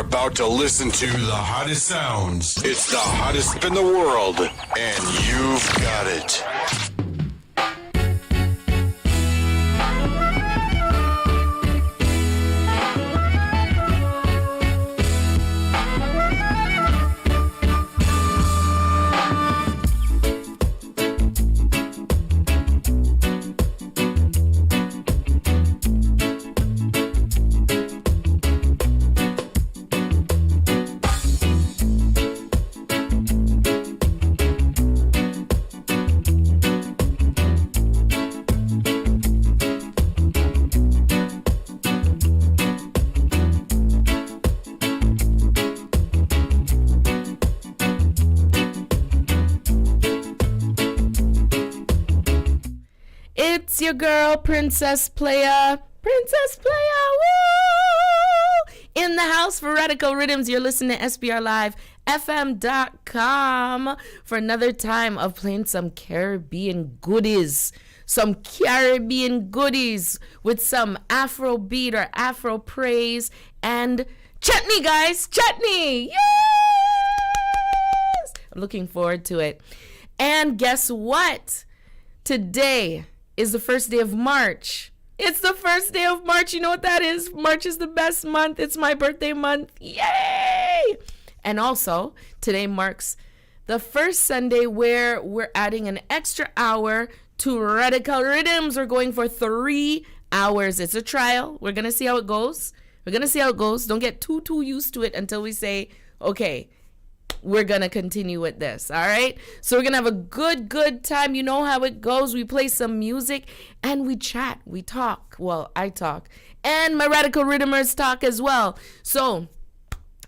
about to listen to the hottest sounds. It's the hottest in the world, and you've got it. Your girl, Princess Playa, woo! In the house for Radical Riddimz. You're listening to SPRLIVEFM.com for another time of playing some Caribbean goodies. Some Caribbean goodies with some Afrobeat or Afro praise and chutney, guys, chutney. Yes! I'm looking forward to it. And guess what? Today is the first day of March. It's the first day of March. You know what that is? March is the best month. It's my birthday month. Yay! And also, today marks the first Sunday where we're adding an extra hour to Radical Riddimz. We're going for 3 hours. It's a trial. We're going to see how it goes. Don't get too used to it until we say, okay, we're going to continue with this, all right? So we're going to have a good time. You know how it goes. We play some music and we chat. We talk. Well, I talk. And my Radical Riddimers talk as well. So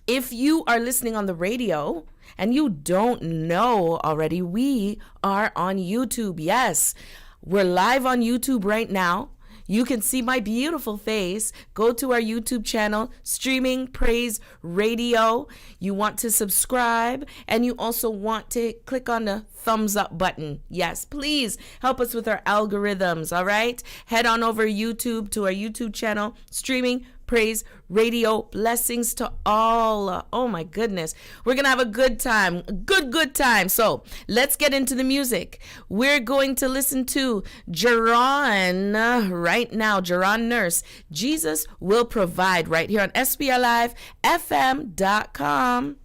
if you are listening on the radio and you don't know already, we are on YouTube. Yes, we're live on YouTube right now. You can see my beautiful face. Go to our YouTube channel, Streaming Praise Radio. You want to subscribe, and you also want to click on the thumbs up button. Yes, please help us with our algorithms, all right? Head on over YouTube to our YouTube channel, Streaming Praise Radio. Blessings to all. Oh my goodness. We're going to have a good time. Good time. So let's get into the music. We're going to listen to Jerron right now. Jerron Nurse. Jesus Will Provide right here on SPRLIVEFM.com.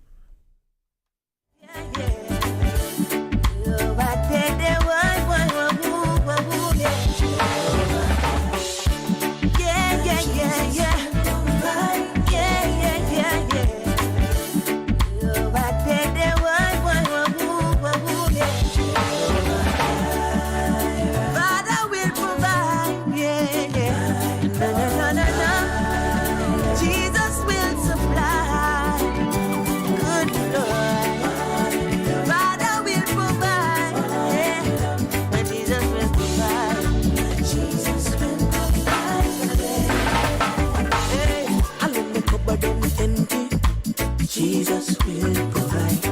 Jesus will provide.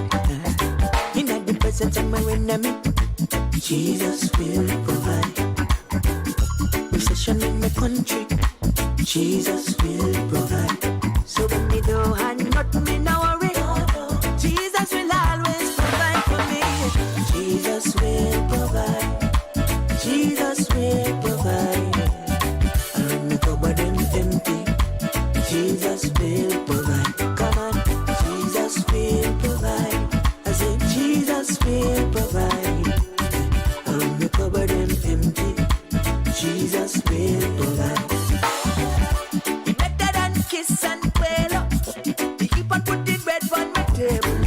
In the presence of my enemy, Jesus will provide. Recession in the country, Jesus will provide. So when me do and not me no worry, Jesus will always provide for me. Jesus will provide. Jesus will provide. And the cupboard empty, Jesus will provide. Come on. Jesus will provide. I said Jesus will provide. I'm the cupboard empty. Jesus will provide. He better than kiss and quail. He keep on putting bread on my table.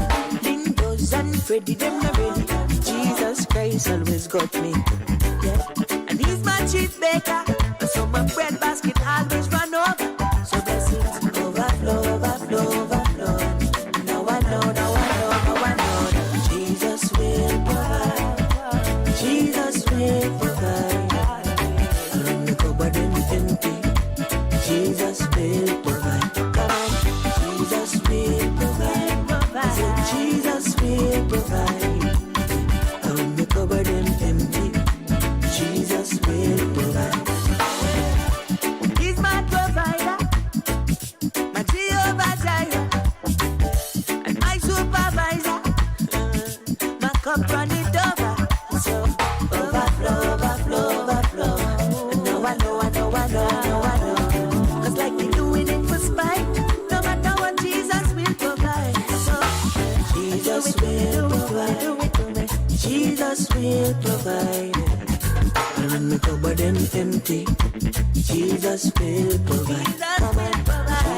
Lindos and Freddy, them not ready. Jesus Christ always got me. Yeah. And he's my cheese baker. So my bread basket always run over. So blessings overflow, overflow, overflow. Now I know that Jesus will provide. Jesus will provide. I'm the cupboard empty. Jesus will provide. Come on, Jesus will provide. I said Jesus will provide. I'm the cupboard empty. Jesus will provide. cupboard them empty. Jesus will provide.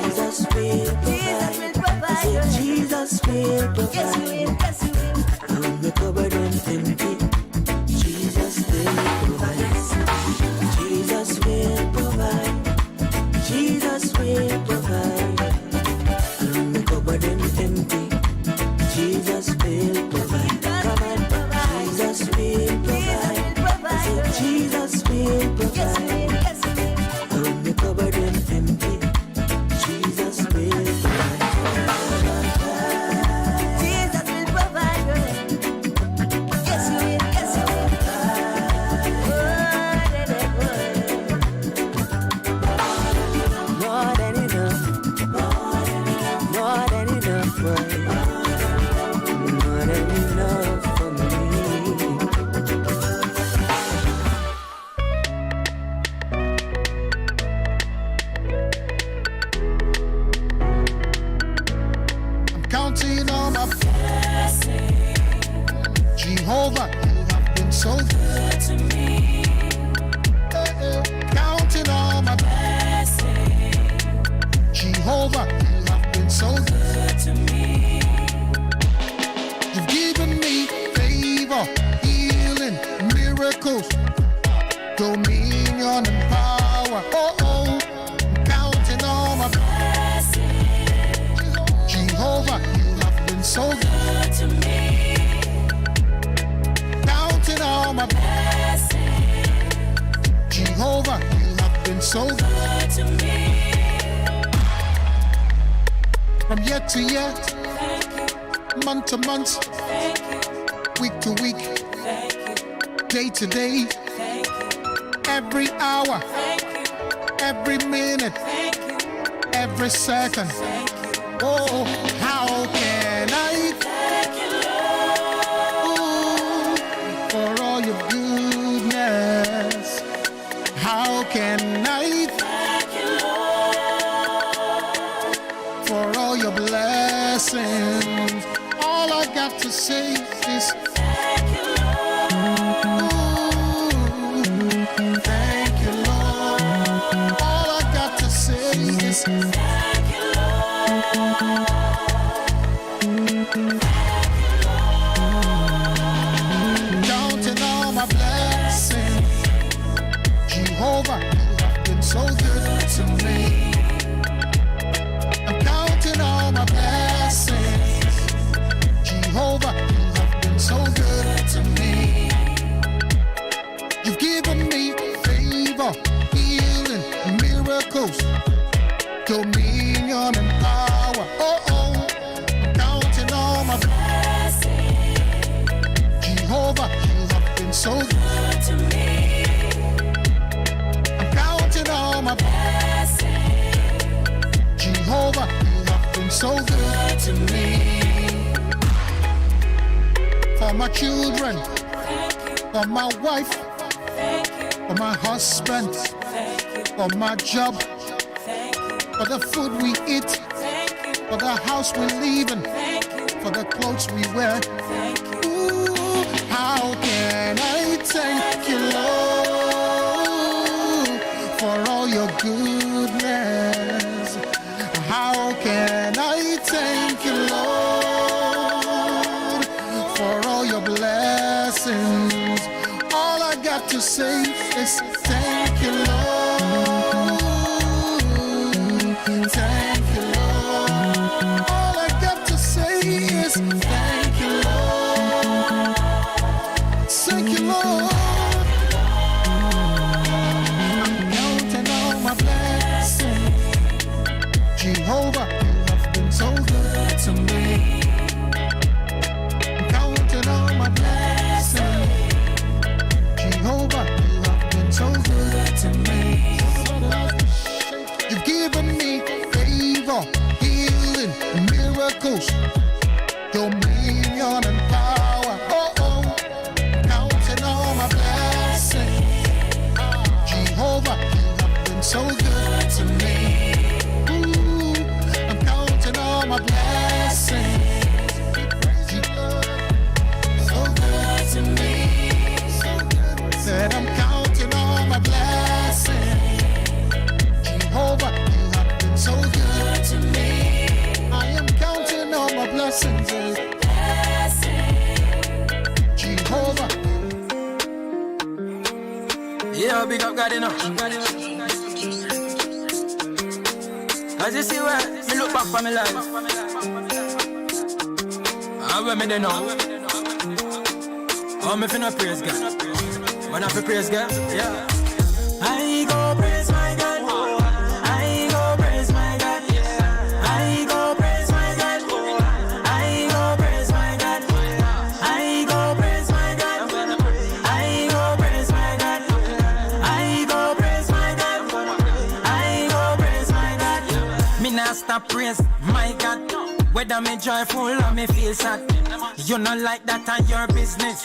Jesus will provide. I said Jesus will provide. Yes, he will. Yes, he will. And when the cupboard them empty, Jesus will provide. Jesus will provide. Jesus will provide. And when the cupboard them empty, Jesus will provide. Jesus will provide. I said Jesus will provide. And when the cupboard them empty, Jesus will provide. Jesus will provide. Yes, he will. Yes, he will. More than enough. More than enough, boy. More than enough for me. I'm counting on my blessings. Jehovah, you have been so good to me. Counting on my blessings. Jehovah, you have been so good to me. You've given me favor, healing, miracles, dominion and power. Oh, oh, I'm counting on my blessings. Jehovah, you have been so good to me. Counting on my blessings. Jehovah, you have been so good to me. From year to year, month to month, week to week, day to day, every hour, every minute, every second. Oh, how can I thank you, Lord, for all your goodness? How can I thank you, Lord, for all your blessings? All I got to say is thank you, Lord. Thank you, Lord. All I got to say is thank you, Lord. Counting all my blessings. Jehovah, you have been so good to me. I'm counting all my blessings. Jehovah, you have been so good to me. You've given me favor, healing, miracles, dominion and power. Oh, oh, I'm counting all my blessings. Jehovah, you have been so good to me. I'm counting all my blessings. Jehovah, you have been so good to me. For my children, for my wife, for my husband, for my job, for the food we eat, for the house we live in, for the clothes we wear. Ooh, how can I thank you, Lord, for all your goodness? How can I thank you, Lord, for all your blessings? All I got to say is thank you, Lord. Thank you, Lord. All I got to say is thank you, Lord. Thank you, Lord. I'm counting all my blessings. Jehovah, you have been so good to me. I'm counting all my blessings. Jehovah, you have been so good to me. You've given me favor, healing, miracles, dominion and power. Oh, oh, counting all my blessings. Jehovah, you have been so good to me. Ooh, I'm counting all my blessings. So good to me. Said I'm counting all blessings, Jehovah. Yeah, big up God enough. As you see where me look back for my life, I where me they know. Oh, me finna praise God. When I praise God, yeah. I go praise my God. I go praise my God. I go praise my God. I go praise my God. I go praise my God. I go praise my God. I go praise my God. I go praise my God. Me not stop praise my God. Whether me joyful or me feel sad, you not like that on your business.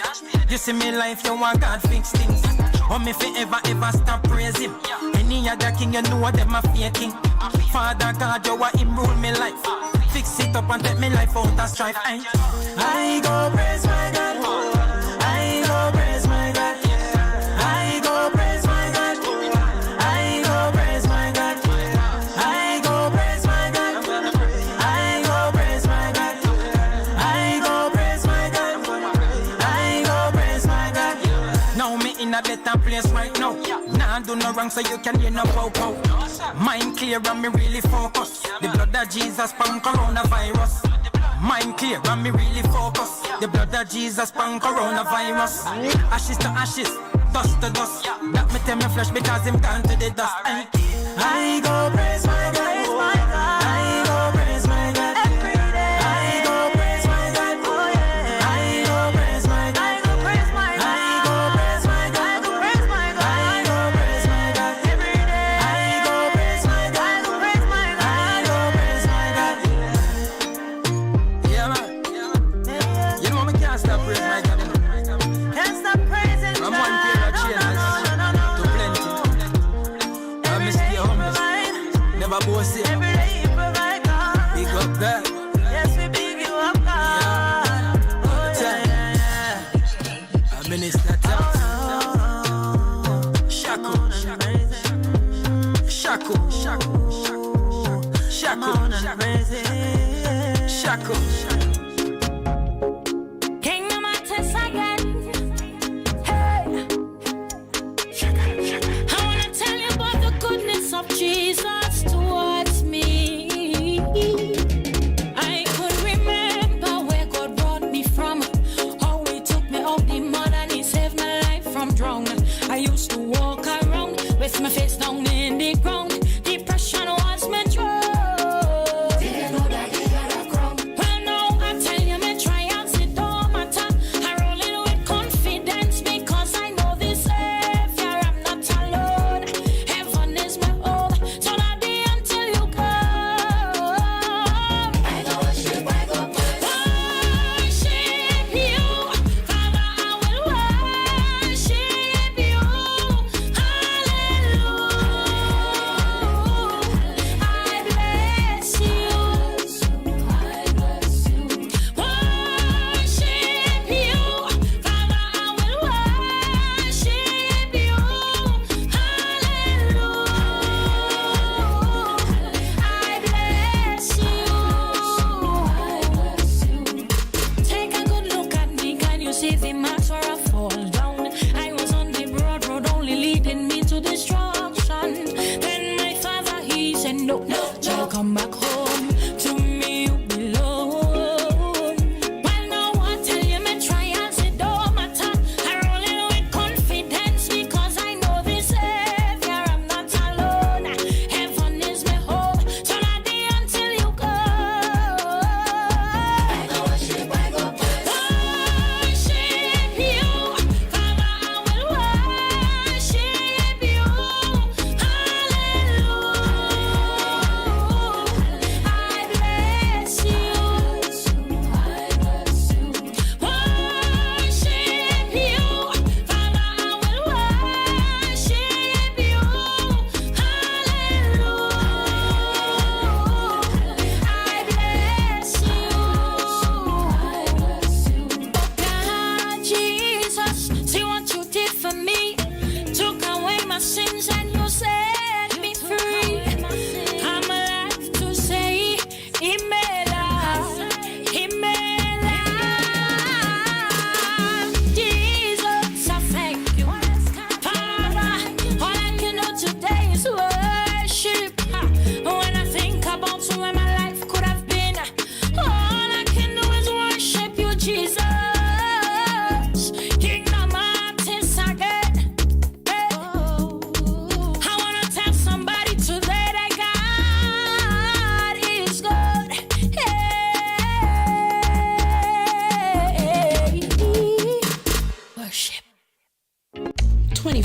You see me life, you want God fix things. Or me fi ever stop praise him. Any other king, you know them a faking. Father God, you want him rule me life. Fix it up and take me life out of strife. I go praise my God. I go praise my God. I go praise my God. I go praise my God. I go praise my God. I go praise my God. I go praise my God. I go praise my God. Now me in a better place right now. Nah, do no wrong so you can hear no pow-pow. Mind clear and me really focus. The blood of Jesus pang coronavirus. Mind clear and me really focus. The blood of Jesus pang coronavirus. Ashes to ashes, dust to dust. That me tell me flesh because him gone to the dust. I go praise my God. I go praise my God. Every day. I go praise my God. Oh yeah. I go praise my God. I go praise my God. I go praise my God. I go praise my God. I go praise my God. Every day. I go praise my God. I go praise my God. I go praise my God. Yeah, man. You know me can't stop praising my God. Can't stop praising From one pair of chairs to plenty. I miss the humble. Never boast it. every day you provide, God. Big up God. Yes, we big you up, God. All the time. I minister talk. Shackle. Shackle. Shackle. Kingdom access again. Hey. I wanna tell you about the goodness of Jesus towards me. I could remember where God brought me from. How he took me out the mud and he saved my life from drowning. I used to walk around with my face down in the ground. Depression was my drug. Didn't know that he had a crown. Well, now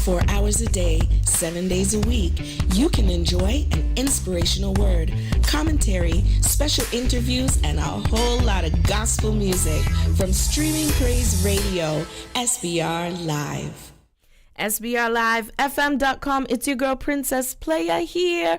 24 hours a day, 7 days a week, you can enjoy an inspirational word, commentary, special interviews, and a whole lot of gospel music from Streaming Praise Radio, SBR Live. SBRLIVEFM.com. It's your girl, Princess Playa, here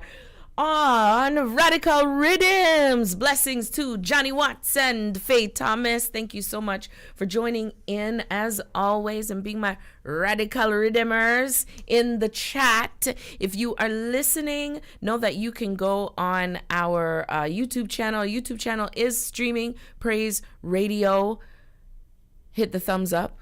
on Radical Riddimz. Blessings to Johnny Watts and Faye Thomas. Thank you so much for joining in as always and being my Radical Riddimers in the chat. If you are listening, know that you can go on our YouTube channel. YouTube channel is Streaming Praise Radio. Hit the thumbs up,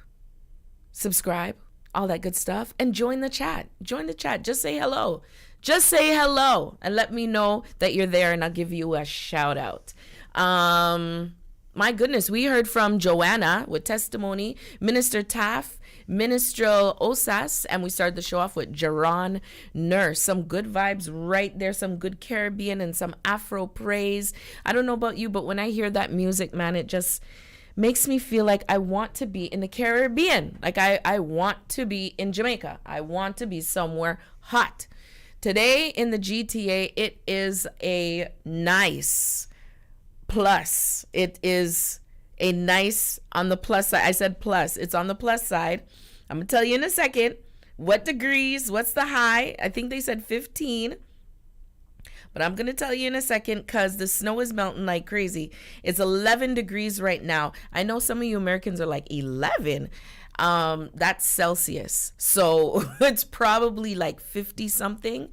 subscribe, all that good stuff, and join the chat. Join the chat. Just say hello. Just say hello and let me know that you're there, and I'll give you a shout out. My goodness, we heard from Joanna with testimony, Minister Taff, Minstrel Osas, and we started the show off with Jaron Nurse. Some good vibes right there, some good Caribbean and some Afro praise. I don't know about you, but when I hear that music, man, it just makes me feel like I want to be in the Caribbean. Like I want to be in Jamaica. I want to be somewhere hot. Today in the GTA, it is a nice plus. It is a nice on the plus side. I said plus. It's on the plus side. I'm going to tell you in a second what degrees, what's the high. I think they said 15. But I'm going to tell you in a second because the snow is melting like crazy. It's 11 degrees right now. I know some of you Americans are like, 11? That's Celsius. So it's probably like 50 something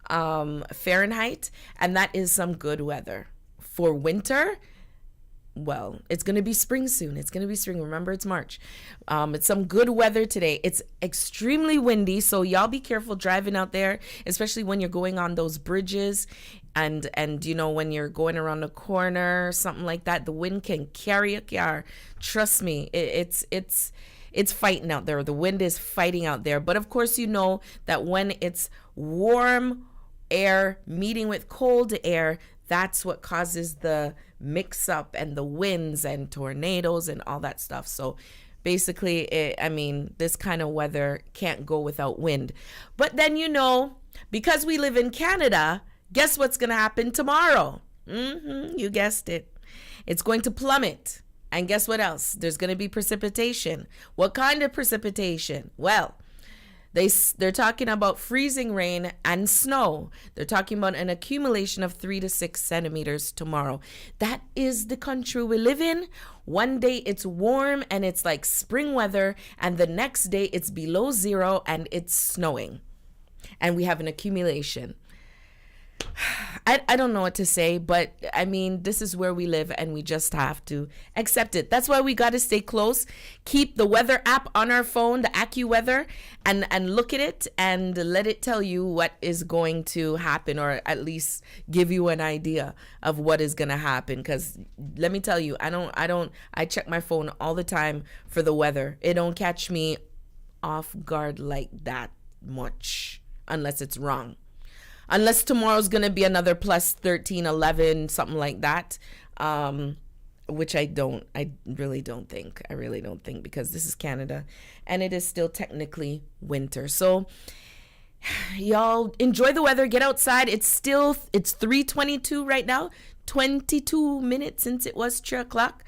Fahrenheit. And that is some good weather. For winter, well, it's going to be spring soon. It's going to be spring. Remember, it's March. It's some good weather today. It's extremely windy, so y'all be careful driving out there, especially when you're going on those bridges and you know, when you're going around the corner, something like that. The wind can carry a car. Trust me, it's fighting out there. The wind is fighting out there. But of course, you know that when it's warm air meeting with cold air, that's what causes the mix up and the winds and tornadoes and all that stuff. So basically, this kind of weather can't go without wind. But then, you know, because we live in Canada, guess what's going to happen tomorrow? You guessed it. It's going to plummet. And guess what else? There's going to be precipitation. What kind of precipitation? Well, they're talking about freezing rain and snow. They're talking about an accumulation of 3 to 6 centimeters tomorrow. That is the country we live in. One day it's warm and it's like spring weather, and the next day it's below zero and it's snowing. And we have an accumulation. I don't know what to say, but I mean, this is where we live and we just have to accept it. That's why we got to stay close, keep the weather app on our phone, the AccuWeather, and look at it and let it tell you what is going to happen, or at least give you an idea of what is going to happen. Because let me tell you, I check my phone all the time for the weather. It don't catch me off guard like that much unless it's wrong. Unless tomorrow's going to be another plus 13, 11, something like that, which I really don't think. I really don't think, because this is Canada and it is still technically winter. So y'all enjoy the weather, get outside. It's 3:22 right now, 22 minutes since it was 3 o'clock.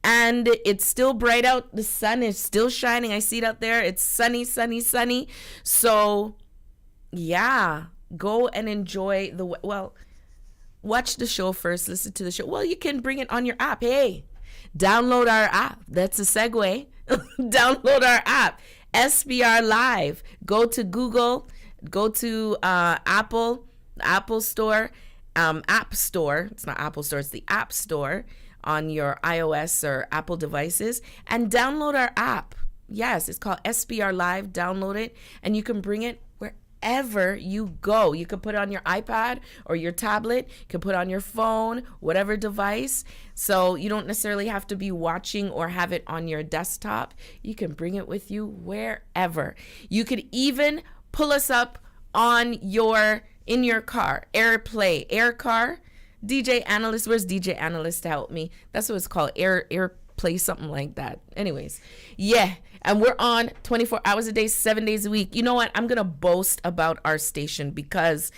And it's still bright out. The sun is still shining. I see it out there. It's sunny, sunny, sunny. So yeah. Go and enjoy watch the show first, listen to the show. Well, you can bring it on your app. Hey, download our app. That's a segue. Download our app, SBR Live. Go to Google, go to Apple Store, App Store. It's not Apple Store, it's the App Store on your iOS or Apple devices, and download our app. Yes, it's called SBR Live. Download it, and you can bring it wherever you go. You can put it on your iPad or your tablet. You can put it on your phone, whatever device. So you don't necessarily have to be watching or have it on your desktop. You can bring it with you wherever. You could even pull us up in your car. AirPlay, Air Car. DJ Analyst, where's DJ Analyst to help me? That's what it's called, AirPlay. play something like that. Anyways, yeah. And we're on 24 hours a day, 7 days a week. You know what? I'm going to boast about our station because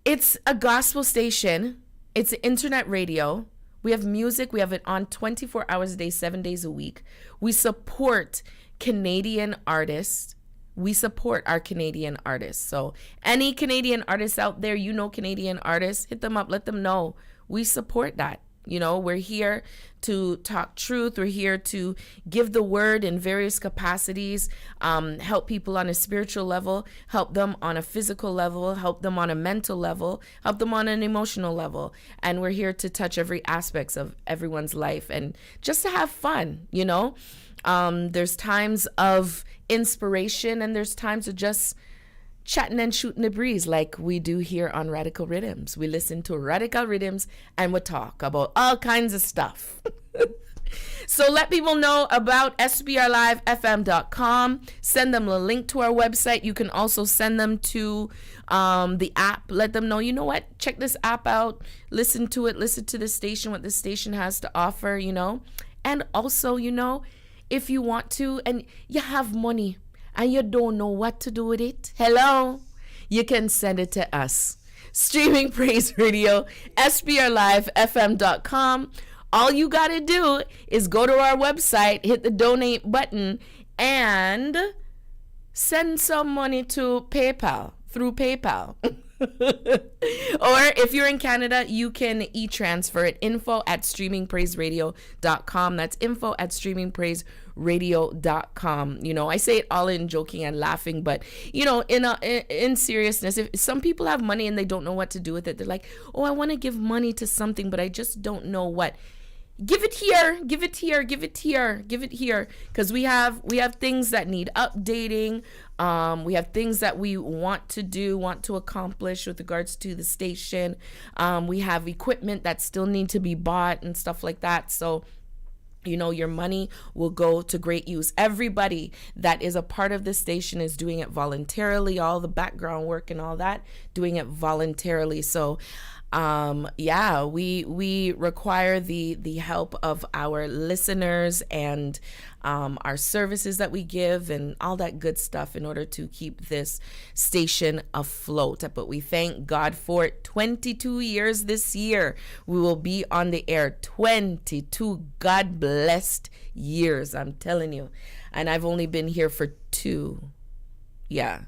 it's a gospel station. It's internet radio. We have music. We have it on 24 hours a day, 7 days a week. We support Canadian artists. We support our Canadian artists. So any Canadian artists out there, you know, Canadian artists, hit them up, let them know we support that. You know, we're here to talk truth. We're here to give the word in various capacities, help people on a spiritual level, help them on a physical level, help them on a mental level, help them on an emotional level. And we're here to touch every aspect of everyone's life and just to have fun, you know. There's times of inspiration and there's times of just chatting and shooting the breeze like we do here on Radical Riddimz. We listen to Radical Riddimz and we talk about all kinds of stuff. So let people know about SPRLIVEFM.com. Send them a link to our website. You can also send them to the app. Let them know, you know what, check this app out. Listen to it. Listen to the station, what the station has to offer, you know. And also, you know, if you want to and you have money and you don't know what to do with it, hello, you can send it to us. Streaming Praise Radio, SPRLIVEFM.com. All you got to do is go to our website, hit the donate button, and send some money to PayPal, through PayPal. Or if you're in Canada, you can e-transfer it, info@streamingpraiseradio.com. That's info@streamingpraiseradio.com. You know, I say it all in joking and laughing, but you know, in seriousness, if some people have money and they don't know what to do with it, they're like, oh, I want to give money to something, but I just don't know what. Give it here, give it here, give it here, give it here. Because we have things that need updating. We have things that we want to do, want to accomplish with regards to the station. We have equipment that still need to be bought and stuff like that. So, you know, your money will go to great use. Everybody that is a part of the station is doing it voluntarily, all the background work and all that, doing it voluntarily. So, yeah, we require the help of our listeners and our services that we give and all that good stuff in order to keep this station afloat. But we thank God for it. 22 years this year we will be on the air. 22 God blessed years, I'm telling you. And I've only been here for 2. Yeah.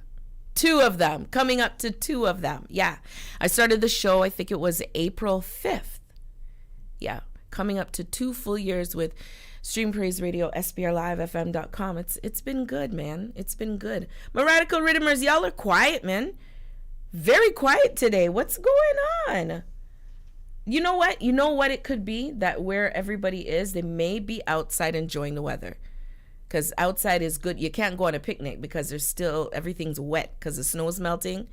2 of them, coming up to 2 of them. Yeah. I started the show, I think it was April 5th. Yeah. Coming up to 2 full years with Stream Praise Radio, SPRLIVEFM.com. It's been good, man. It's been good. My Radical Riddimers, y'all are quiet, man. Very quiet today. What's going on? You know what? You know what it could be? That where everybody is, they may be outside enjoying the weather. Because outside is good. You can't go on a picnic because there's still, everything's wet because the snow is melting.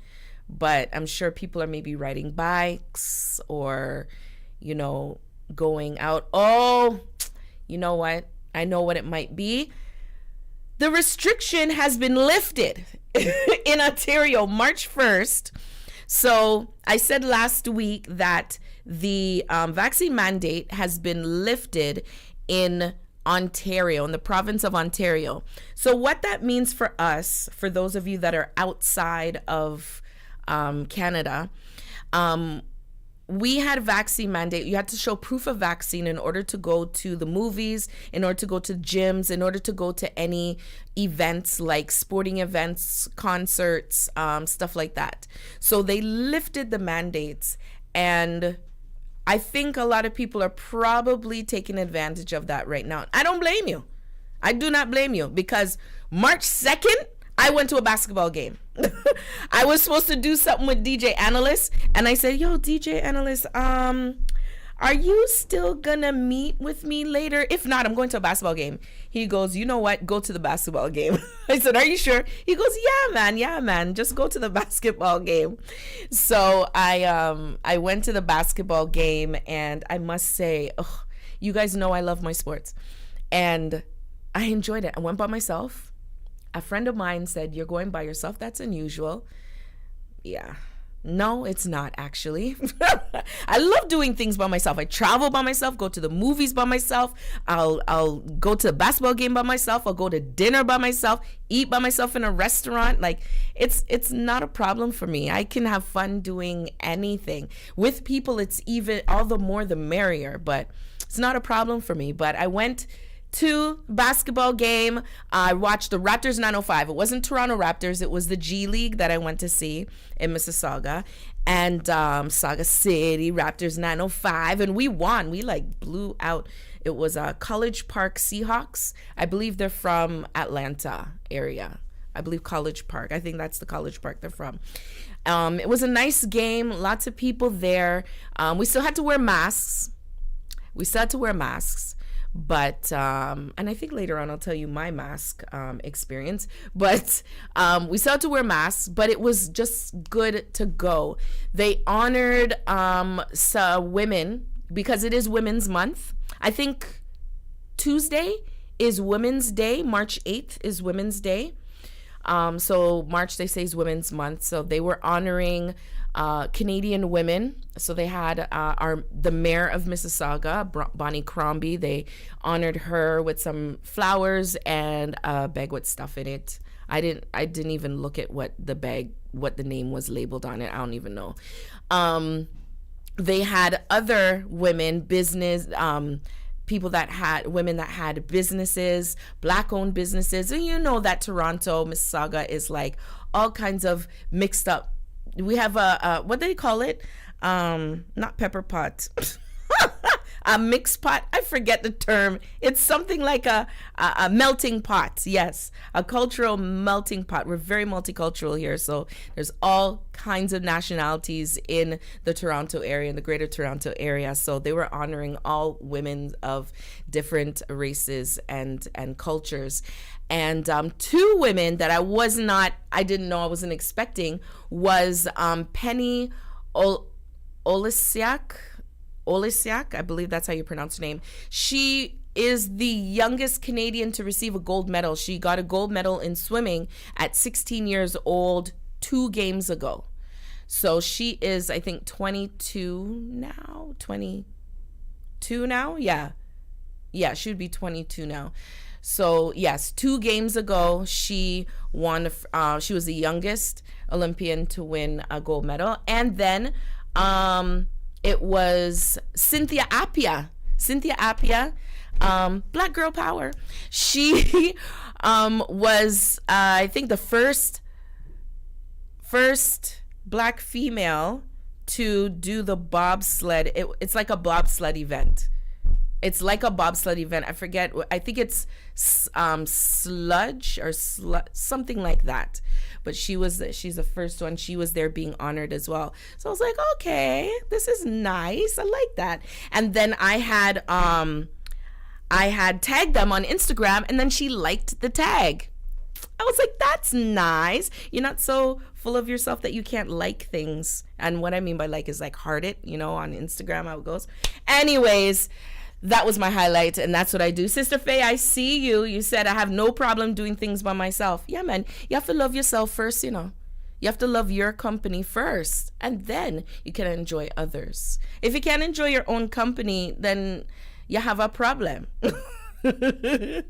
But I'm sure people are maybe riding bikes or, you know, going out. Oh, you know what? I know what it might be. The restriction has been lifted in Ontario March 1st. So I said last week that the vaccine mandate has been lifted in Ontario, in the province of Ontario. So what that means for us, for those of you that are outside of Canada, we had a vaccine mandate. You had to show proof of vaccine in order to go to the movies, in order to go to gyms, in order to go to any events like sporting events, concerts, stuff like that. So they lifted the mandates, and I think a lot of people are probably taking advantage of that right now. I don't blame you. I do not blame you, because March 2nd, I went to a basketball game. I was supposed to do something with DJ Analyst, and I said, yo, DJ Analyst, are you still gonna meet with me later? If not, I'm going to a basketball game. He goes, you know what? Go to the basketball game. I said, are you sure? He goes, yeah, man. Just go to the basketball game. So I went to the basketball game, and I must say, you guys know I love my sports. And I enjoyed it. I went by myself. A friend of mine said, you're going by yourself? That's unusual. Yeah. No, it's not actually. I love doing things by myself. I travel by myself, go to the movies by myself. I'll go to a basketball game by myself. I'll go to dinner by myself, eat by myself in a restaurant. Like it's not a problem for me. I can have fun doing anything. With people, it's even all the more the merrier, but it's not a problem for me. But I went to basketball game. I watched the Raptors 905. It wasn't Toronto Raptors. It was the G League that I went to see in Mississauga. And Saga City, Raptors 905. And we won. We like blew out. It was College Park Seahawks. I believe they're from Atlanta area. I believe College Park. I think that's the College Park they're from. It was a nice game. Lots of people there. We still had to wear masks. But and I think later on I'll tell you my mask experience, but we still had to wear masks, but it was just good to go. They honored women because it is Women's Month. I think Tuesday is Women's Day. March 8th is Women's Day. So March, they say, is Women's Month. So they were honoring Canadian women. So they had the mayor of Mississauga, Bonnie Crombie. They honored her with some flowers and a bag with stuff in it. I didn't even look at what the name was labeled on it. I don't even know. They had other women, women that had businesses, black-owned businesses. And you know that Toronto, Mississauga is like all kinds of mixed up. We have what do they call it? Not pepper pot. A mixed pot. I forget the term. It's something like a melting pot. Yes, a cultural melting pot. We're very multicultural here, so there's all kinds of nationalities in the Toronto area, in the greater Toronto area. So they were honoring all women of different races and cultures. And two women that I wasn't expecting was Penny Olesiak, I believe that's how you pronounce her name. She is the youngest Canadian to receive a gold medal. She got a gold medal in swimming at 16 years old 2 games ago. So she is, I think, 22 now? 22 now? Yeah, she would be 22 now. So yes, 2 games ago, she won. She was the youngest Olympian to win a gold medal. And then it was Cynthia Appia, Black Girl Power. She was, I think, the first Black female to do the bobsled. It's like a bobsled event. I forget. I think it's sludge or something like that. But she's the first one. She was there being honored as well. So I was like, okay, this is nice. I like that. And then I had tagged them on Instagram, and then she liked the tag. I was like, that's nice. You're not so full of yourself that you can't like things. And what I mean by like is like heart it, on Instagram, how it goes. Anyways, that was my highlight, and that's what I do. Sister Faye, I see you. You said I have no problem doing things by myself. Yeah, man. You have to love yourself first, You have to love your company first, and then you can enjoy others. If you can't enjoy your own company, then you have a problem. I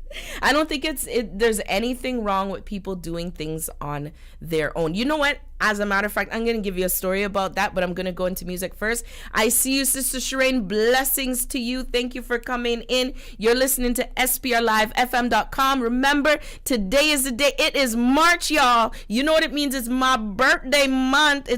don't think there's anything wrong with people doing things on their own. You know what? As a matter of fact, I'm going to give you a story about that, but I'm going to go into music first. I see you, Sister Shireen. Blessings to you. Thank you for coming in. You're listening to SPRLIVEFM.com. Remember, today is the day. It is March, y'all. You know what it means? It's my birthday month.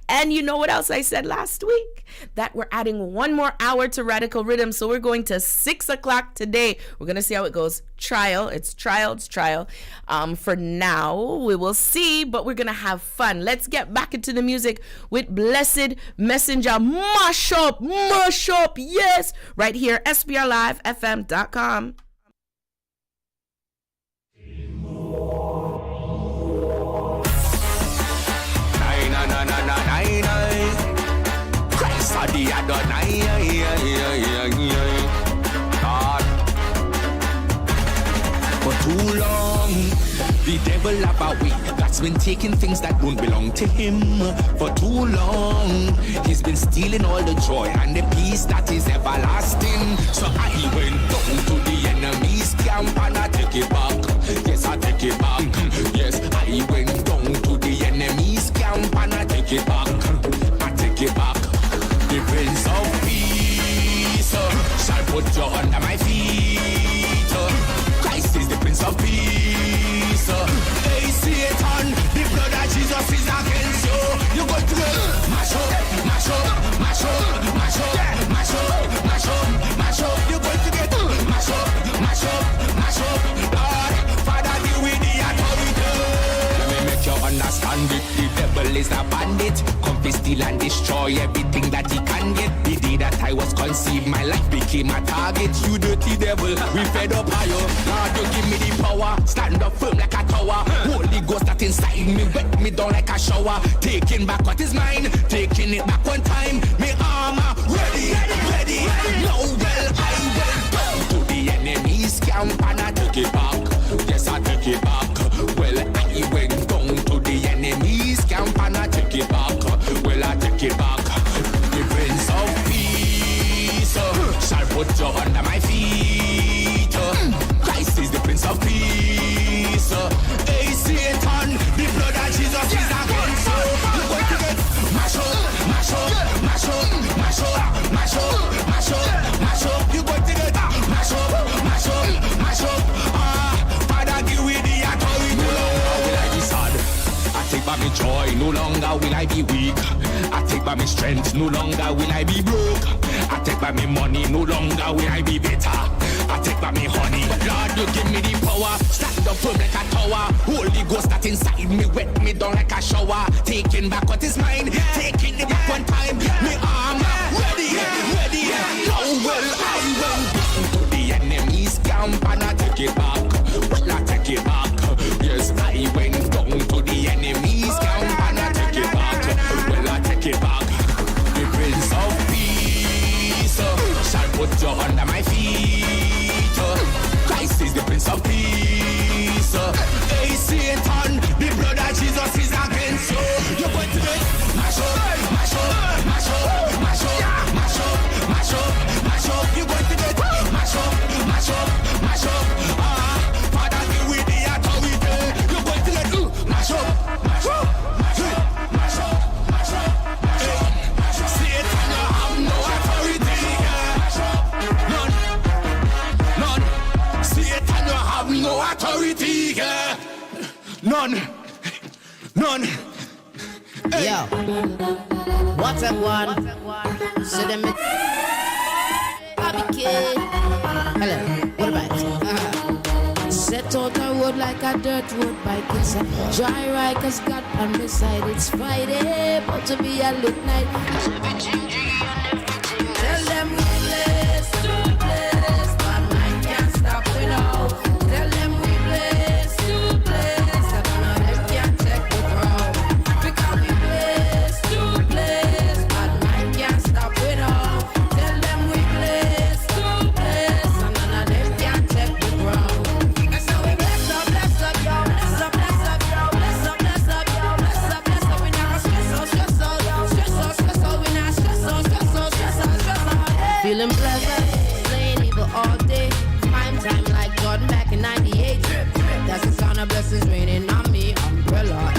And you know what else I said last week? That we're adding 1 more hour to Radical Riddimz. So we're going to 6 o'clock today. We're going to see how it goes. It's trial. For now, we will see, but we're gonna have fun. Let's get back into the music with Blessed Messenger. Mash up, yes, right here, SPRLIVEFM.com. For too long, The devil have a way that's been taking things that don't belong to him for too long. He's been stealing all the joy and the peace that is everlasting. So I went down to the enemy's camp and I take it back. Yes, I take it back. Yes, I went down to the enemy's camp and I take it back. I take it back. The Prince of Peace shall put you under my feet. Christ is the Prince of Peace. Hey Satan, the blood of Jesus is against you. You got to mash up, mash up, mash up, mash up, mash up, mash up, mash up. You got to get mash up, mash up, mash up. Lord, Father, deal with the authority. Let me make you understand it. The devil is a bandit. Come to steal and destroy everything that he can get. The day that I was conceived, my life became a target. You dirty devil, we fed up higher. Lord, you give me the power. Stand up firm like a tower. Holy Ghost that inside me, wet me down like a shower. Taking back what is mine, taking it back one time. Me armor ready, ready. Now well, I went down to the enemy's camp and I took it back. Yes, I took it back. Well, I went down to the enemy's camp and I took it back. Well, I take it back. The Prince of Peace shall put you under my feet. Christ is the Prince of Peace. Hey Satan, the blood of Jesus is against you. You're going to get mash up, mash up, mash up, mash up, mash up, mash up, mash up. You're going to get mash up, mash up, mash up. Father, give me the authority. No longer will I be sad. I take back my joy. No longer will I be weak. I take back my strength. No longer will I be broke. I take back my money. No longer will I be bitter. I take back my honey. Lord, you give me the power. Stand up firm like a tower. Holy Ghost that inside me, wet me down like a shower. Taking back what is mine. Taking it back one time. Me armor ready, ready. Now well, I went down to the enemy's camp and I take it back. Well, I take it back. Yes, I went down to the enemy's camp and I take it back. Well, I take it back. The Prince of Peace shall put you under my feet. Christ is the Prince of Peace. Hey Satan, the blood of Jesus is against you. You're going to get mash up, mash up, mash up, mash up, mash up, mash up, mash up. You're going to get mash up, mash up, mash up. Father, give with the authority. You're going to get mash up, mash up, mash up, mash up, mash up, mash up. Satan, you have no authority. None, none. Satan, you have no authority. None, none. Hey. Yo, what's up, one? So them Bobby Kid. Hello, what about set out a road like a dirt road bike. It's a dry ride cause God on the side. It's Friday, about to be a lit night. Tell them we bless to bless, but I can't stop it all. Tell them we bless to bless, I don't know if can't check the crowd. Because we bless to bless, but I can't stop it all. Tell them we bless to bless, and none of them can't check the crowd. And so we bless up, yo, bless up, yo, bless up, yo, bless up, we never stress out, we not stress out. Feeling pleasant, playing evil all day. Time like Jordan back in 98. That's the sound of blessings raining on me. Umbrella,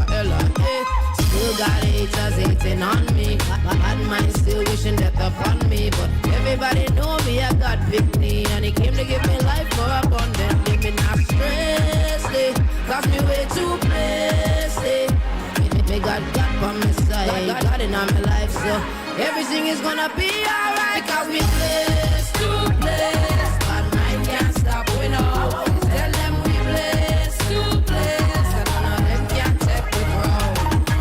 Ella, eh. Still got haters hating on me. Bad mind still wishing death upon me. But everybody know me, I got victory. And he came to give me life more abundantly. Me not stressed, cause me way too blessed. Me got for my side, God in my life. So everything is gonna be alright. Cause we blessed to bless, but I can't stop we know. Tell them we blessed to bless, and none of them can't take the crown.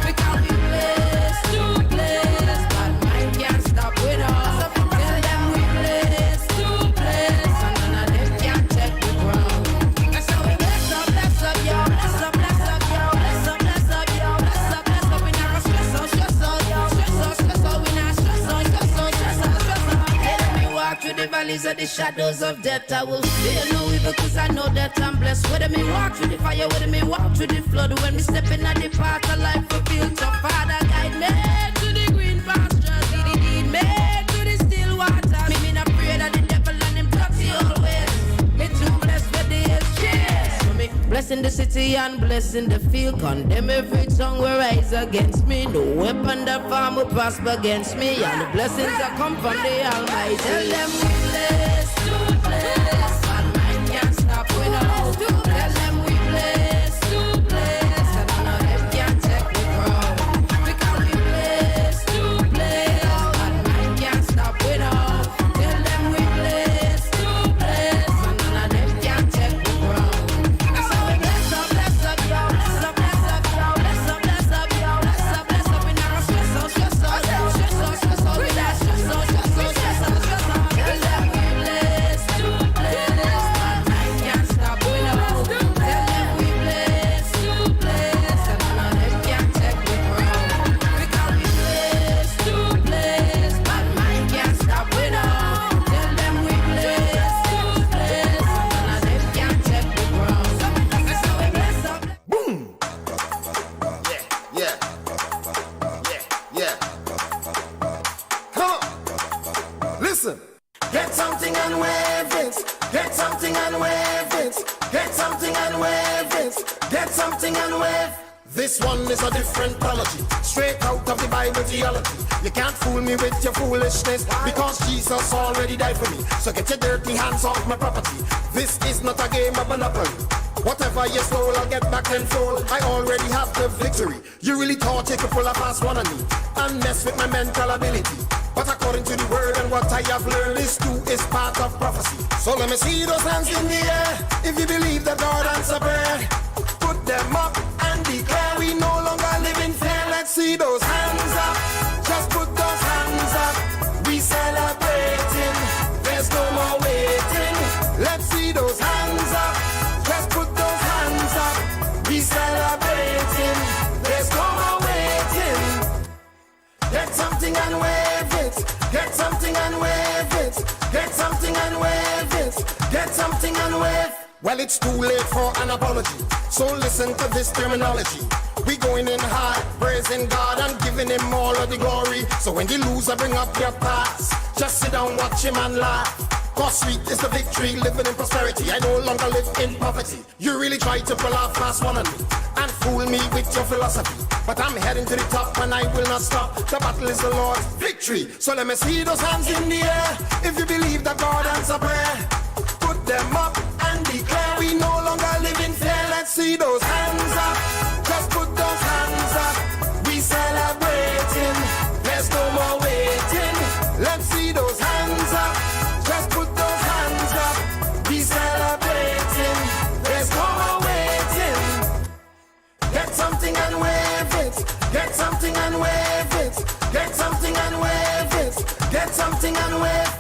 Because we blessed to bless, but I can't stop we know. Tell them we blessed to bless, and none of them can't take the crown. And so we bless up, yo, bless up, yo, bless up, yo, bless up, we never stress out, yo, stress out, we not stress out. Let me walk through the valley valleys of the shadows of death, I will fear no evil, cause I know that I'm blessed. Whether me walk through the fire, whether me walk through the flood, when me step in at the path of life, I feel tough. Father, guide me to the green pastures, lead me to the still waters. Me not afraid of the devil and him dirty always. Me too blessed for this cheers. So me blessing the city and blessing the field. Condemn every tongue will rise against me. No weapon that form will prosper against me. And the blessings that come from the Almighty. Tell them we blessed, too blessed. And mine can't stop we now. Tell them we blessed, too blessed. And none of them can take the crown. Because we blessed, too blessed. And mine can't stop we now. Tell them we blessed, too blessed. And none of them can take the crown. That's how we bless up, yo. Bless up, yo. Bless up, yo. Bless up, bless up. We never stress out, stress out. Stress out, stress out. We not stress out, stress out, stress out, stress out. Tell them we blessed, too blessed. And mine can't stop we now. Tell them we blessed, too blessed. And none of them can take the crown. Because we blessed, too blessed. And mine can't stop we now. Tell them we blessed, too blessed. And none of them can take the crown. That's how we bless up. Boom! Yeah. Come on. Listen. Get something and wave it. Get something and wave it. Get something and wave it. Get something and wave. This one is a different apology, straight out of the Bible theology. You can't fool me with your foolishness, because Jesus already died for me. So get your dirty hands off my property. This is not a game of Monopoly. Whatever you stole, I'll get back and fold. I already have the victory. You really thought you could pull a fast one on me and mess with my mental ability. But according to the word and what I have learned, this too is part of prophecy. So let me see those hands in the air. If you believe that God answers prayer, put them up and declare we no longer live in fear. Let's see those hands up. Just put those hands up. We celebrating. There's no more waiting. Let's see those hands up. Just put those hands up. We celebrating. There's no more waiting. Get something and wave it. Get something and wave it. Get something and wave it. Get something and wave. Well, it's too late for an apology, so listen to this terminology. We going in hard, praising God and giving him all of the glory. So when you lose, I bring up your past. Just sit down, watch him and laugh. Cause sweet is the victory, living in prosperity. I no longer live in poverty. You really try to pull off fast one on me and fool me with your philosophy. But I'm heading to the top and I will not stop. The battle is the Lord's victory. So let me see those hands in the air. If you believe that God answers prayer, put them up and declare we no longer live in fear. Let's see those hands up. Just put those hands up. We celebrating. There's no more waiting. Let's see those hands up. Just put those hands up. We celebrating. There's no more waiting. Get something and wave it. Get something and wave it. Get something and wave it. Get something and wave.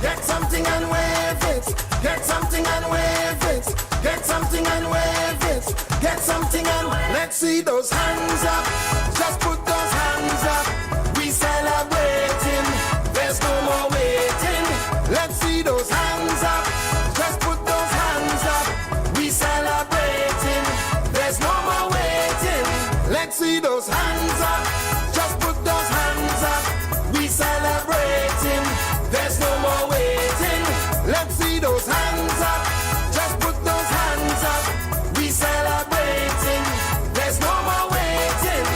Get something and wave it. Get something and wave it. Get something and wave it. Get something and let's see those hands up. Just put those hands up. We celebrating. There's no more waiting. Let's see those hands up. Just put those hands up. We celebrating. There's no more waiting. Let's see those hands up. Just put those hands up. We celebrating. There's no more waiting. Let's see those hands up. Just put those hands up. We celebrating. There's no more waiting.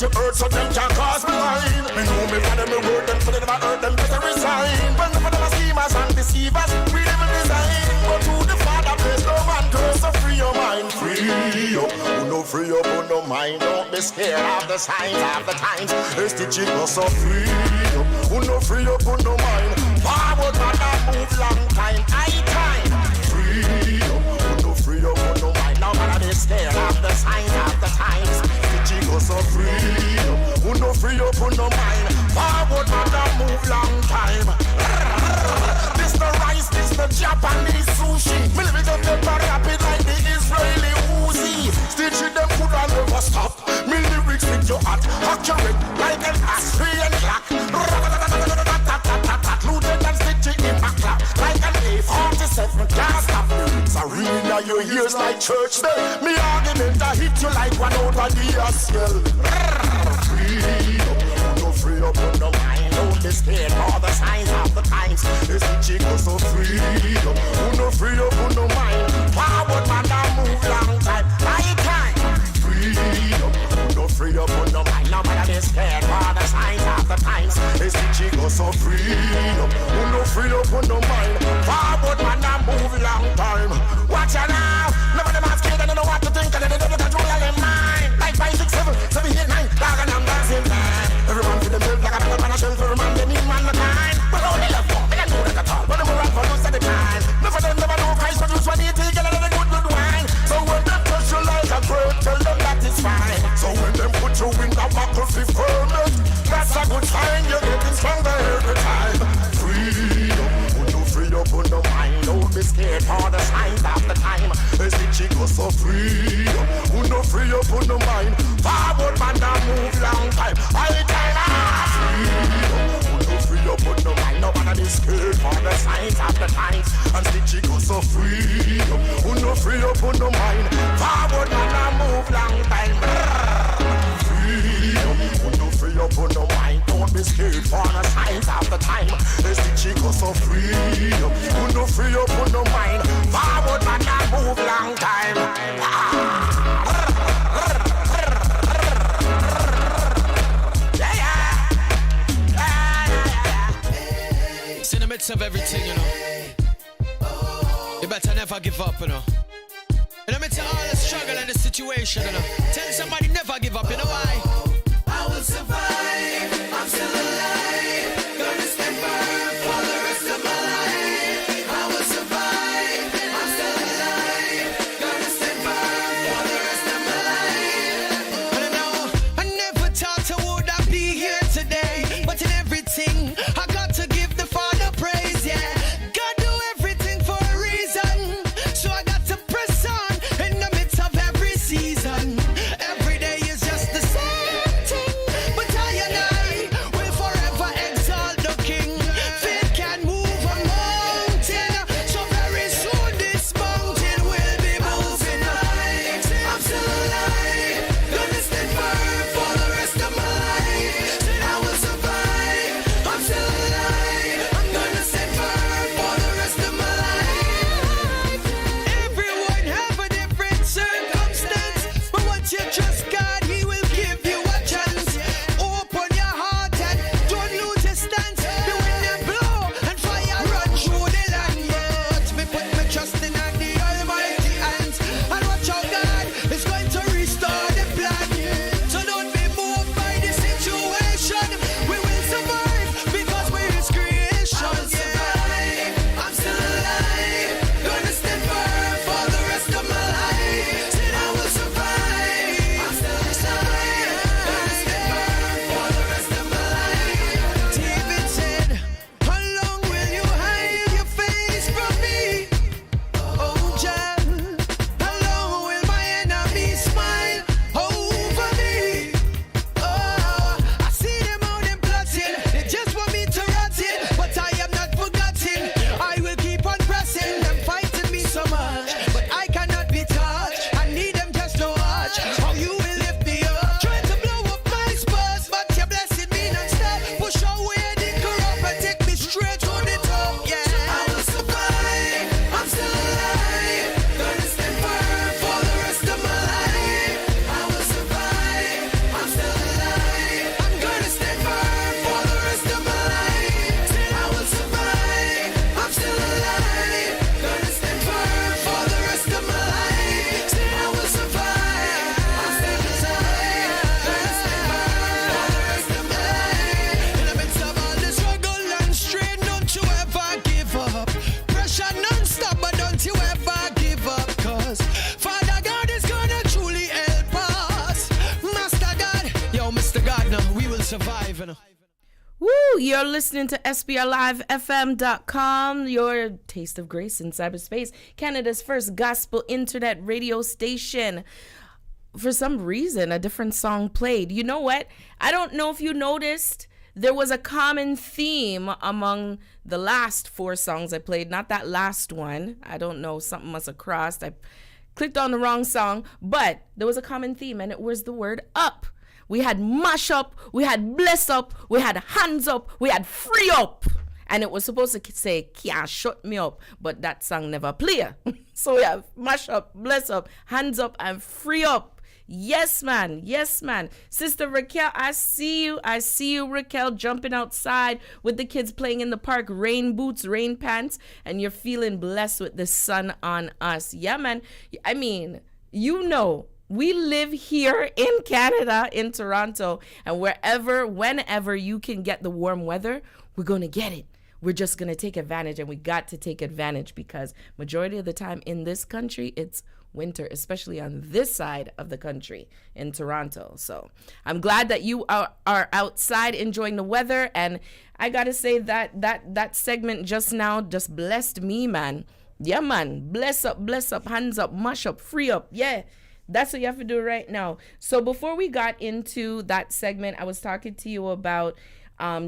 to earth so them can't cause me line. Me know me for them, me word them, so they never hurt them, better resign. When for them schemers and deceivers, we never design. But to the Father, there's no man curse, so free your mind. Free up, who no free up, who no mind. Don't be scared of the signs, of the times. It's the chick, so free up, who no free up, who no mind. Forward, man, I move long time, high time. Free up, who no free up, who no mind. Now man, I scared of the signs, of the times. The chick, so free up, who no free up, who no mind. Forward, man, I move long time. This the rice, this the Japanese sushi. Me live it up the rapid like the Israeli Uzi. Stitching them could and never stop. Me lyrics with your heart, accurate like an Austrian clock. Lieutenant stitching in my clock like an A47. Can't stop lyrics. I read out your ears like church bell. Me argument I hit you like one over the askel. Free up, no free up, no mind. Don't be scared for the signs of the times. It's the chico so free up, who no free up, who no mind. Forward man, I move long time, right time. Free up, who no free up, who no mind. No matter be scared for the signs of the times. It's the chico so free up, who no free up, who no mind. Forward man, I move long time. Watch out now, nobody man scared, they don't know what to think, and they don't control all their mind. Like 5, 6, 7, 7, 8, 9, dog and I'm dancing time. Everyone feel them build like a pillar on a shelter, man, they need man the kind. But only love for, they don't know that at all. But them run for lose at the time. Never them never know price, but use what they take, and another good wine. So when them touch you like a bird, tell them that it's fine. So when them put you in the buckle, fifth firmness, that's a good sign, you're getting stronger every time. Freedom, who no free up, who no mind. Don't be scared for the signs of the time. As the chico so freedom, who no free up, who no mind. Forward man, that move long time. I tell us freedom, who no free up, who no mind. Nobody is scared for the signs of the times. And the chico so freedom, who no free up, who no mind. Forward man, that move long time. Freedom, who no free up, who no mind. Don't be scared for the signs of the time. As the chico so freedom, who no free up, who no mind. Forward man, that move long time. It's in the midst of everything, you know. You better never give up, you know. In the midst of all the struggle and the situation, you know. Tell somebody never give up, you know why? I will survive, I'm still alive. Gonna stand firm for the rest of my life. I will survive, I'm still alive. Gonna stand firm for the rest of my life. I don't know, I never thought I would be here today. But in everything, I got to give the Father praise, yeah. God do everything for a reason. So I got to press on in the midst of every season. Every day is just the same thing, but I and I will forever exalt You're listening to SPRLIVEFM.com, your taste of grace in cyberspace, Canada's first gospel internet radio station. For some reason, a different song played. You know what? I don't know if you noticed, there was a common theme among the last 4 songs I played. Not that last one. I don't know. Something must have crossed. I clicked on the wrong song. But there was a common theme, and it was the word up. We had mash up, we had bless up, we had hands up, we had free up. And it was supposed to say, can't shut me up, but that song never play. So we have mash up, bless up, hands up, and free up. Yes, man. Yes, man. Sister Raquel, I see you. I see you, Raquel, jumping outside with the kids playing in the park, rain boots, rain pants, and you're feeling blessed with the sun on us. Yeah, man. I mean, you know, we live here in Canada, in Toronto, and whenever you can get the warm weather, we're going to get it. We're just going to take advantage, and we got to take advantage because majority of the time in this country, it's winter, especially on this side of the country in Toronto. So I'm glad that you are outside enjoying the weather, and I got to say that segment just now just blessed me, man. Yeah, man. Bless up, hands up, mash up, free up. Yeah. That's what you have to do right now. So before we got into that segment, I was talking to you about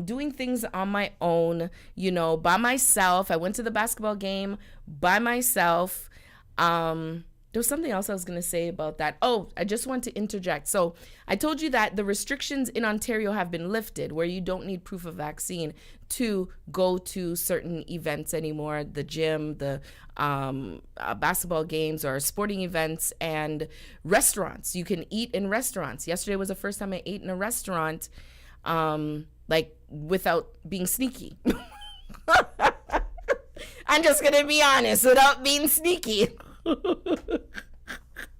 doing things on my own, you know, by myself. I went to the basketball game by myself. There was something else I was going to say about that. Oh, I just want to interject. So I told you that the restrictions in Ontario have been lifted where you don't need proof of vaccine to go to certain events anymore, the gym, the basketball games or sporting events, and restaurants. You can eat in restaurants. Yesterday was the first time I ate in a restaurant, like without being sneaky. I'm just going to be honest, without being sneaky.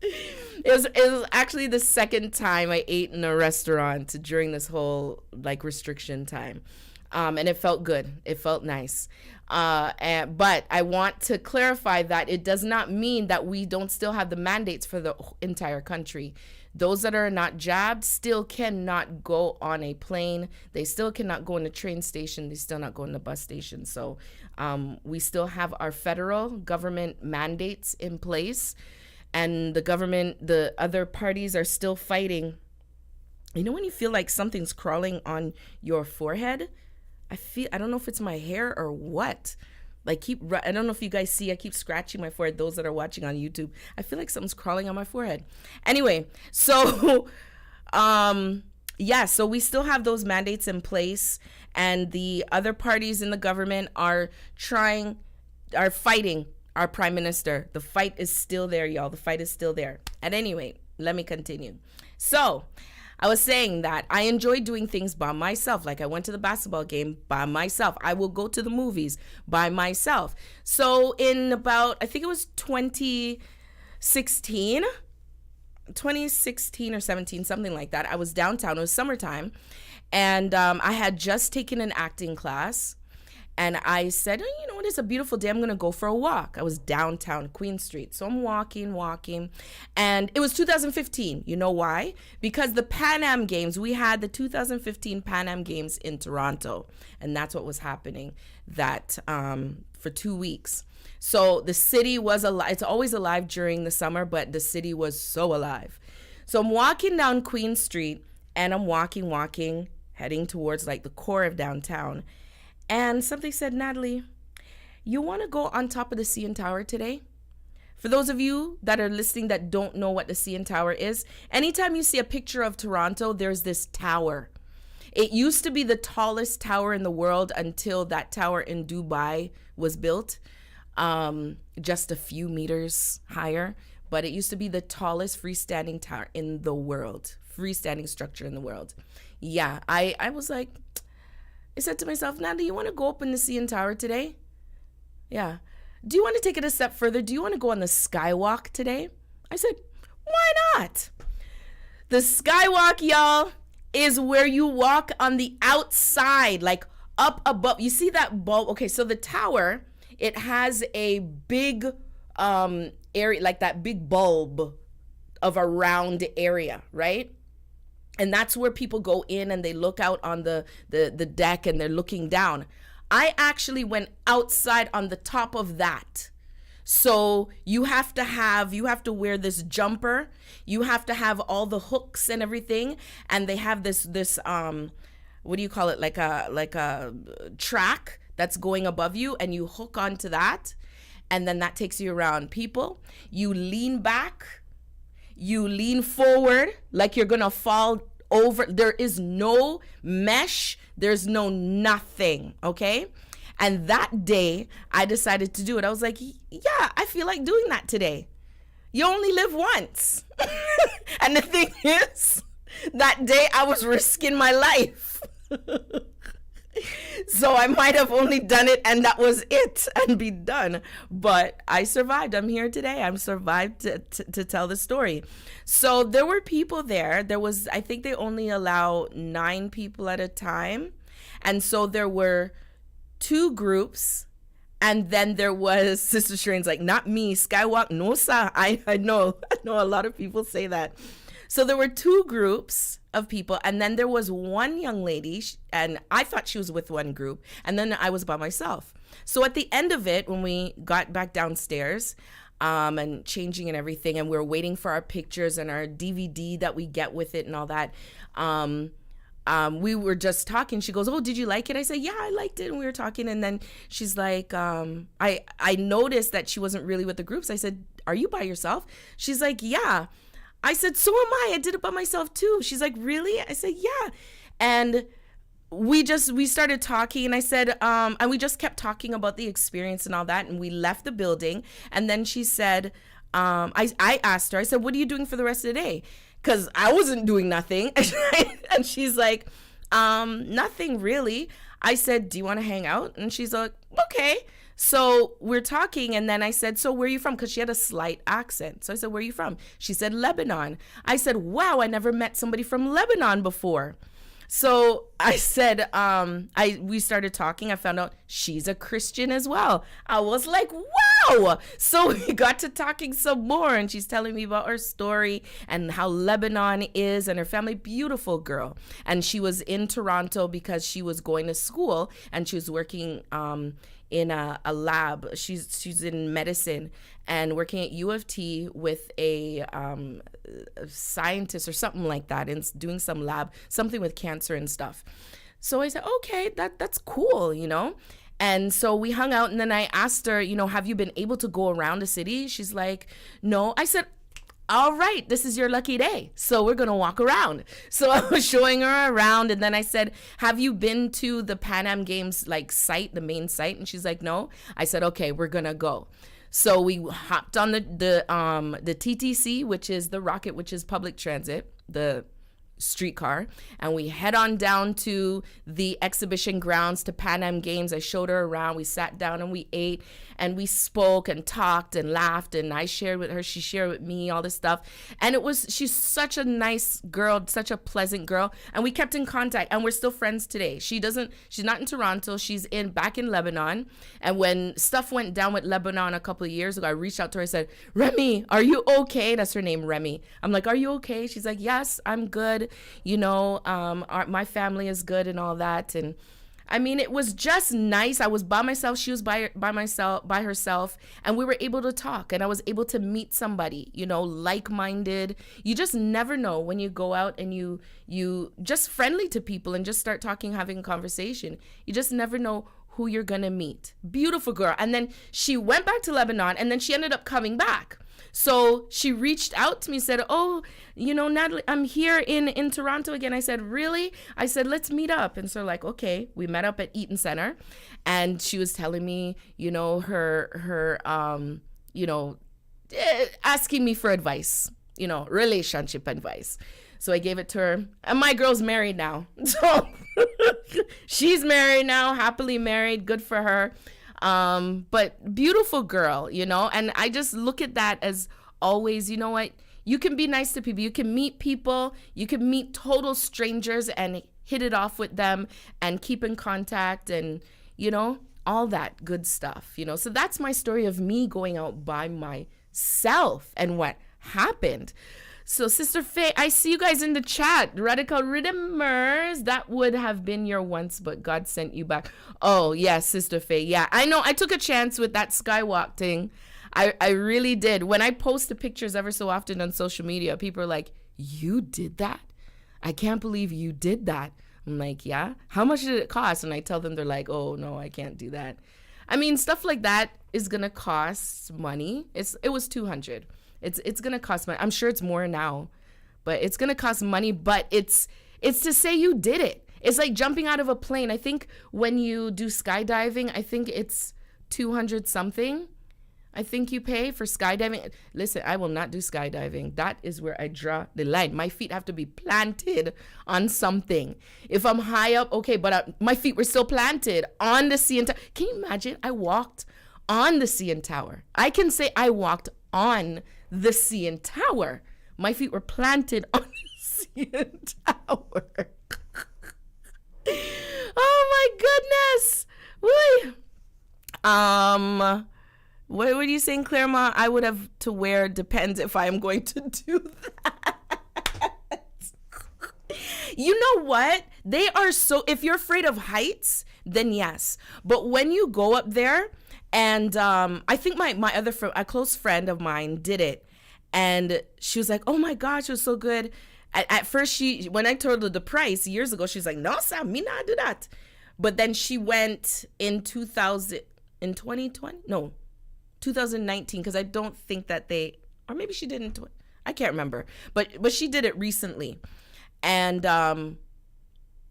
It was actually the second time I ate in a restaurant during this whole like restriction time, and it felt good. It felt nice, but I want to clarify that it does not mean that we don't still have the mandates for the entire country. Those that are not jabbed still cannot go on a plane. They still cannot go in a train station. They still not go in the bus station. So we still have our federal government mandates in place. And the other parties are still fighting. You know when you feel like something's crawling on your forehead? I don't know if it's my hair or what. Like I don't know if you guys see, I keep scratching my forehead. Those that are watching on YouTube, I feel like something's crawling on my forehead. Anyway, so, so we still have those mandates in place, and the other parties in the government are fighting our prime minister. The fight is still there, y'all. The fight is still there. At any rate, let me continue. So, I was saying that I enjoy doing things by myself. Like I went to the basketball game by myself. I will go to the movies by myself. So in about, I think it was 2016 or 17, something like that. I was downtown. It was summertime. And I had just taken an acting class. And I said, oh, you know what, it's a beautiful day. I'm going to go for a walk. I was downtown Queen Street. So I'm walking. And it was 2015. You know why? Because the Pan Am Games, we had the 2015 Pan Am Games in Toronto. And that's what was happening for 2 weeks. So the city was alive. It's always alive during the summer, but the city was so alive. So I'm walking down Queen Street, and I'm walking, heading towards like the core of downtown. And something said, Natalie, you want to go on top of the CN Tower today? For those of you that are listening that don't know what the CN Tower is, anytime you see a picture of Toronto, there's this tower. It used to be the tallest tower in the world until that tower in Dubai was built, just a few meters higher. But it used to be the tallest freestanding tower in the world, freestanding structure in the world. Yeah, I was like, I said to myself, Natalie, you want to go up in the CN Tower today? Yeah. Do you want to take it a step further? Do you want to go on the Skywalk today? I said, why not? The Skywalk, y'all, is where you walk on the outside, like up above. You see that bulb? Okay, so the tower, it has a big area, like that big bulb of a round area, right? And that's where people go in and they look out on the deck and they're looking down. I actually went outside on the top of that. So you have to wear this jumper. You have to have all the hooks and everything. And they have this what do you call it? Like a track that's going above you, and you hook onto that. And then that takes you around. People, you lean back, you lean forward like you're gonna fall over. There is no mesh, there's no nothing, okay? And that day, I decided to do it. I was like, yeah, I feel like doing that today. You only live once. And the thing is, that day I was risking my life. So I might have only done it and that was it and be done. But I survived. I'm here today. I'm survived to tell the story. So there were people there. I think they only allow 9 people at a time. And so there were 2 groups. And then there was Sister Strange's like, not me, Skywalk, no sir. I know a lot of people say that. So there were 2 groups of people, and then there was one young lady, and I thought she was with one group, and then I was by myself. So at the end of it, when we got back downstairs and changing and everything, and we were waiting for our pictures and our DVD that we get with it and all that, we were just talking. She goes, oh, did you like it? I said, yeah, I liked it. And we were talking, and then she's like, I noticed that she wasn't really with the groups. I said, are you by yourself? She's like, yeah. I said, so am I. I did it by myself too. She's like, really? I said, yeah. And we started talking, and I said, and we just kept talking about the experience and all that. And we left the building. And then she said, I asked her, I said, what are you doing for the rest of the day? Because I wasn't doing nothing. And she's like, nothing really. I said, do you want to hang out? And she's like, okay. So we're talking, and then I said, so where are you from? Because she had a slight accent. So I said, where are you from? She said, Lebanon. I said, wow, I never met somebody from Lebanon before. So I said, we started talking. I found out she's a Christian as well. I was like, wow. So we got to talking some more, and she's telling me about her story and how Lebanon is and her family. Beautiful girl. And she was in Toronto because she was going to school, and she was working in a lab. She's in medicine and working at U of T with a scientist or something like that, and doing some lab, something with cancer and stuff. So I said, okay, that's cool, you know? And so we hung out, and then I asked her, you know, have you been able to go around the city? She's like, no. I said, all right, this is your lucky day. So we're going to walk around. So I was showing her around, and then I said, have you been to the Pan Am Games site, the main site? And she's like, no. I said, okay, we're going to go. So we hopped on the TTC, which is the Rocket, which is public transit, the streetcar, and we head on down to the exhibition grounds to Pan Am Games. I showed her around. We sat down and we ate and we spoke and talked and laughed, and I shared with her, she shared with me, all this stuff. And she's such a nice girl, such a pleasant girl, and we kept in contact, and we're still friends today. She's not in Toronto, she's back in Lebanon. And when stuff went down with Lebanon a couple of years ago, I reached out to her. I said, Remy, are you okay? That's her name, Remy. I'm like, are you okay? She's like, yes, I'm good. You know, my family is good and all that. And I mean, it was just nice. I was by myself. She was by herself, and we were able to talk, and I was able to meet somebody, you know, like-minded. You just never know when you go out and you just friendly to people and just start talking, having a conversation. You just never know who you're gonna meet. Beautiful girl. And then she went back to Lebanon, and then she ended up coming back. So she reached out to me, said, oh, you know, Natalie, I'm here in Toronto again. I said, really? I said, let's meet up. And so like, okay, we met up at Eaton Center, and she was telling me, you know, her you know, asking me for advice, you know, relationship advice. So I gave it to her, and my girl's married now. So she's married now, happily married, good for her. But beautiful girl, you know, and I just look at that as always, you know what, you can be nice to people, you can meet people, you can meet total strangers and hit it off with them and keep in contact and, you know, all that good stuff, you know. So that's my story of me going out by myself and what happened. So, Sister Faye, I see you guys in the chat. Radical Riddimz, that would have been your once, but God sent you back. Oh, yeah, Sister Faye. Yeah, I know. I took a chance with that skywalk thing. I really did. When I post the pictures ever so often on social media, people are like, you did that? I can't believe you did that. I'm like, yeah. How much did it cost? And I tell them, they're like, oh, no, I can't do that. I mean, stuff like that is going to cost money. It was $200. It's going to cost money. I'm sure it's more now, but it's going to cost money. But it's to say you did it. It's like jumping out of a plane. I think when you do skydiving, I think it's 200 something. I think you pay for skydiving. Listen, I will not do skydiving. That is where I draw the line. My feet have to be planted on something. If I'm high up, okay, but my feet were still planted on the CN Tower. Can you imagine? I walked on the CN Tower. I can say I walked on the CN Tower. My feet were planted on the CN Tower. Oh my goodness. Woo. What are you saying, Claremont? I would have to wear, depends if I am going to do that. You know what? They are so, if you're afraid of heights, then yes. But when you go up there, and I think my other friend, a close friend of mine did it. And she was like, oh my gosh, it was so good. At first, when I told her the price years ago, she was like, no, Sam, me not do that. But then she went in 2019, because I don't think that or maybe she didn't. I can't remember. But she did it recently. And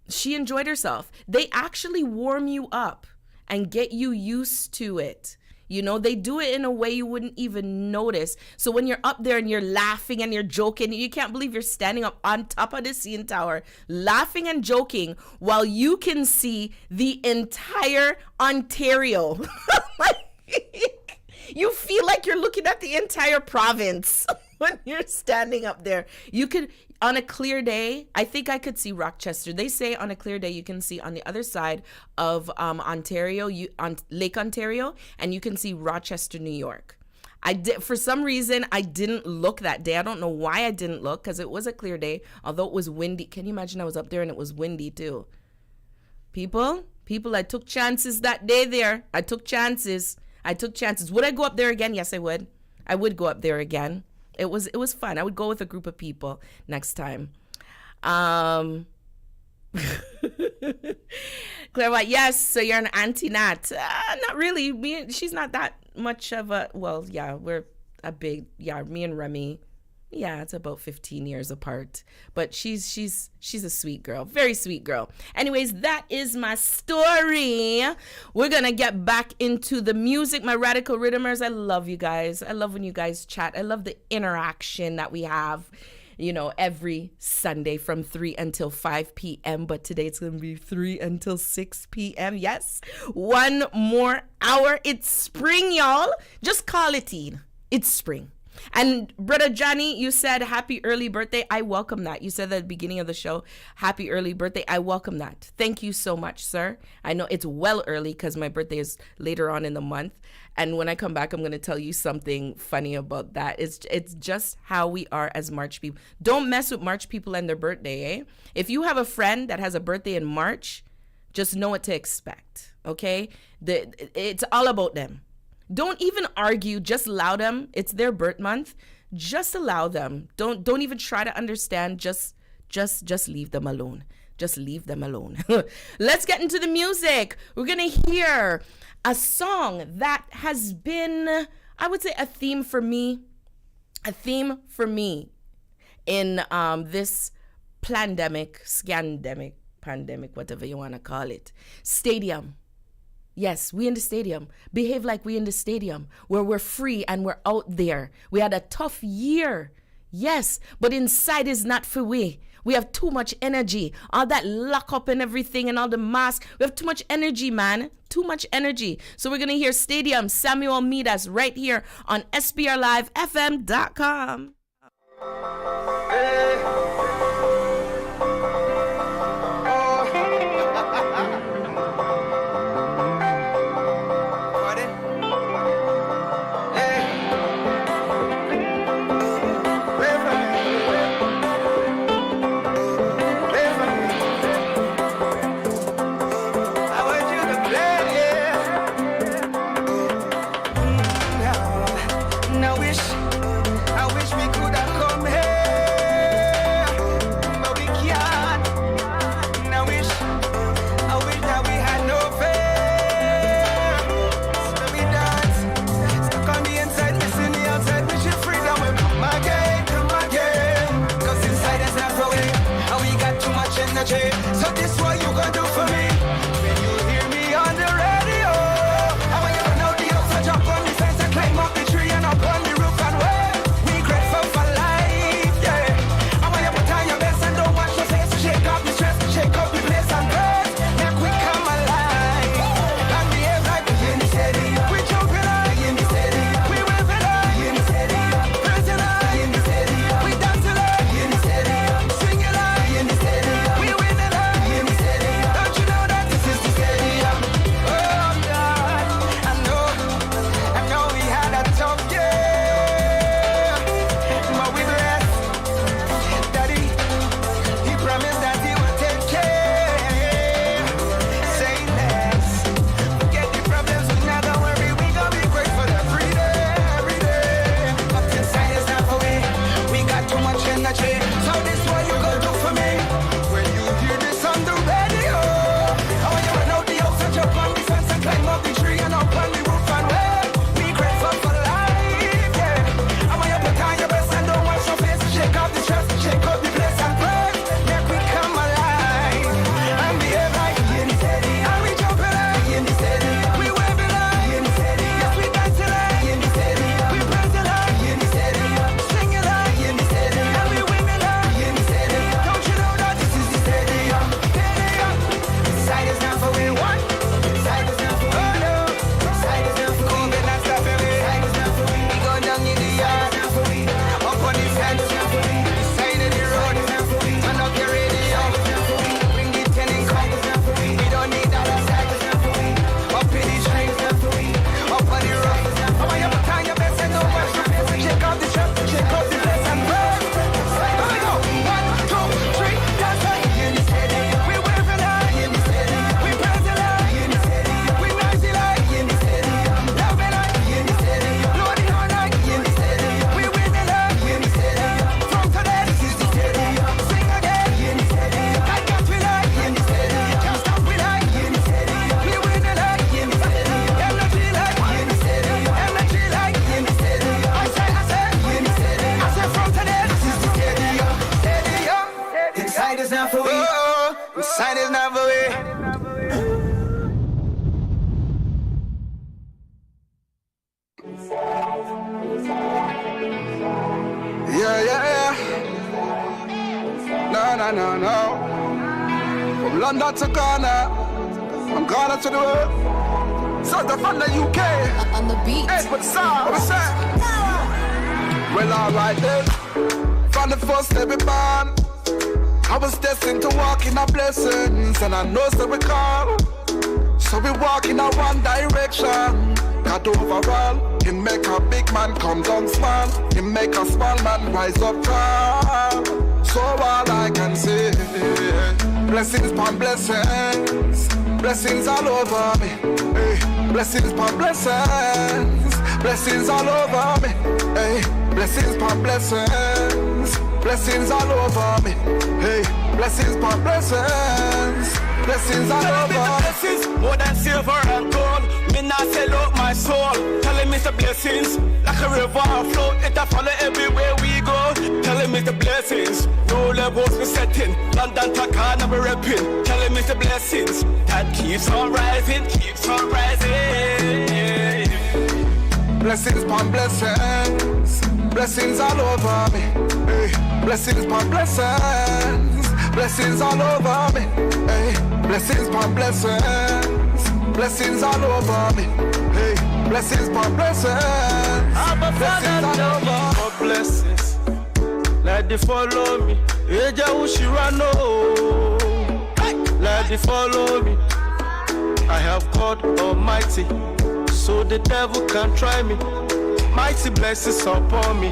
she enjoyed herself. They actually warm you up and get you used to it. You know, they do it in a way you wouldn't even notice. So when you're up there and you're laughing and you're joking, you can't believe you're standing up on top of the CN Tower, laughing and joking while you can see the entire Ontario. You feel like you're looking at the entire province when you're standing up there. You could, on a clear day, I think I could see Rochester. They say on a clear day you can see on the other side of Ontario, on Lake Ontario, and you can see Rochester, New York. For some reason, I didn't look that day. I don't know why I didn't look, because it was a clear day, although it was windy. Can you imagine? I was up there and it was windy too. People, I took chances that day there. I took chances. Would I go up there again? Yes, I would. I would go up there again. It was fun. I would go with a group of people next time. Claire White, yes, so you're an anti-Nat. Not really. She's not that much of a, well, yeah, we're a big, yeah, me and Remy, yeah, it's about 15 years apart. But she's a sweet girl, very sweet girl. Anyways, that is my story. We're gonna get back into the music. My Radical Riddimers, I love you guys. I love when you guys chat. I love the interaction that we have, you know, every Sunday from 3 until 5 p.m. But today it's gonna be 3 until 6 p.m. Yes, one more hour. It's spring, y'all. Just call it in. It's spring. And Brother Johnny, you said happy early birthday. I welcome that. You said at the beginning of the show, happy early birthday. I welcome that. Thank you so much, sir. I know it's well early because my birthday is later on in the month. And when I come back, I'm going to tell you something funny about that. It's just how we are as March people. Don't mess with March people and their birthday, eh? If you have a friend that has a birthday in March, just know what to expect, okay? It's all about them. Don't even argue. Just allow them. It's their birth month. Just allow them. Don't even try to understand. Just leave them alone. Just leave them alone. Let's get into the music. We're gonna hear a song that has been, I would say, a theme for me in this pandemic, whatever you want to call it. Stadium. Yes, we in the stadium. Behave like we in the stadium, where we're free and we're out there. We had a tough year. Yes, but inside is not for we. We have too much energy. All that lock up and everything and all the masks. We have too much energy, man. Too much energy. So we're going to hear Stadium, Samuel Midas, right here on SPRLIVEFM.com. wish we could have come here, but we can't. And I wish that we had no fear. So we dance, stuck on the inside, missing the outside, wishing freedom will come again. Cause inside is not for we, and we got too much energy. So this what you gonna do for me? When you hear me on the radio, I want you to know the outside, jump on the fence and climb up the tree and up on the roof and wave. We grateful for life, yeah. I want you to put on your best and don't wash your face. Shake up the stress, shake up the place and praise. Make we come alive and behave like we in the city. We jumping like in the city. We waving like in the city. Praising like in the city. We dancing like in the city. Singing like in the city. We winning like in the city. Don't you know that this is the city? Oh God, I know we had a tough year, but we blessed. Daddy, he promised that he would take care. Say less, forget the problems, we not gonna worry. We gonna be grateful every day. But inside is not for we. We got too much energy. So this what you gonna do for me? When you hear this on the radio, I want you to know the outside, jump on the fence and climb up the tree and up on the roof and wave. We grateful for life, yeah. I want you to put on your best and don't wash your face. Shake off the stress, shake up the place and praise. Make we come alive and behave like in the city. And we jumping like in the city. We waving like in the city. Yes, we dancing like in the city. We praising like in the city. Singing like in the city. And we winning like in the city. Don't you know that this is the stadium? Inside is not for we want. Inside is not for we no. Inside is not for we. COVID not stopping me. Inside is not for we. We go down in the yard. Not for we. Up on the fence. Not for we. Side of the road. Not for we. Turn up your radio. Not for we. Bring the tenant come. Not for we. We don't need that outside. Not for we. Up in the streets. Not for we. Up on the road. I want you to put on your best and don't wash your face. Shake off the stress. Shake off the place and praise. Here we go. 1, 2, 3. Dance like in the city. We waving like in the city. We praising like in the city. We noisy like in the city. Loving like in the city. Bloody on like in the city. We winning like in the city. From today this is the city. Sing again in the city. I got we like in the city. Can't stop we like in the city. We winning like in the city. Energy like in the city. Energy like in the city. I say in the city. I say from today this is the city. Inside is not for we. Inside is not for we. Yeah. No. From London to Ghana, from Ghana to the world. South from the UK. On the beat. Hey, what's up? What's that? Well, alright then. From the first day we born, I was destined to walk in our blessings, and I know so we call. So we walk in a one direction. God overall, He make a big man come down small. He make a small man rise up tall. So all I can say, blessings upon blessings, blessings all over me. Hey, blessings upon blessings, blessings all over me. Hey, blessings upon blessings, blessings all over me. Hey, blessings upon blessings, blessings all over me. Blessings more than silver and gold. Me not sell out my soul. Telling me the blessings like a river flow. It a follow everywhere we go. Telling me the blessings. No levels we setting. London to Ghana we repping. Telling me the blessings that keeps on rising, keeps on rising. Blessings upon blessings, blessings all over me. Hey, blessings upon blessings, blessings all over me. Hey, blessings upon blessings, blessings all over me. Hey, blessings upon blessings, blessings all over me. For blessings, let it follow me. Eja Ushirano, let it follow me. I have God Almighty, so the devil can't try me. Mighty blessings upon me.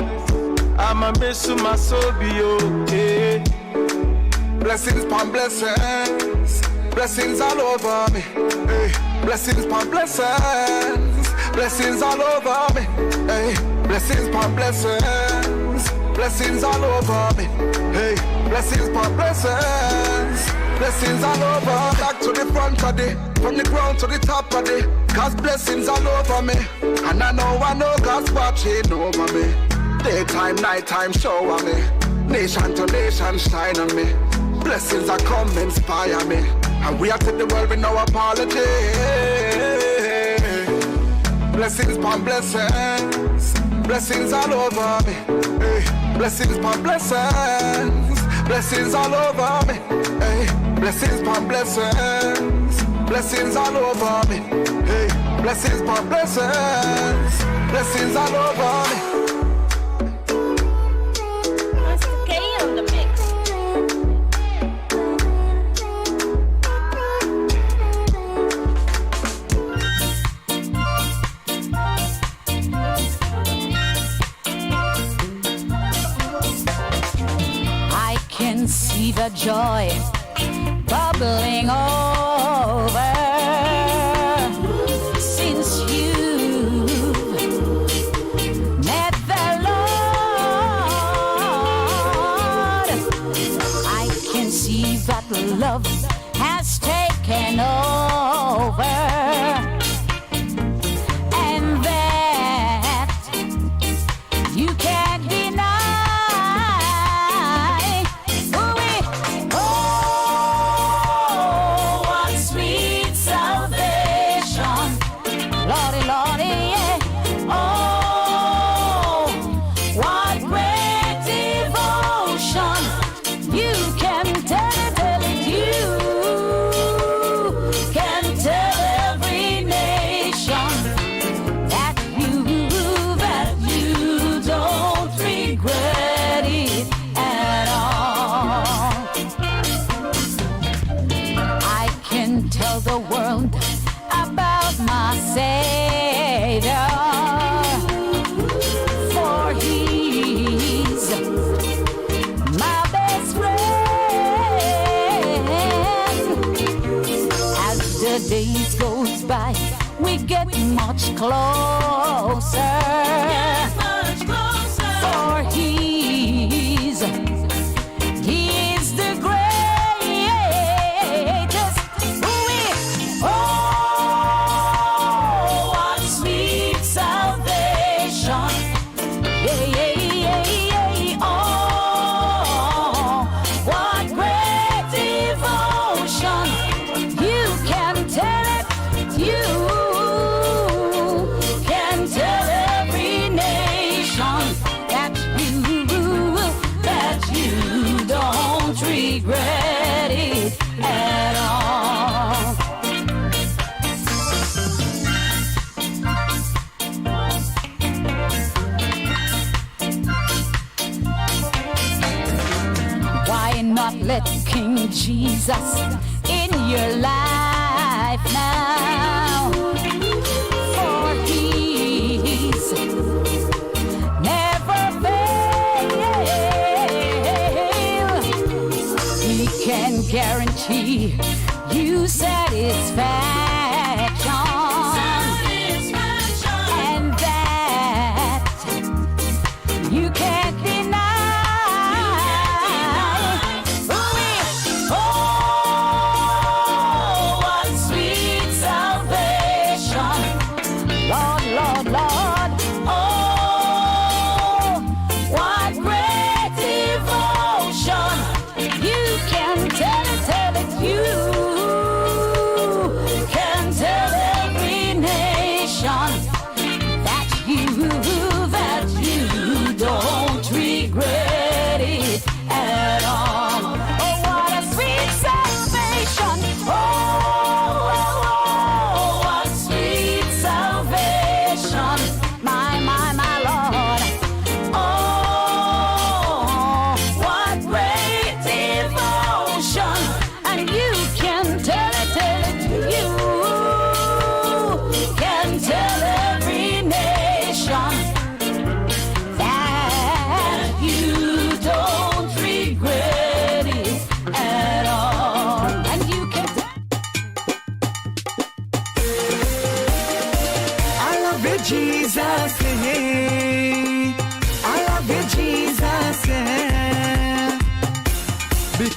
I'm a mess to my soul be okay. Blessings upon blessings, blessings all over me. Hey, blessings upon blessings, blessings all over me. Hey, blessings upon blessings, blessings all over me. Hey, blessings upon blessings, blessings all over. Back to the front of the, from the ground to the top of the, God's blessings all over me. And I know God's watching over me. Daytime, nighttime, shower me. Nation to nation, shine on me. Blessings are come, inspire me. And we are to the world with no apology. Blessings upon blessings, blessings all over me. Hey, blessings upon blessings, blessings all over me. Hey, blessings upon blessings, blessings all over me. Hey, blessings upon blessings, blessings all over me. See the joy bubbling over since you've met the Lord. I can see that love has taken over, and that you can't deny. The world about my Savior, for He's my best friend. As the days goes by, we get much closer, for He's the greatest. Regret it at all. Why not let King Jesus in your life now? For He's never can guarantee you satisfaction, and that you can't deny. Oh, what sweet salvation, Lord, Lord, Lord. Oh, what great devotion. You can tell it, you can tell every nation that you don't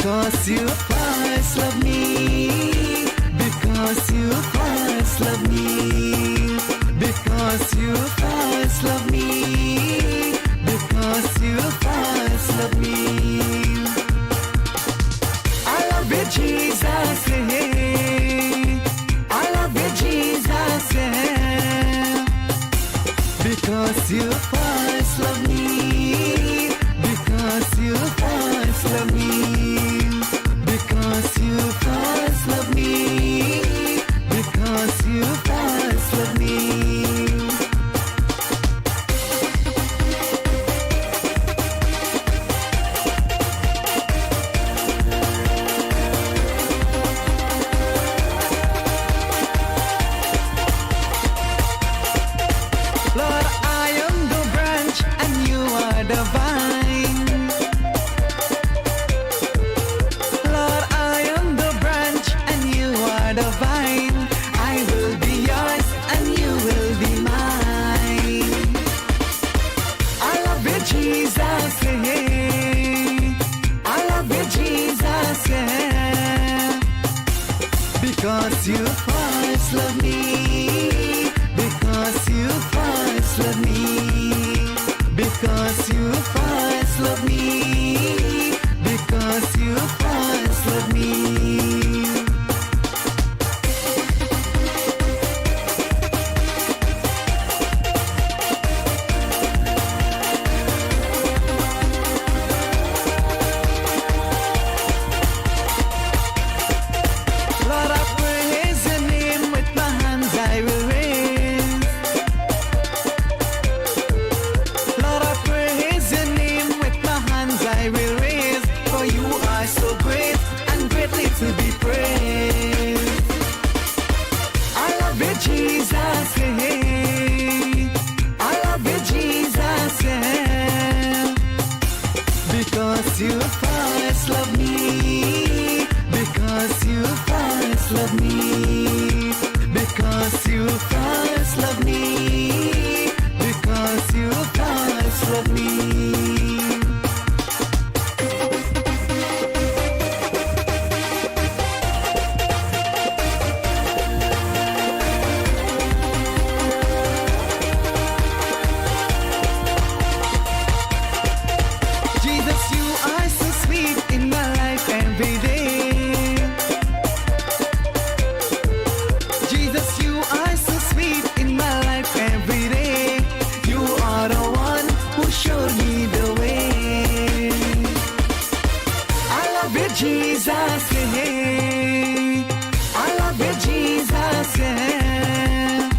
Because you first love me. Because you first love me. Because you first love me. Because you first love me. I love you, Jesus, yeah. I love you, Jesus, yeah. Because you first love me. Because you first love me. Because you first love me. Because you first love me. Lord, I am the branch and you are the vine. Lord, I am the branch and you are the vine. I will be yours and you will be mine. I love you, Jesus, yeah. I love you, Jesus, yeah. Because you first love me. Because you first love me. Because you first love me. Because you first love me. Lord, I praise your name with my hands I will raise. Lord, I praise your name with my hands I will raise. For you are so great and greatly to be praised. I love you, Jesus, yeah. I love you, Jesus, yeah. Because you first love me. Because you first love me. Because you first love me. Because you first love me. Jesus, you are so sweet in my life every day. Jesus, you are so sweet in my life every day. You are the one who showed me the way. I love you, Jesus, yeah. I love you, Jesus, yeah.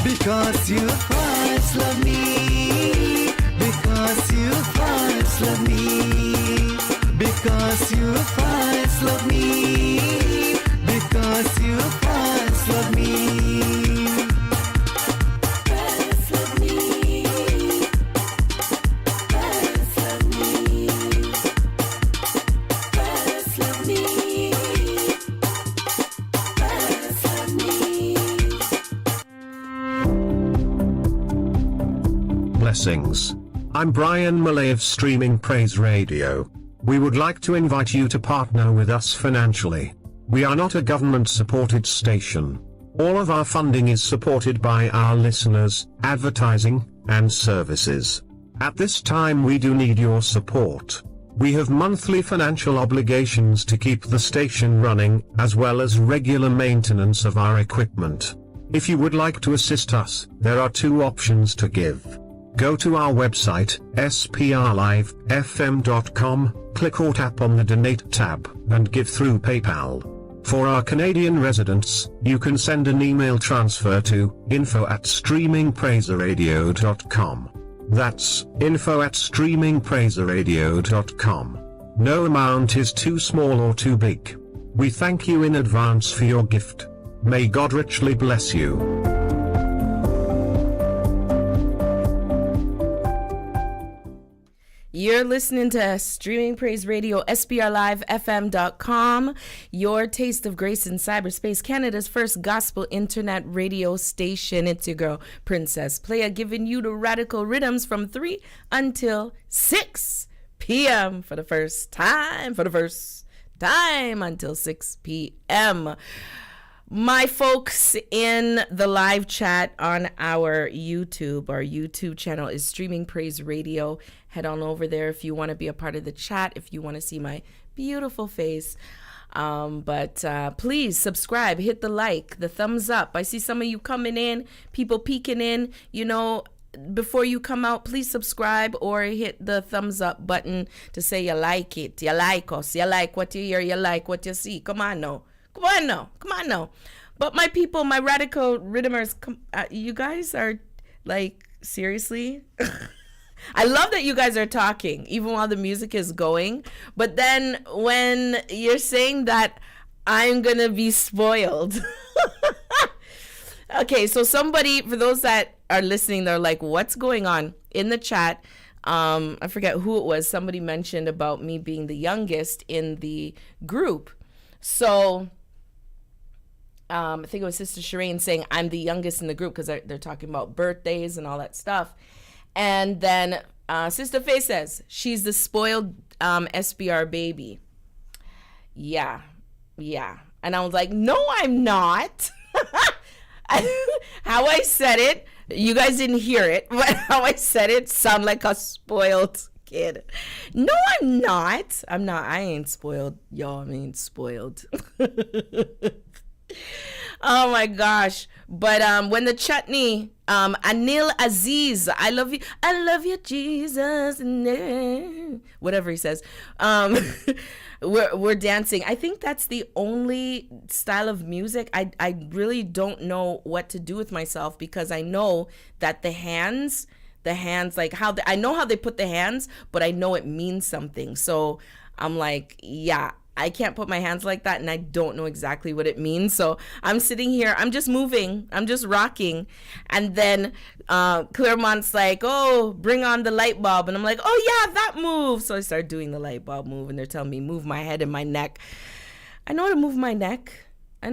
Because you first love me. Because you first love me. Because you first love me. Because you first love me. First love me. First love me. First love me. First love me. Blessings. I'm Brian Malay of Streaming Praise Radio. We would like to invite you to partner with us financially. We are not a government-supported station. All of our funding is supported by our listeners, advertising, and services. At this time we do need your support. We have monthly financial obligations to keep the station running, as well as regular maintenance of our equipment. If you would like to assist us, there are two options to give. Go to our website, SPRLIVEFM.com, click or tap on the Donate tab, and give through PayPal. For our Canadian residents, you can send an email transfer to info@streamingpraiseradio.com. That's info@streamingpraiseradio.com. No amount is too small or too big. We thank you in advance for your gift. May God richly bless you. You're listening to Streaming Praise Radio, SPRLIVEFM.com, your taste of grace in cyberspace, Canada's first gospel internet radio station. It's your girl, Princess Playa, giving you the radical Riddimz from 3 until 6 p.m. for the first time until 6 p.m. My folks in the live chat on our YouTube channel is Streaming Praise Radio. Head on over there if you want to be a part of the chat, if you want to see my beautiful face. But please subscribe, hit the like, the thumbs up. I see some of you coming in, people peeking in, before you come out, please subscribe or hit the thumbs up button to say you like it, you like us, you like what you hear, you like what you see. Come on now. But my people, my radical Riddimers, you guys are like, seriously? I love that you guys are talking, even while the music is going. But then when you're saying that I'm going to be spoiled. Okay, so somebody, for those that are listening, they're like, what's going on? In the chat, I forget who it was. Somebody mentioned about me being the youngest in the group. So I think it was Sister Shireen saying I'm the youngest in the group because they're talking about birthdays and all that stuff. And then Sister Faye says she's the spoiled SPR baby. Yeah. And I was like, no, I'm not. How I said it, you guys didn't hear it, but how I said it sound like a spoiled kid. No, I'm not. I ain't spoiled. Y'all, I ain't spoiled. Oh my gosh. But when the chutney, Anil Aziz, I love you, Jesus, whatever he says, we're dancing. I think that's the only style of music. I really don't know what to do with myself, because I know that the hands, like I know how they put the hands, but I know it means something. So I'm like, yeah, I can't put my hands like that, and I don't know exactly what it means. So I'm sitting here, I'm just moving, I'm just rocking. And then Claremont's like, oh, bring on the light bulb. And I'm like, oh yeah, that move. So I start doing the light bulb move, and they're telling me move my head and my neck. I know how to move my neck. I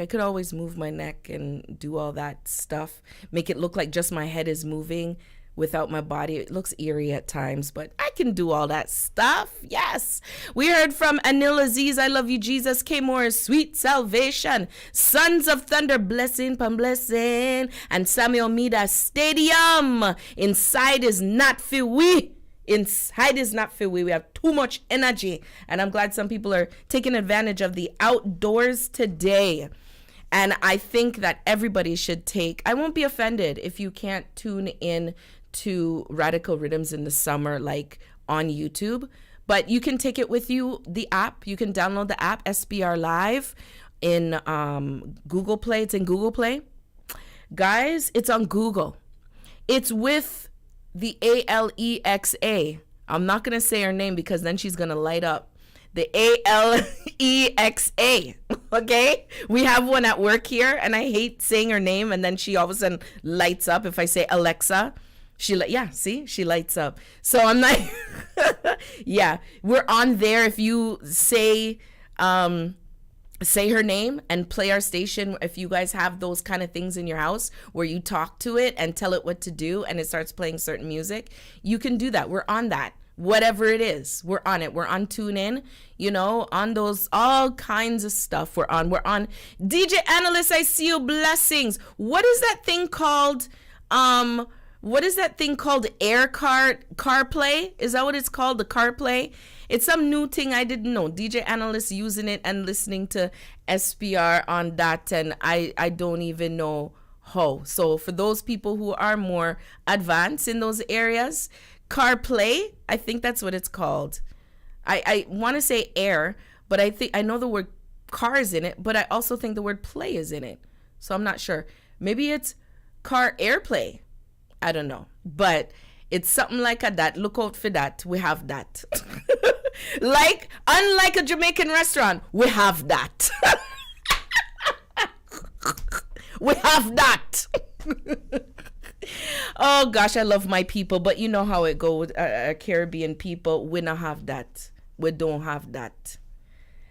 could always move my neck and do all that stuff, make it look like just my head is moving without my body. It looks eerie at times, but I can do all that stuff. Yes. We heard from Anil Aziz, I love you, Jesus. K. Morris, sweet salvation. Sons of Thunder, blessing upon blessing. And Samuel Mida, stadium. Inside is not for we. Inside is not for we. We have too much energy. And I'm glad some people are taking advantage of the outdoors today. And I think that everybody should I won't be offended if you can't tune in to Radical Riddimz in the summer, like on YouTube, but you can take it with you, the app. You can download the app, SPR Live, in Google Play. It's in Google Play. Guys, it's on Google. It's with the Alexa. I'm not going to say her name because then she's going to light up. The Alexa, okay? We have one at work here, and I hate saying her name, and then she all of a sudden lights up. If I say Alexa, she lights up. So I'm not, yeah, we're on there. If you say her name and play our station, if you guys have those kind of things in your house where you talk to it and tell it what to do and it starts playing certain music, you can do that. We're on that. Whatever it is, we're on it. We're on TuneIn, on those, all kinds of stuff. We're on DJ Analyst. I see you, blessings. What is that thing called? Air CarPlay? Is that what it's called? The CarPlay? It's some new thing I didn't know. DJ Analyst using it and listening to SPR on that, and I don't even know how. So for those people who are more advanced in those areas, CarPlay, I think that's what it's called. I want to say air, but I know the word car is in it, but I also think the word play is in it. So I'm not sure. Maybe it's car airplay. I don't know. But it's something like that. Look out for that. We have that. Unlike a Jamaican restaurant, we have that. We have that. Oh gosh, I love my people, but you know how it goes with Caribbean people. We don't have that. We don't have that.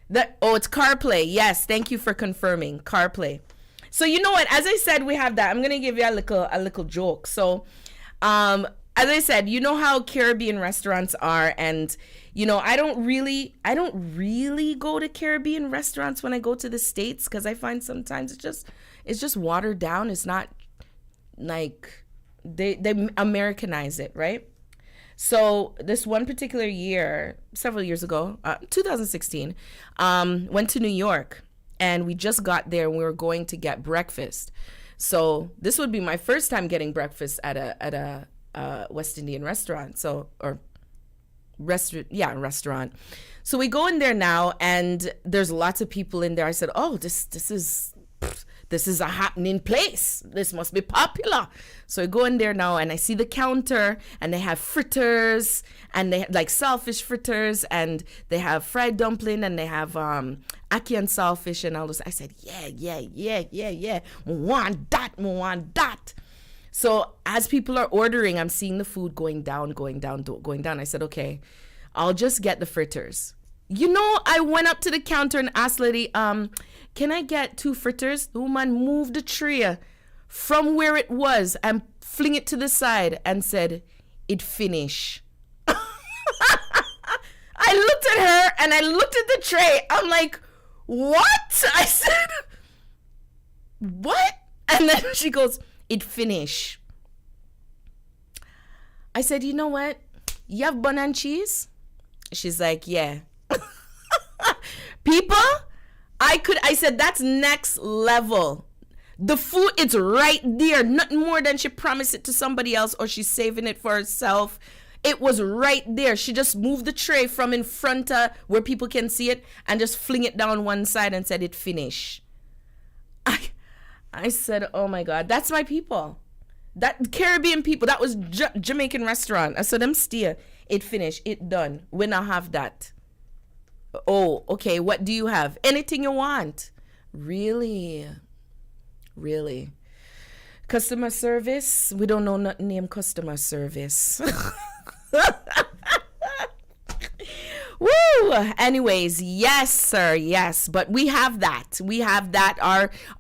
It's CarPlay. Yes, thank you for confirming. CarPlay. So you know what? As I said, we have that. I'm gonna give you a little joke. So, as I said, you know how Caribbean restaurants are, and you know, I don't really go to Caribbean restaurants when I go to the States, because I find sometimes it's just watered down. It's not like they Americanize it, right? So this one particular year, several years ago, 2016, went to New York, and we just got there and we were going to get breakfast. So this would be my first time getting breakfast at a West Indian restaurant. Restaurant. So we go in there now, and there's lots of people in there. I said, "Oh, this is a happening place. This must be popular." So I go in there now, and I see the counter, and they have fritters, and they have like saltfish fritters, and they have fried dumpling, and they have ackee and saltfish and all this. I said, yeah. Want that. So as people are ordering, I'm seeing the food going down. I said, okay, I'll just get the fritters. You know, I went up to the counter and asked lady, can I get 2 fritters? The woman moved the tray from where it was and fling it to the side and said, it finish. I looked at her and I looked at the tray. I'm like, what? I said, what? And then she goes, it finish. I said, you know what? You have bun and cheese? She's like, yeah. People, I said, that's next level. The food, it's right there. Nothing more than she promised it to somebody else or she's saving it for herself. It was right there. She just moved the tray from in front of where people can see it and just fling it down one side and said it finish. I said, oh my God, that's my people. That Caribbean people, that was Jamaican restaurant. I said, them steer. It finished, it done. We not have that. Oh, okay, what do you have? Anything you want. Really? Customer service? We don't know nothing named customer service. Woo! Anyways, yes, sir, yes. But we have that.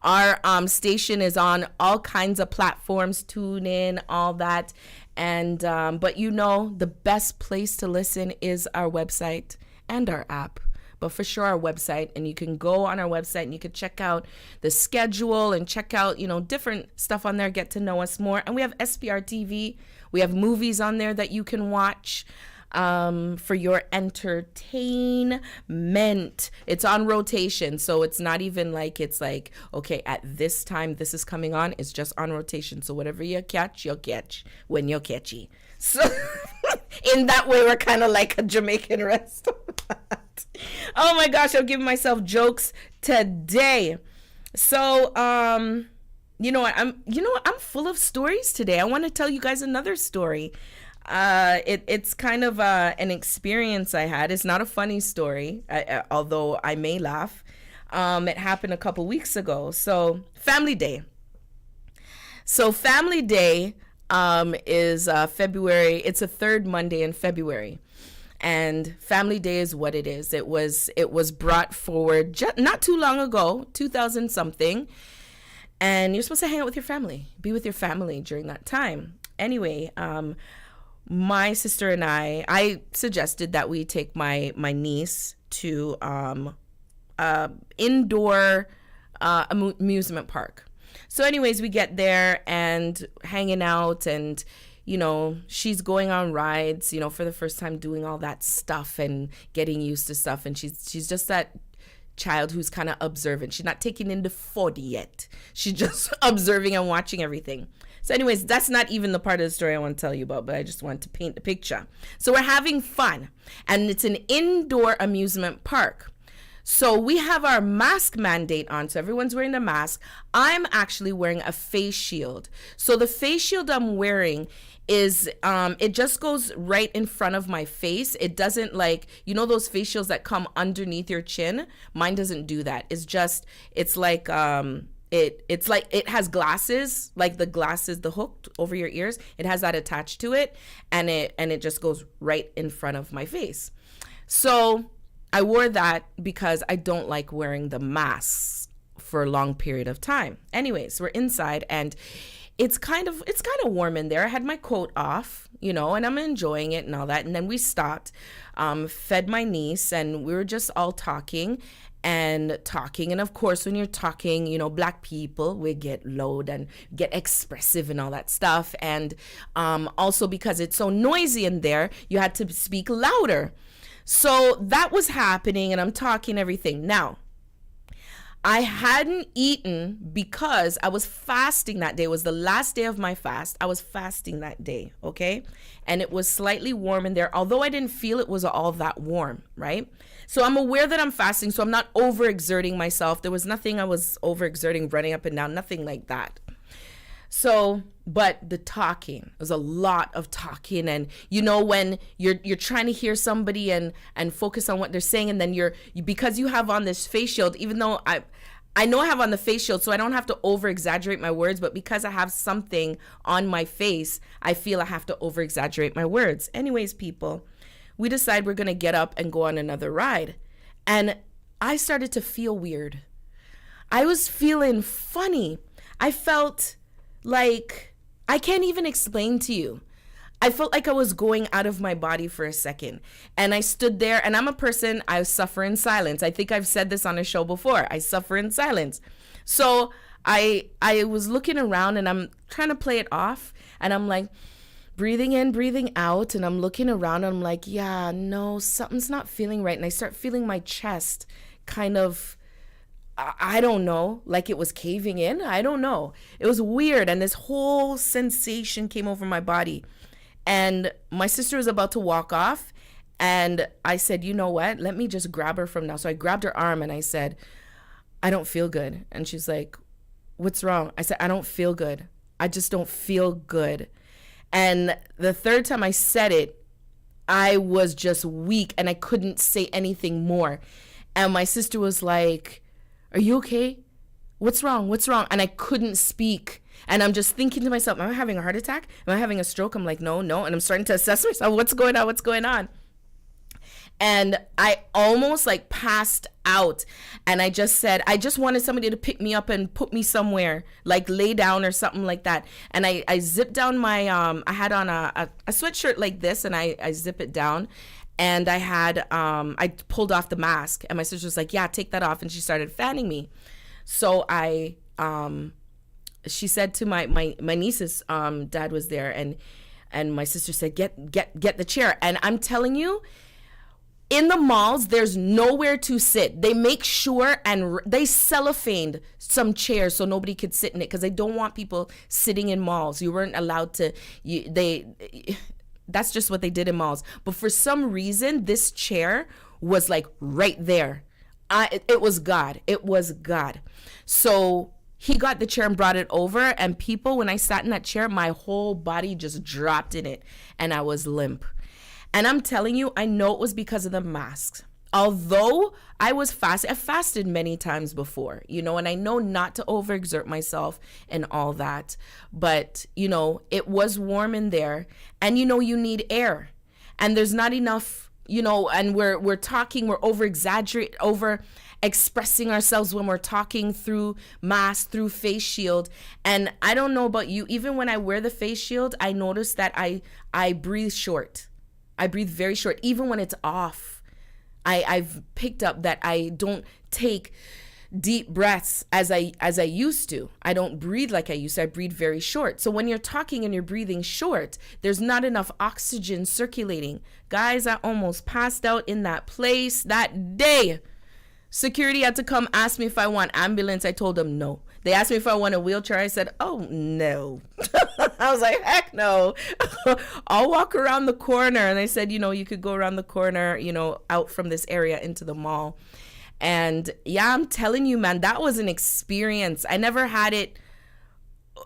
Our station is on all kinds of platforms, tune in, all that. And but you know, the best place to listen is our website and our app. But for sure our website, and you can go on our website and you can check out the schedule and check out, you know, different stuff on there, get to know us more. And we have SPR TV. We have movies on there that you can watch for your entertainment. It's on rotation, so it's not even like it's like, okay, at this time this is coming on. It's just on rotation, so whatever you catch, you'll catch when you're catchy. So in that way, we're kind of like a Jamaican restaurant. Oh my gosh, I'm giving myself jokes today. So you know what, I'm full of stories today. I want to tell you guys another story. It's kind of an experience I had. It's not a funny story, although I may laugh. It happened a couple weeks ago. So Family Day. Is February. It's a third Monday in February. And Family Day is what it is. It was brought forward not too long ago, 2000 something. And you're supposed to hang out with your family, be with your family during that time. Anyway, my sister and I suggested that we take my niece to indoor amusement park. So anyways, we get there and hanging out, and you know, she's going on rides, you know, for the first time, doing all that stuff and getting used to stuff. And she's just that child who's kind of observant. She's not taking in the 40 yet. She's just observing and watching everything. So anyways, that's not even the part of the story I want to tell you about, but I just want to paint the picture. So we're having fun, and it's an indoor amusement park. So we have our mask mandate on, so everyone's wearing the mask. I'm actually wearing a face shield. So the face shield I'm wearing is, it just goes right in front of my face. It doesn't, like, you know those face shields that come underneath your chin? Mine doesn't do that. It's like it has glasses, like the glasses, the hook over your ears. It has that attached to it, and it just goes right in front of my face. So I wore that because I don't like wearing the masks for a long period of time. Anyways, we're inside, and it's kind of warm in there. I had my coat off, you know, and I'm enjoying it and all that. And then we stopped, fed my niece, and we were just all talking. And of course, when you're talking, you know, Black people, we get loud and get expressive and all that stuff. And also because it's so noisy in there, you had to speak louder. So that was happening, and I'm talking everything. Now, I hadn't eaten because I was fasting that day. It was the last day of my fast. I was fasting that day, okay? And it was slightly warm in there, although I didn't feel it was all that warm, right? So I'm aware that I'm fasting, so I'm not overexerting myself. There was nothing I was overexerting, running up and down, nothing like that. So, but the talking, there's a lot of talking, and you know, when you're trying to hear somebody and focus on what they're saying, and then because you have on this face shield, even though I know I have on the face shield, so I don't have to over exaggerate my words, but because I have something on my face, I feel I have to over exaggerate my words. Anyways, people, we decide we're gonna get up and go on another ride, and I started to feel weird. I was feeling funny. I felt like, I can't even explain to you. I felt like I was going out of my body for a second. And I stood there, and I'm a person, I suffer in silence. I think I've said this on a show before. I suffer in silence. So I was looking around, and I'm trying to play it off, and I'm like breathing in, breathing out, and I'm looking around, and I'm like, yeah, no, something's not feeling right. And I start feeling my chest kind of, I don't know, like it was caving in. I don't know. It was weird. And this whole sensation came over my body. And my sister was about to walk off. And I said, you know what? Let me just grab her from now. So I grabbed her arm and I said, I don't feel good. And she's like, what's wrong? I said, I don't feel good. I just don't feel good. And the third time I said it, I was just weak and I couldn't say anything more. And my sister was like, are you okay? What's wrong? What's wrong? And I couldn't speak. And I'm just thinking to myself, am I having a heart attack? Am I having a stroke? I'm like, no. And I'm starting to assess myself. What's going on? What's going on? And I almost like passed out. And I just said, I just wanted somebody to pick me up and put me somewhere, like lay down or something like that. And I zipped down my, I had on a sweatshirt like this, and I zip it down. And I had, I pulled off the mask, and my sister was like, yeah, take that off. And she started fanning me. So she said to my niece's dad was there, and my sister said, get the chair. And I'm telling you, in the malls, there's nowhere to sit. They make sure, and they cellophaned some chairs so nobody could sit in it, because they don't want people sitting in malls. You weren't allowed to, that's just what they did in malls. But for some reason, this chair was like right there. It was God. It was God. So he got the chair and brought it over. And people, when I sat in that chair, my whole body just dropped in it. And I was limp. And I'm telling you, I know it was because of the masks. Although I was fasting, I've fasted many times before, you know, and I know not to overexert myself and all that. But, you know, it was warm in there, and, you know, you need air, and there's not enough, you know, and we're talking, we're over expressing ourselves when we're talking through mask, through face shield. And I don't know about you, even when I wear the face shield, I notice that I breathe short. I breathe very short, even when it's off. I've picked up that I don't take deep breaths as I used to. I don't breathe like I used to. I breathe very short. So when you're talking and you're breathing short, there's not enough oxygen circulating. Guys, I almost passed out in that place that day. Security had to come ask me if I want ambulance. I told them no. They asked me if I want a wheelchair. I said, oh, no. I was like, heck no. I'll walk around the corner. And they said, you know, you could go around the corner, you know, out from this area into the mall. And yeah, I'm telling you, man, that was an experience. I never had it.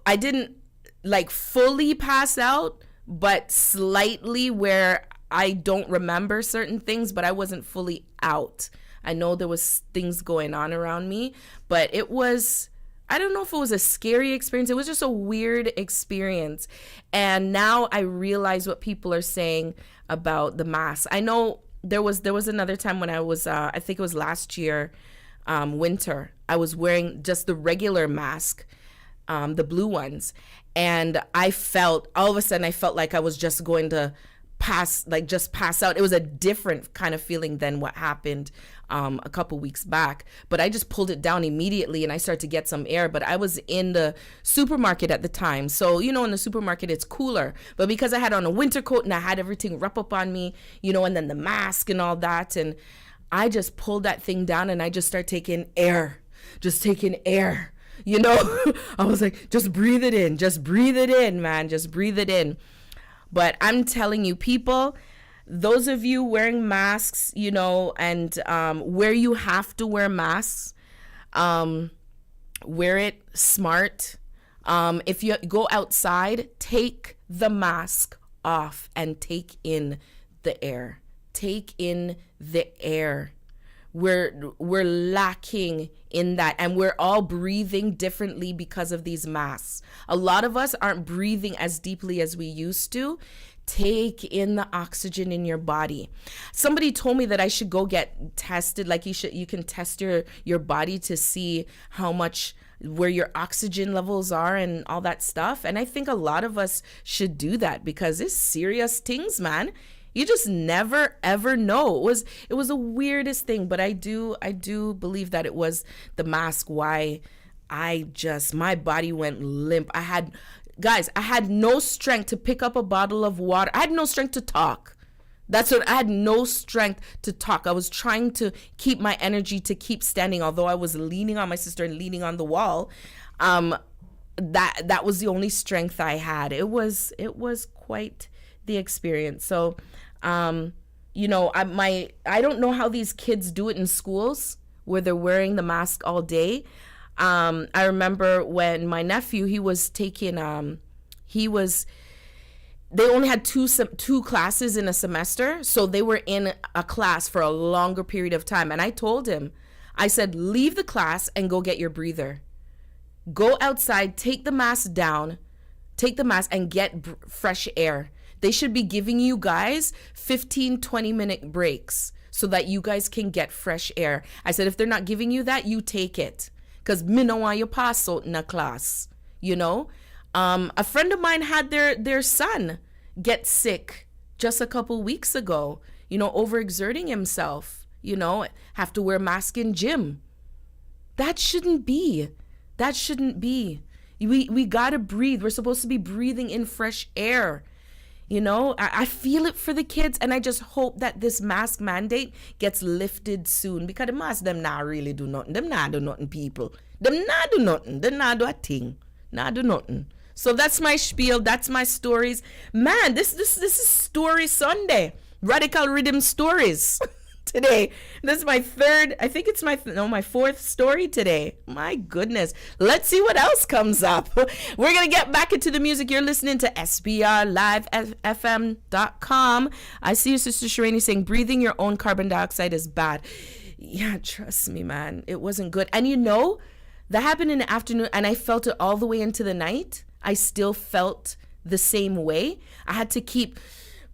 I didn't like fully pass out, but slightly, where I don't remember certain things, but I wasn't fully out. I know there was things going on around me, but it was, I don't know if it was a scary experience. It was just a weird experience. And now I realize what people are saying about the mask. I know there was another time when I was, I think it was last year, winter, I was wearing just the regular mask. the blue ones. And I felt, all of a sudden, I felt like I was just going to pass out. It was a different kind of feeling than what happened a couple weeks back. But I just pulled it down immediately and I started to get some air. But I was in the supermarket at the time. So, you know, in the supermarket, it's cooler. But because I had on a winter coat and I had everything wrap up on me, you know, and then the mask and all that. And I just pulled that thing down and I just started taking air. You know, I was like, just breathe it in, man, just breathe it in. But I'm telling you, people, those of you wearing masks, you know, and where you have to wear masks, wear it smart. If you go outside, take the mask off and take in the air. Take in the air. We're lacking in that, and we're all breathing differently because of these masks. A lot of us aren't breathing as deeply as we used to. Take in the oxygen in your body. Somebody told me that I should go get tested. Like you can test your body to see how much, where your oxygen levels are and all that stuff. And I think a lot of us should do that because it's serious things, man. You just never ever know. It was the weirdest thing, but I do believe that it was the mask why my body went limp. I had no strength to pick up a bottle of water. I had no strength to talk. I had no strength to talk. I was trying to keep my energy to keep standing, although I was leaning on my sister and leaning on the wall. That was the only strength I had. It was quite the experience. So, you know, I don't know how these kids do it in schools where they're wearing the mask all day. I remember when my nephew, he was taking, they only had two classes in a semester. So they were in a class for a longer period of time. And I told him, I said, leave the class and go get your breather. Go outside, take the mask down, and get fresh air. They should be giving you guys 15, 20-minute breaks so that you guys can get fresh air. I said, if they're not giving you that, you take it. Because me no want you pass out in a class, you know? A friend of mine had their son get sick just a couple weeks ago, you know, overexerting himself, you know, have to wear mask in gym. That shouldn't be. We got to breathe. We're supposed to be breathing in fresh air. You know, I feel it for the kids, and I just hope that this mask mandate gets lifted soon, because the mask, them not really do nothing. Them not do nothing, people. Them not do nothing. Them not do a thing. Not do nothing. So that's my spiel. That's my stories. Man, this is Story Sunday. Radical Riddimz stories today. This is my third, I think it's my fourth story today. My goodness. Let's see what else comes up. We're going to get back into the music. You're listening to SPRLIVEFM.com. I see your sister Shirani saying breathing your own carbon dioxide is bad. Yeah, trust me, man. It wasn't good. And you know, that happened in the afternoon and I felt it all the way into the night. I still felt the same way. I had to keep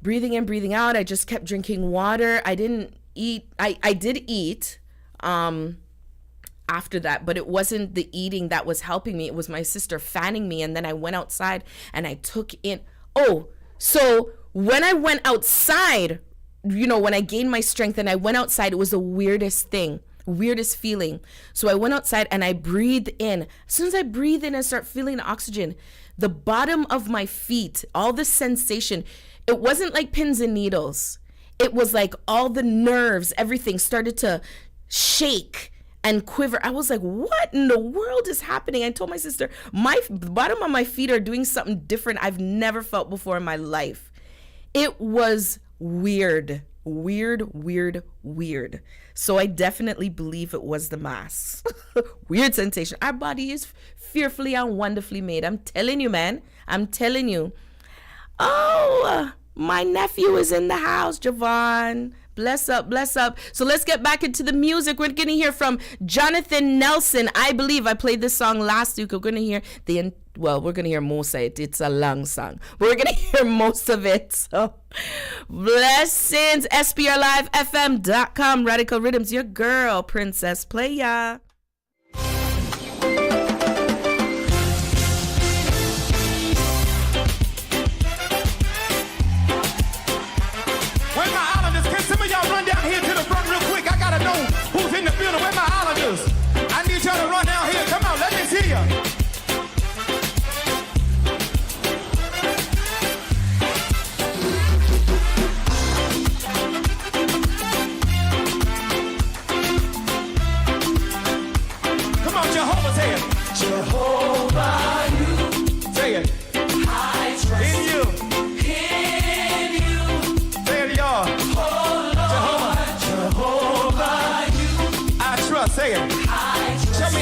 breathing in, breathing out. I just kept drinking water. I didn't eat. I did eat after that, but it wasn't the eating that was helping me. It was my sister fanning me, and then I went outside and I took in. Oh, so when I went outside, you know, when I gained my strength and I went outside, it was the weirdest thing, weirdest feeling. So I went outside and I breathed in. As soon as I breathe in and start feeling the oxygen, the bottom of my feet, all the sensation, it wasn't like pins and needles. It was like all the nerves, everything started to shake and quiver. I was like, what in the world is happening? I told my sister, the bottom of my feet are doing something different I've never felt before in my life. It was weird. So I definitely believe it was the mask. Weird sensation. Our body is fearfully and wonderfully made. I'm telling you, man. I'm telling you. Oh, my nephew is in the house, Javon. Bless up, bless up. So let's get back into the music. We're going to hear from Jonathan Nelson. I believe I played this song last week. We're going to hear we're going to hear most of it. It's a long song. But we're going to hear most of it. So blessings. SPRLIVEFM.com. Radical Riddimz, your girl, Princess Playa.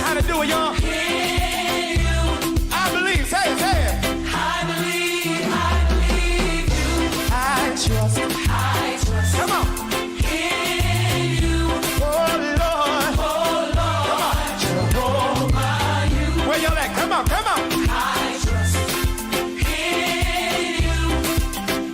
how to do it, y'all. I believe, say it, say it. I believe you. I trust. Come on. In you. Oh Lord. Come on. Jehovah, you. Where y'all at? Come on, come on. I trust in you.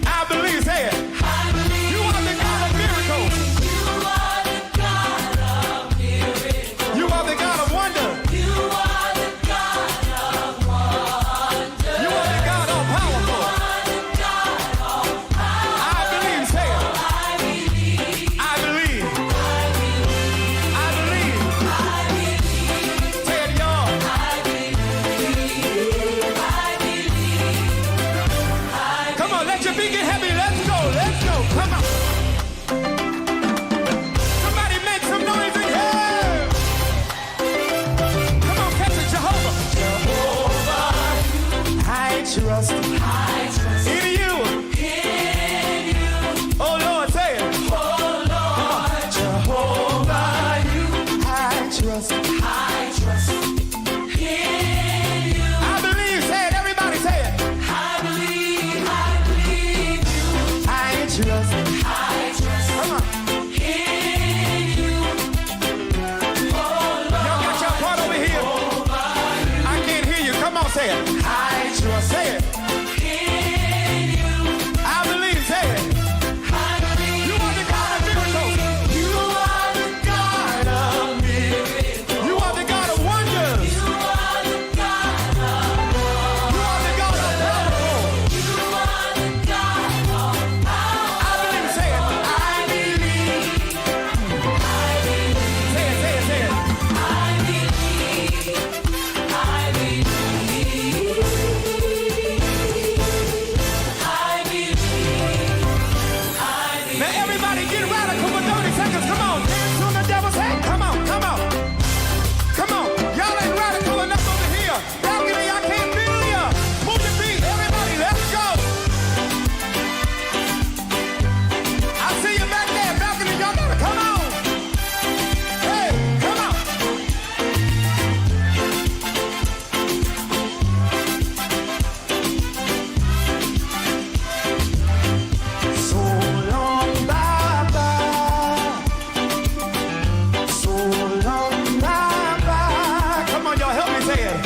I believe, say it. I believe. You are the God of miracles. You are the God of miracles. You are the God of wonder. You are the God of wonder. You are the God all powerful. You are the God all powerful. I believe, say it. I believe. I believe. I believe. I believe. Say it, y'all. I believe. I believe. Come on, let your feet get heavy. Let's go. Let's go. Come on. Somebody make some noise in here. Come on, catch it, Jehovah. Jehovah, I trust. In you. In you. Oh Lord, say it. Oh Lord, Jehovah, you. I trust. In you. I believe. Say it. Everybody, say it. I believe you. I trust. Come on. In you. Y'all got your part over here. I can't hear you. Come on, say it. I trust. Say it. In you. I believe. Say it. You are the God of miracles. You are the God of miracles. You are the God of wonders. You are the God of wonders. You are the God of power. You are the God of power. I believe. Say it. I believe. Say it. Say it. Say it. I believe. Now everybody get radical for 30 seconds. Come on. Dance on the devil's head. Come on. Come on. Come on. Y'all ain't radical enough over here. Balcony, I can't feel ya. Move your feet. Everybody, let's go. I see you back there. Balcony, y'all gotta come on. Hey, come on. So long, Baba. So long, Baba. Come on, y'all, help me say it.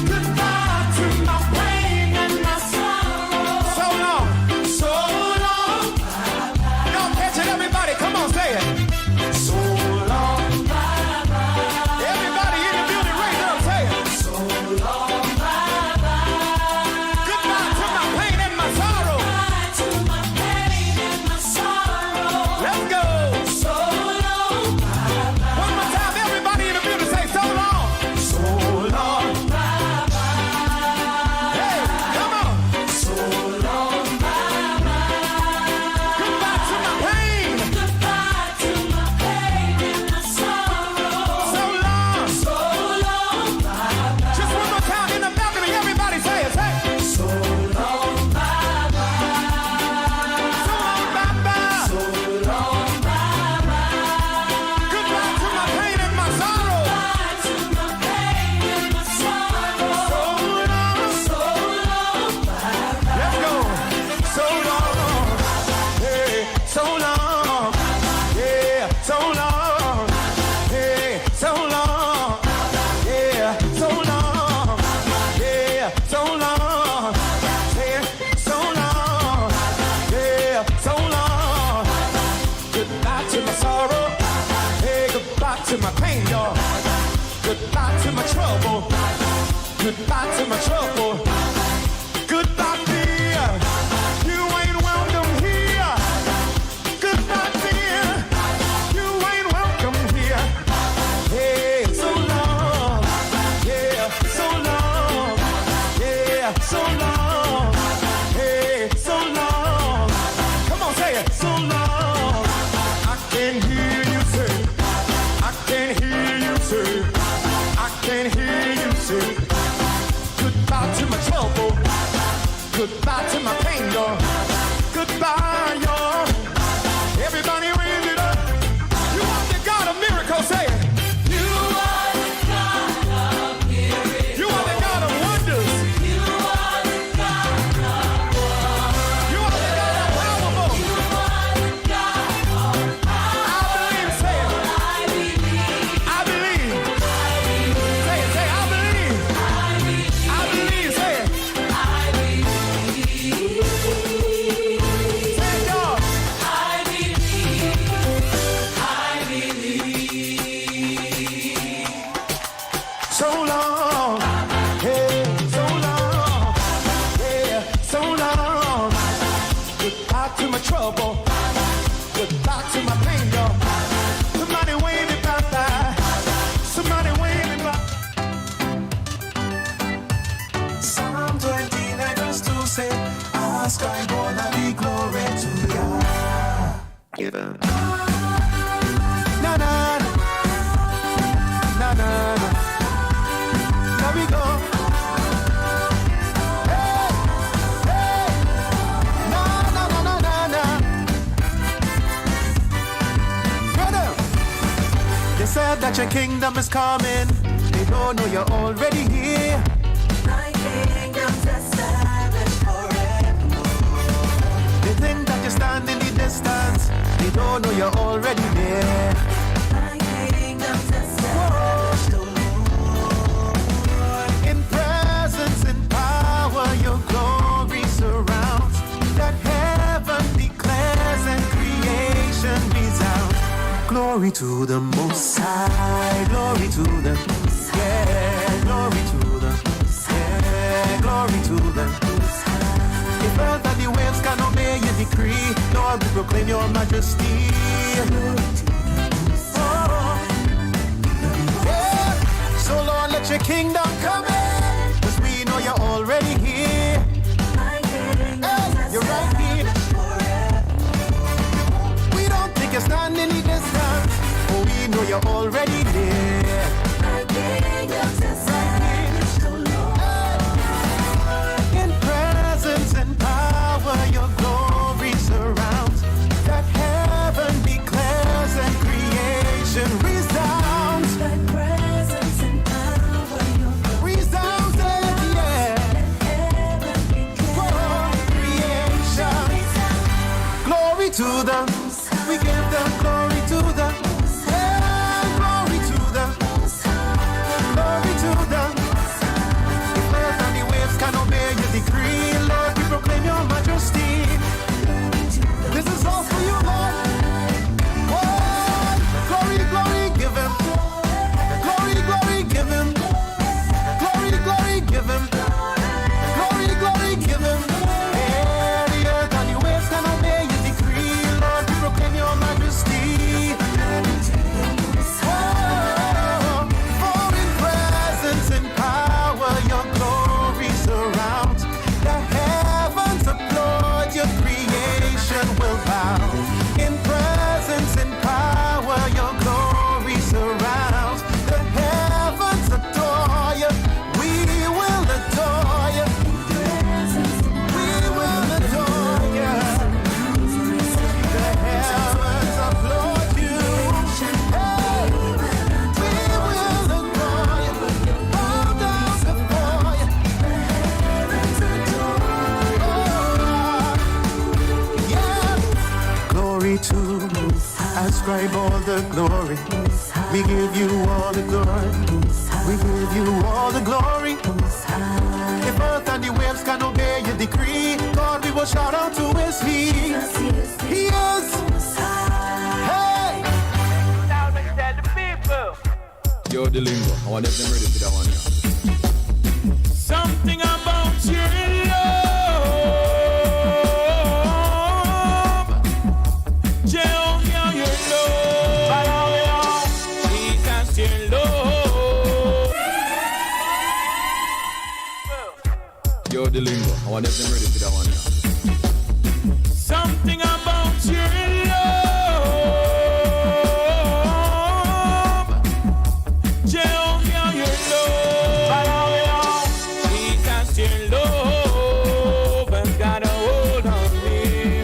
Goodbye to my pain and my sorrow. So long, Baba. Y'all catch it, everybody. Come on, say it. So long, Baba. Everybody in the building, raise up, say it. So long, Baba. Goodbye to my pain and my sorrow. To my pain and my sorrow. Let's go. So long, Baba. One more time, everybody in the building say so long. So long, Baba. Hey, come on. So long, Baba. Goodbye to my pain. Goodbye to my pain and my sorrow. So long, Baba. Just one more time in the balcony, everybody say it. Say so long, Baba. So long, Baba. So long, Baba. Goodbye to my pain and my sorrow. Goodbye to my pain and my sorrow. So long, Baba. Let's go. So long, hey, so long, yeah, so long, hey, so long, yeah, so long, yeah, so long, hey, so long, yeah, so long. Goodbye to my sorrow, hey, goodbye to my pain, y'all. Goodbye to my trouble, goodbye to my trouble. Goodbye, dear. You ain't welcome here. Goodbye, dear. You ain't welcome here. Hey, so long. Yeah, so long. Yeah, so long. Hey, so long. Come on, say it. So long. I can hear you say. I can hear you say. I can hear you say. Goodbye to Goodbye to my trouble. Goodbye to my pain, y'all. Somebody wave me bye-bye. Somebody wave me bye. Psalm 29 verse 2 say, ascribe all of the glory to Yah. Give him. Na na na. Na na na. There we go. Hey, hey. Na na na na na na. Brother, you said that your kingdom is coming. They don't know you're already here. My kingdom's established forevermore. They think that you stand in the distance. They don't know you're already there. My kingdom's established, oh Lord. In presence and power, your glory surrounds. That heaven declares and creation resounds. Glory to the Most High. Glory to the Most High. Yeah, glory to the Most High. Yeah, glory to the Most High. If earth and the waves can obey your decree, Lord, we proclaim your majesty. Oh, yeah. So Lord, let your kingdom come in, 'cause we know you're already here. My kingdom's Hey, you're right here. We don't think you're standing in distance, but we know you're already there. My kingdom's established, oh Lord. In presence and power, your glory surrounds. That heaven declares and creation resounds. Thy presence and power, your Resounds, yeah. heaven declares Creation. Glory to them. We give them glory to them. Yeah, glory to them. Glory to them. If earth and the waves can obey your decree, Lord, we proclaim your majesty. This is all for you, Lord. Oh, glory, glory, give him. Glory, glory, give him. Glory, glory, give him. Glory, glory, give him. Yeah, the earth and the waves can obey your decree, Lord, we proclaim your majesty. Oh, for in presence and power, your glory surrounds. The heavens applaud, your creation will bow. In presence and power, your glory surrounds. The heavens adore you. We will adore you. We will adore you. The heavens applaud you. Hey, we will adore you. Bow down before you. Oh, yeah. Glory to, ascribe all the glory. We give you all the glory. We give you all the glory. If earth and the waves can obey your decree, God, we will shout out to his He. He is. Hey. Yo, the lingo. I want them ready for that one. Yeah. Something about your love. Jehovah, your love. Jesus, your love. Yo, the lingo. I want them ready for that one. Yeah. Something about your love. Jehovah, your love. Jesus, your love has got a hold on me.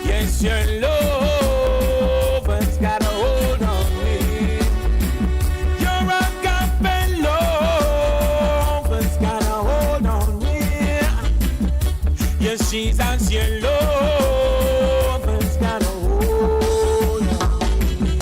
Yes, your love has got a hold on me. Your agape love has got a hold on me. Yes, Jesus, your love has got a hold on me.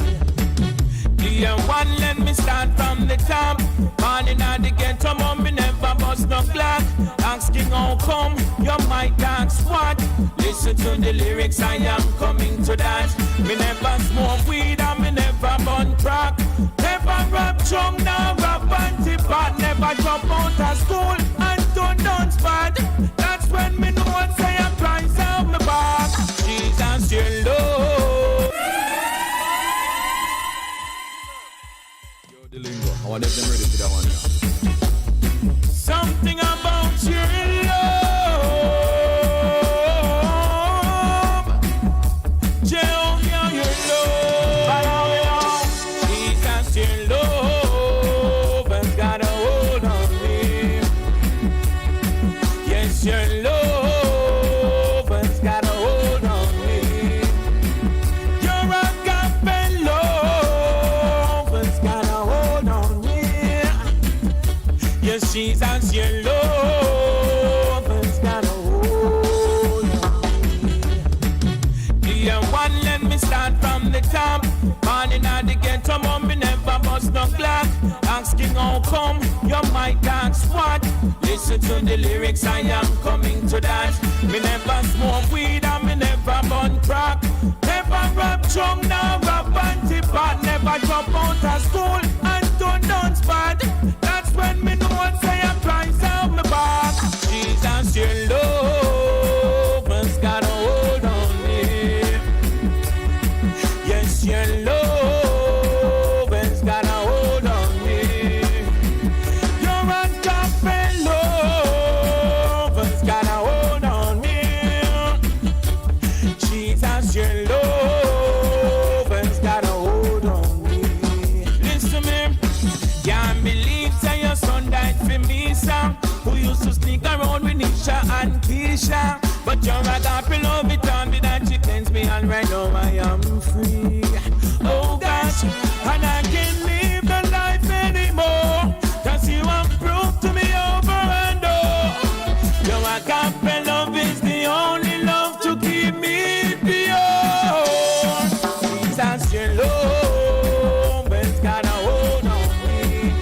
Dear one, let me start from the top. Morning at the ghetto, mom, me never bust no clock. Asking how come you might ask what? Listen to the lyrics, I am coming to that. Me never smoke weed and me never burn crack. Never rap drum, now rap anti-pot. Never drop out of school and don't dance bad. That's when me know what say a price of asking how come you might ask what. Listen to the lyrics, I am coming to that. Me never smoke weed and me never burn crack. Never rap chung, now rap anti-pot. Never drop out of school and don't dance bad. That's when me know what say a price out my back. Jesus, your love has got a hold on me. Yes, your love has got a hold on me. Your agape love has got a hold on me. Jesus, your love has got a hold on me. Listen to me, can't believe say your son died for me, sir. Who used to sneak around with Nisha and Keisha. But your agape love, it told me that you cleanse me, and right now I am free. Oh gosh, and I can't live the life anymore, 'cause you have proved to me over and over. Your agape love is the only love to keep me pure. Jesus, your love has got a hold on me.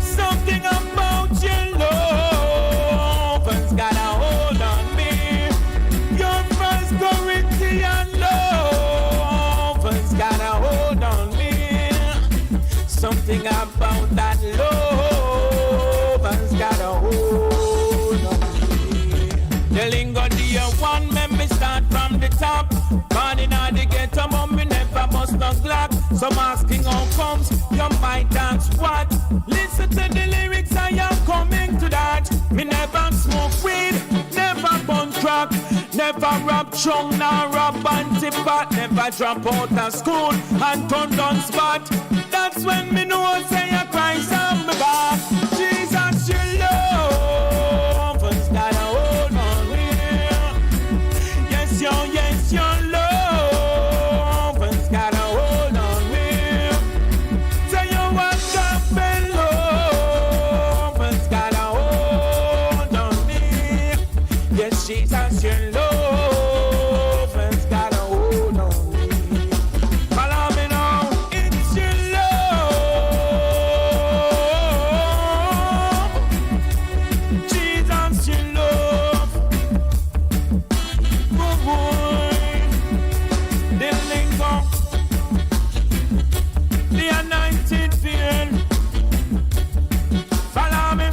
Something about your love has got a hold on me. Your First Corinthian love has got a hold on me. Something about that love has got a hold on me. The lingo dear one, make me start from the top. Born in the ghetto, mom, me never bust no clock. So I'm asking how comes you might dance what? Listen to the lyrics, I am coming to that. Me never smoke weed, never burn crack, never rap chung, nor rap anti-pot, never drop out of school and turn down spot. That's when me know say a Christ on me back. Jesus, your love has got a hold on me. Yes, your love has got a hold on me. Say your agape love has got a hold on me. Yes, Jesus, your love has got a hold on me. Follow me now, it's your love. Jesus, your love. Good boy. The lingo, the anointed field. Follow me,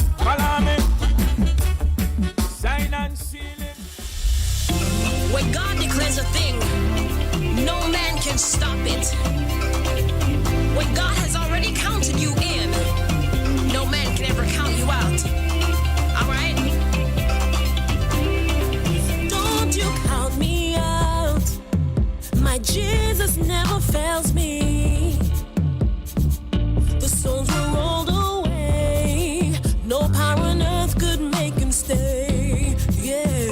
sign and seal it. When God declares a thing, no man can stop it. When God has already counted you in, no man can ever count you out. All right? Don't you count me out. My Jesus never fails me. The souls were rolled away. No power on earth could make him stay. Yeah.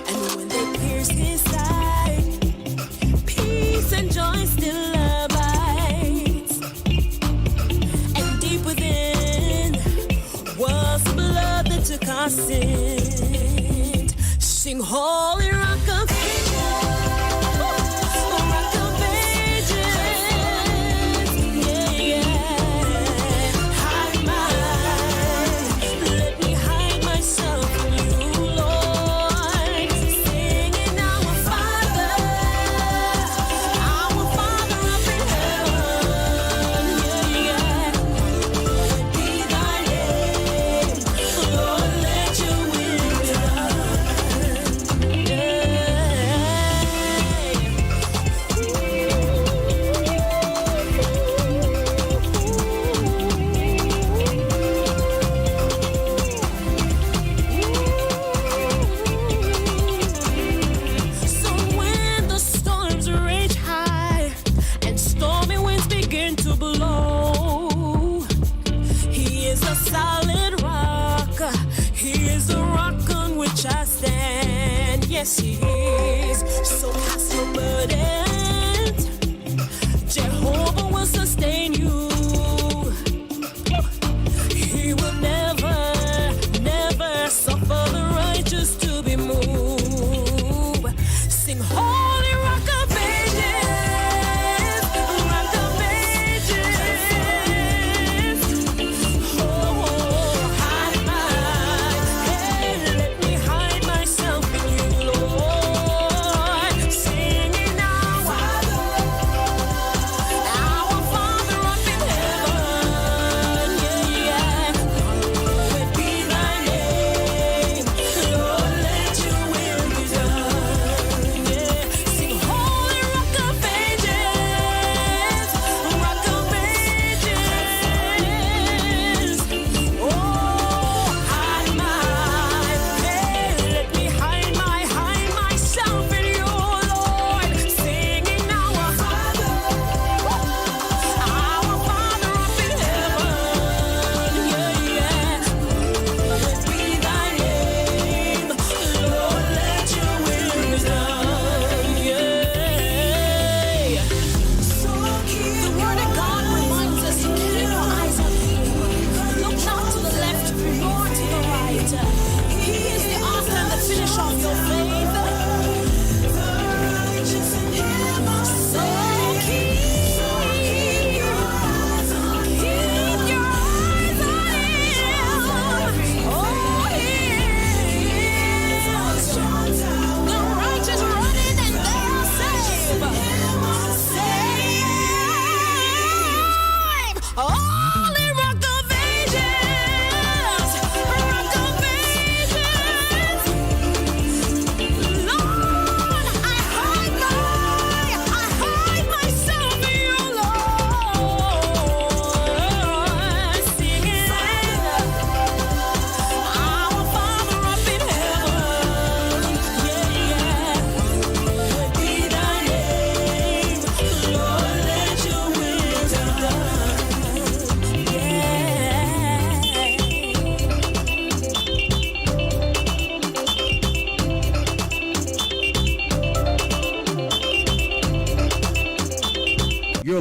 And when they pierced his side, peace and joy still abides. And deep within was the blood that took our sin. Sing holy rock of ages, rock of ages, yeah, yeah. Hide let me hide myself from you, Lord. Singing our Father up in heaven, yeah, yeah. Be thy name, Lord, let your will be done, yeah. So when the storms rage high and stormy winds begin to blow, he is a solid rock. He is the rock on which I stand. Yes, he is. So cast your burdens. Jehovah will sustain you. He will never, never suffer the righteous to be moved. Sing holy rock of ages, rock of ages.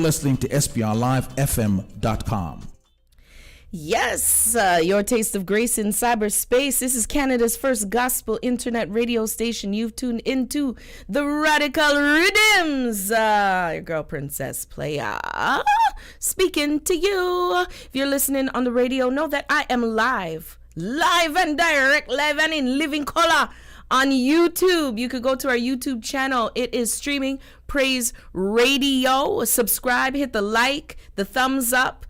listening to SPRLiveFM.com. Yes, your taste of grace in cyberspace. This is Canada's first gospel internet radio station. You've tuned into the Radical Riddimz. Your girl Princess Playa speaking to you. If you're listening on the radio, know that I am live and direct, live and in living color on YouTube. You could go to our YouTube channel. It is streaming Praise Radio. Subscribe, hit the like, the thumbs up.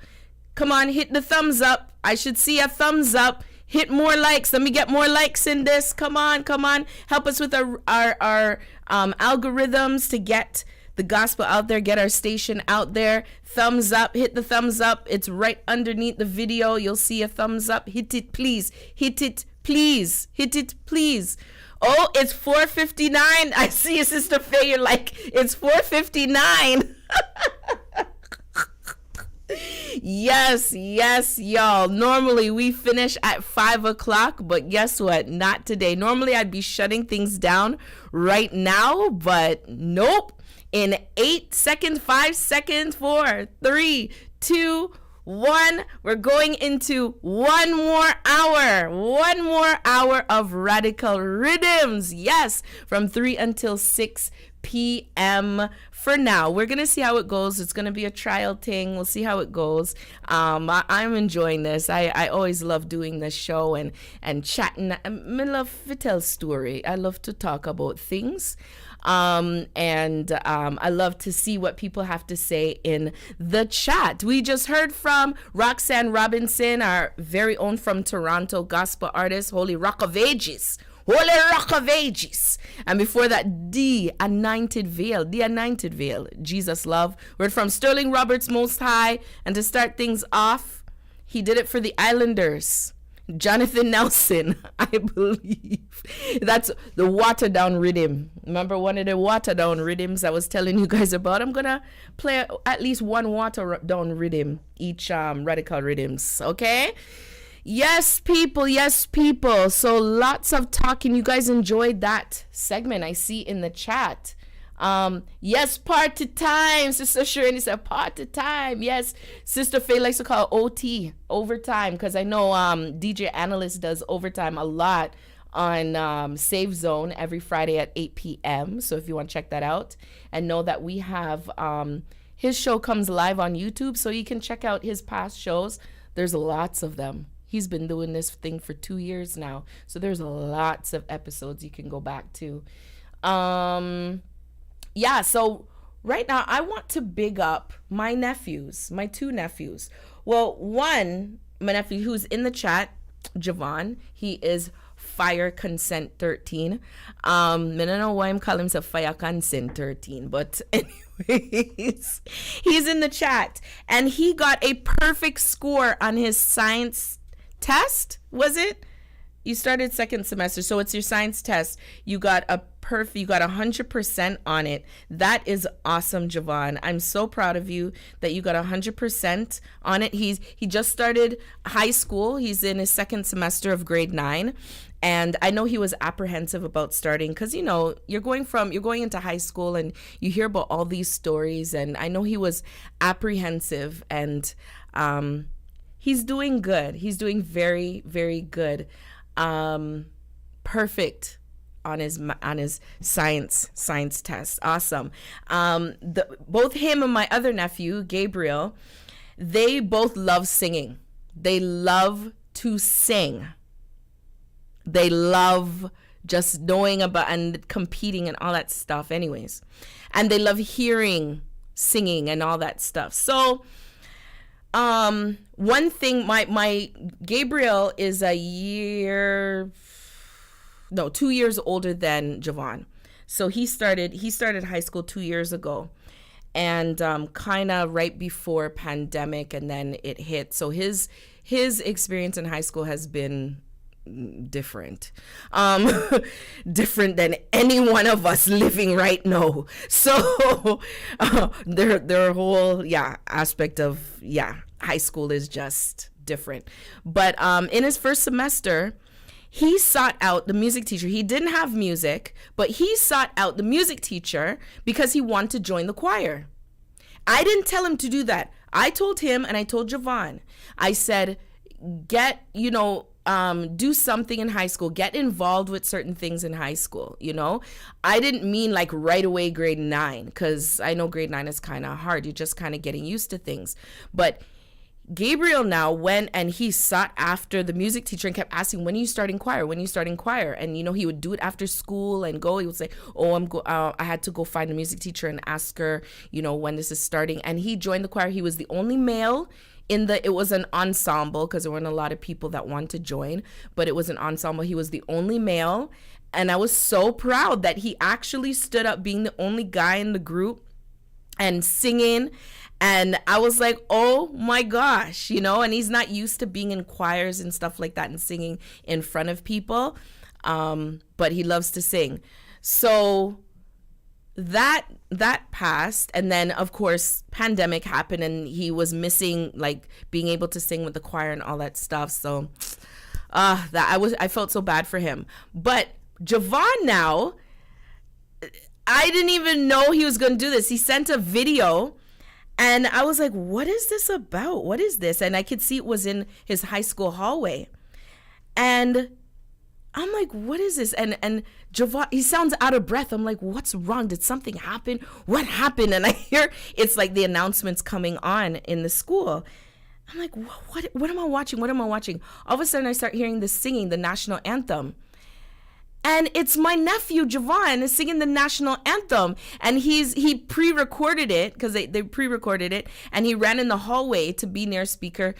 Come on, hit the thumbs up. I should see a thumbs up. Hit more likes. Let me get more likes in this. Come on. Help us with our algorithms to get the gospel out there, get our station out there. Thumbs up. Hit the thumbs up. It's right underneath the video. You'll see a thumbs up. Hit it, please. Hit it, please. Hit it, please. Oh, it's 4:59. I see you, Sister Faye. You're like, it's 4:59. Yes, y'all. Normally we finish at 5 o'clock, but guess what? Not today. Normally I'd be shutting things down right now, but nope. In 8 seconds, 5 seconds, 4, 3, 2, 1. We're going into one more hour of Radical Riddimz. Yes, from 3 until 6 p.m. For now, we're gonna see how it goes. It's gonna be a trial thing. We'll see how it goes. I'm enjoying this. I always love doing this show and chatting. I love to tell story. I love to talk about things. I love to see what people have to say in the chat. We just heard from Roxanne Robinson, our very own from Toronto gospel artist, Holy Rock of Ages. Holy Rock of Ages. And before that, the Anointed Veil, Jesus Love. Word from Sterling Roberts Most High. And to start things off, he did it for the Islanders. Jonathan Nelson, I believe. That's the Water Down Rhythm. Remember one of the Water Down Rhythms I was telling you guys about? I'm going to play at least one Water Down Rhythm each Radical Riddimz, okay? Yes, people. So lots of talking. You guys enjoyed that segment I see in the chat. Yes, party time. Sister Shirley said party time. Yes, Sister Faye likes to call it OT, overtime, because I know DJ Analyst does overtime a lot on Save Zone every Friday at 8 p.m. So if you want to check that out, and know that we have his show comes live on YouTube, so you can check out his past shows. There's lots of them. He's been doing this thing for 2 years now, so there's lots of episodes you can go back to. Yeah, so right now I want to big up my nephews, my two nephews. Well, one, my nephew who's in the chat, Javon, he is Fire Consent 13. I don't know why I'm calling himself Fire Consent 13, but anyways, he's in the chat, and he got a perfect score on his science test. Was it? You started second semester, so it's your science test. You got a 100% on it. That is awesome, Javon. I'm so proud of you that you got 100% on it. He just started high school. He's in his second semester of grade 9. And I know he was apprehensive about starting because, you know, you're going into high school and you hear about all these stories. And I know he was apprehensive, and he's doing good. He's doing very, very good. Perfect on his science test. Awesome. Both him and my other nephew, Gabriel, they both love singing. They love to sing. They love just knowing about and competing and all that stuff anyways. And they love hearing singing and all that stuff. So one thing, my Gabriel is 2 years older than Javon. So he started high school 2 years ago, and kind of right before pandemic, and then it hit. So his experience in high school has been different than any one of us living right now. So their whole aspect of high school is just different. But in his first semester, he sought out the music teacher. He didn't have music, but he sought out the music teacher because he wanted to join the choir. I didn't tell him to do that. I told him, and I told Javon, I said, do something in high school, get involved with certain things in high school. I didn't mean like right away grade 9, because I know grade 9 is kind of hard. You're just kind of getting used to things. But Gabriel now went and he sought after the music teacher and kept asking, when are you starting choir? When are you starting choir? And, he would do it after school and go. He would say, I had to go find a music teacher and ask her, when this is starting. And he joined the choir. He was the only male it was an ensemble, because there weren't a lot of people that wanted to join, but it was an ensemble. He was the only male. And I was so proud that he actually stood up, being the only guy in the group and singing. And I was like, oh my gosh, and he's not used to being in choirs and stuff like that and singing in front of people. But he loves to sing. So that passed. And then of course pandemic happened and he was missing like being able to sing with the choir and all that stuff. So I felt so bad for him. But Javon now, I didn't even know he was going to do this. He sent a video and I was like, what is this about? What is this? And I could see it was in his high school hallway. And I'm like, what is this? And Javon, he sounds out of breath. I'm like, what's wrong? Did something happen? What happened? And I hear it's like the announcements coming on in the school. I'm like, what am I watching? What am I watching? All of a sudden I start hearing this singing the national anthem. And it's my nephew, Javon, singing the national anthem. And he pre-recorded it, because they pre-recorded it. And he ran in the hallway to be near a speaker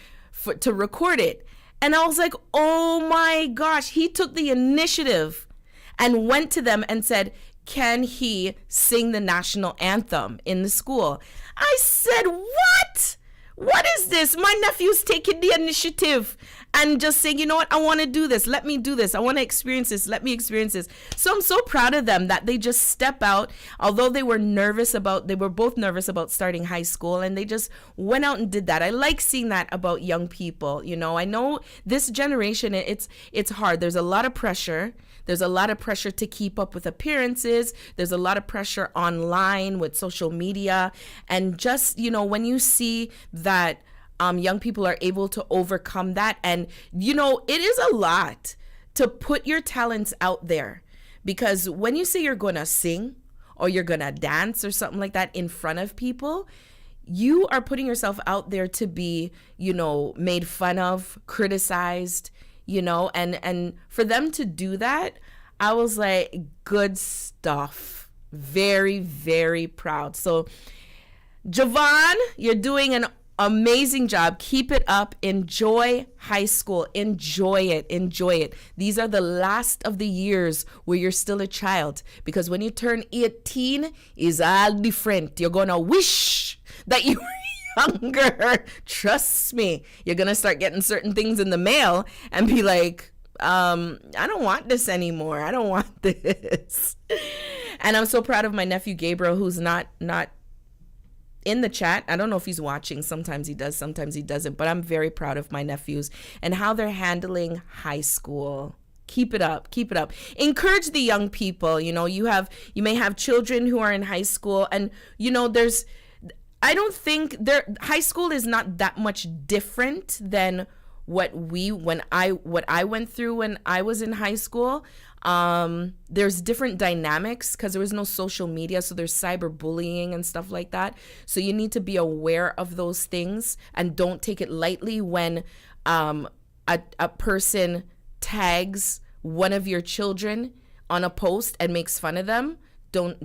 to record it. And I was like, oh my gosh. He took the initiative and went to them and said, can he sing the national anthem in the school? I said, what? What is this? My nephew's taking the initiative and just saying, you know what, I want to do this. Let me do this. I want to experience this. Let me experience this. So I'm so proud of them that they just step out, although they were both nervous about starting high school, and they just went out and did that. I like seeing that about young people. I know this generation, it's hard. There's a lot of pressure. There's a lot of pressure to keep up with appearances. There's a lot of pressure online with social media. And just, when you see that young people are able to overcome that. And, it is a lot to put your talents out there. Because when you say you're going to sing or you're going to dance or something like that in front of people, you are putting yourself out there to be, made fun of, criticized, and for them to do that, I was like, good stuff. Very, very proud. So Javon, you're doing an amazing job. Keep it up. Enjoy high school. Enjoy it. Enjoy it. These are the last of the years where you're still a child, because when you turn 18 is all different. You're going to wish that you were younger. Trust me. You're going to start getting certain things in the mail and be like, I don't want this anymore. I don't want this. And I'm so proud of my nephew Gabriel, who's not in the chat. I don't know if he's watching. Sometimes he does, sometimes he doesn't. But I'm very proud of my nephews and how they're handling high school. Keep it up. Keep it up. Encourage the young people. You may have children who are in high school, and I don't think high school is not that much different than what I went through when I was in high school. There's different dynamics because there was no social media, so there's cyberbullying and stuff like that. So you need to be aware of those things and don't take it lightly when a person tags one of your children on a post and makes fun of them. Don't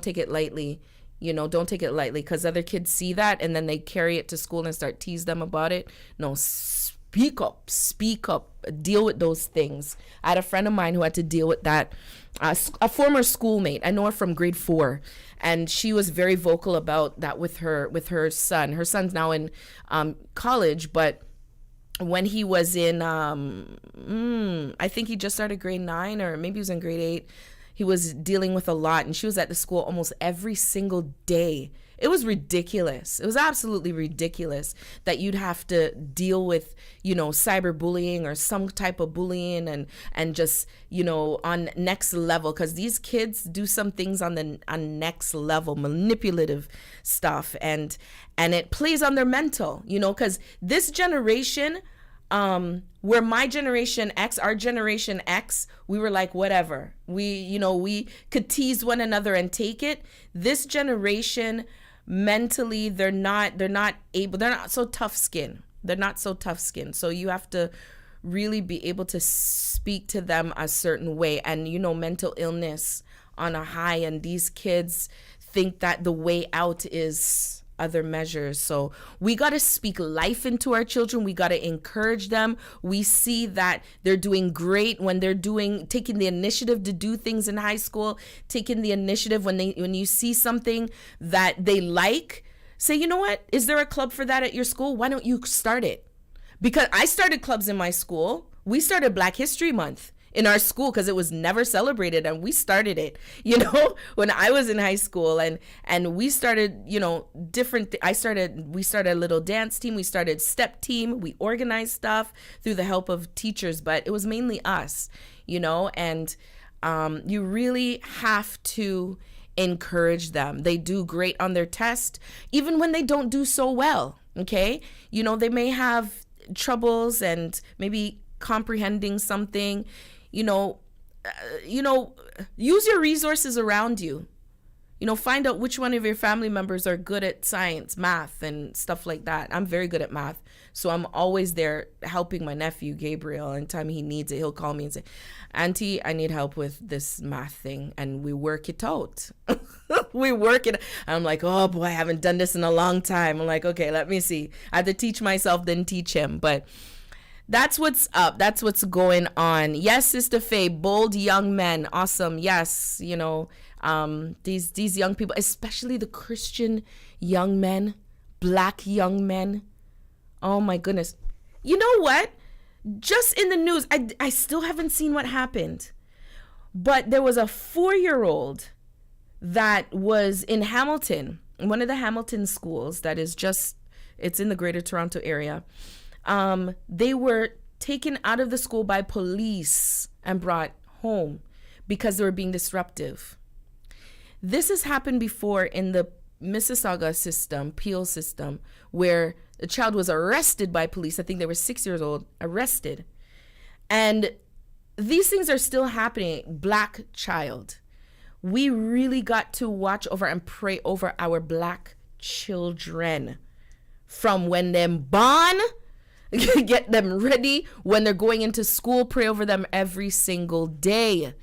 take it lightly. Don't take it lightly, because other kids see that and then they carry it to school and start tease them about it. No, speak up, deal with those things. I had a friend of mine who had to deal with that, a former schoolmate. I know her from grade 4, and she was very vocal about that with her son. Her son's now in college, but when he was in, I think he just started grade 9, or maybe he was in grade 8. he was dealing with a lot, and she was at the school almost every single day. It was ridiculous. It was absolutely ridiculous that you'd have to deal with, cyberbullying or some type of bullying and just, on next level, because these kids do some things on next level, manipulative stuff, and it plays on their mental, because this generation, where my generation X, our generation X, we were like, whatever. We could tease one another and take it. This generation, mentally, they're not so tough skin. They're not so tough skin. So you have to really be able to speak to them a certain way. And, mental illness on a high, and these kids think that the way out is other measures. So we got to speak life into our children. We got to encourage them. We see that they're doing great when they're taking the initiative to do things in high school, taking the initiative when you see something that they like, say, you know what, is there a club for that at your school? Why don't you start it? Because I started clubs in my school. We started Black History Month in our school because it was never celebrated, and we started it, when I was in high school, and we started, we started a little dance team, we started step team, we organized stuff through the help of teachers, but it was mainly us, and you really have to encourage them. They do great on their test, even when they don't do so well, okay? They may have troubles and maybe comprehending something, use your resources around you. Find out which one of your family members are good at science, math, and stuff like that. I'm very good at math, so I'm always there helping my nephew, Gabriel. Anytime he needs it, he'll call me and say, Auntie, I need help with this math thing, and we work it out. We work it. I'm like, oh boy, I haven't done this in a long time. I'm like, okay, let me see. I have to teach myself, then teach him. But that's what's up. That's what's going on. Yes, Sister Faye, bold young men. Awesome. Yes, these young people, especially the Christian young men, Black young men. Oh my goodness. You know what? Just in the news, I still haven't seen what happened. But there was a 4-year-old that was in Hamilton, one of the Hamilton schools that is it's in the Greater Toronto area. They were taken out of the school by police and brought home because they were being disruptive. This has happened before in the Mississauga system, Peel system, where a child was arrested by police. I think they were 6 years old, arrested. And these things are still happening. Black child. We really got to watch over and pray over our Black children from when they're born. Get them ready when they're going into school. Pray over them every single day.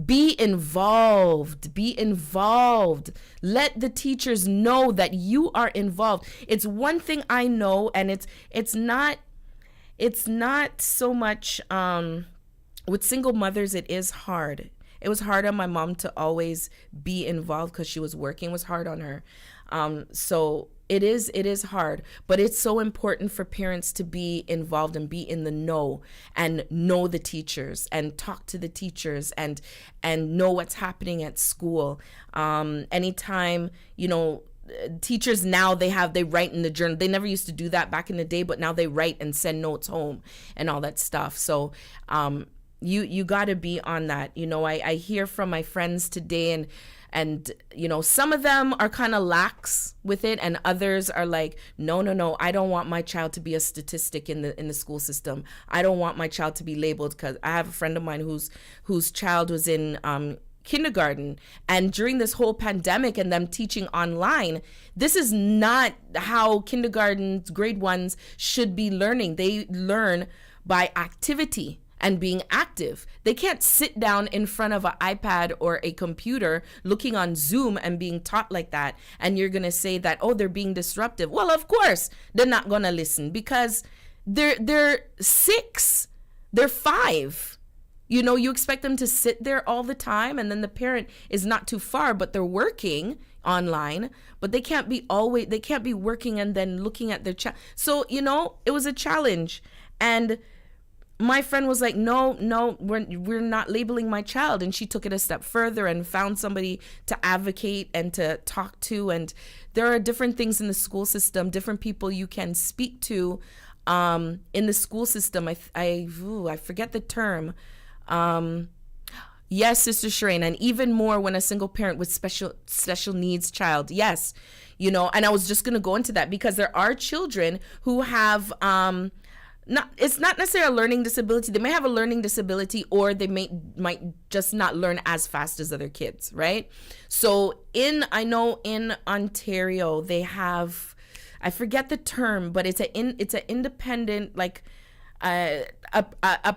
Be involved. Be involved. Let the teachers know that you are involved. It's one thing I know, and it's not so much with single mothers. It is hard. It was hard on my mom to always be involved because she was working. It was hard on her. So it is hard, but it's so important for parents to be involved and be in the know and know the teachers and talk to the teachers and know what's happening at school. Anytime, teachers now they write in the journal. They never used to do that back in the day, but now they write and send notes home and all that stuff. So, you got to be on that. I hear from my friends today, and some of them are kind of lax with it, and others are like, no, I don't want my child to be a statistic in the school system. I don't want my child to be labeled, because I have a friend of mine whose child was in kindergarten, and during this whole pandemic and them teaching online, this is not how kindergartens, grade ones should be learning. They learn by activity and being active. They can't sit down in front of an iPad or a computer looking on Zoom and being taught like that. And you're going to say that, oh, they're being disruptive. Well, of course, they're not going to listen because they're 6, they're 5. You expect them to sit there all the time, and then the parent is not too far, but they're working online, but they can't be working and then looking at their child. So, it was a challenge. And my friend was like, no, we're not labeling my child. And she took it a step further and found somebody to advocate and to talk to. And there are different things in the school system, different people you can speak to in the school system. I forget the term. Yes, Sister Shireen, and even more when a single parent with special needs child. Yes, and I was just going to go into that because there are children who have it's not necessarily a learning disability. They may have a learning disability, or they might just not learn as fast as other kids, right? So I know in Ontario they have, I forget the term, but it's an independent, like a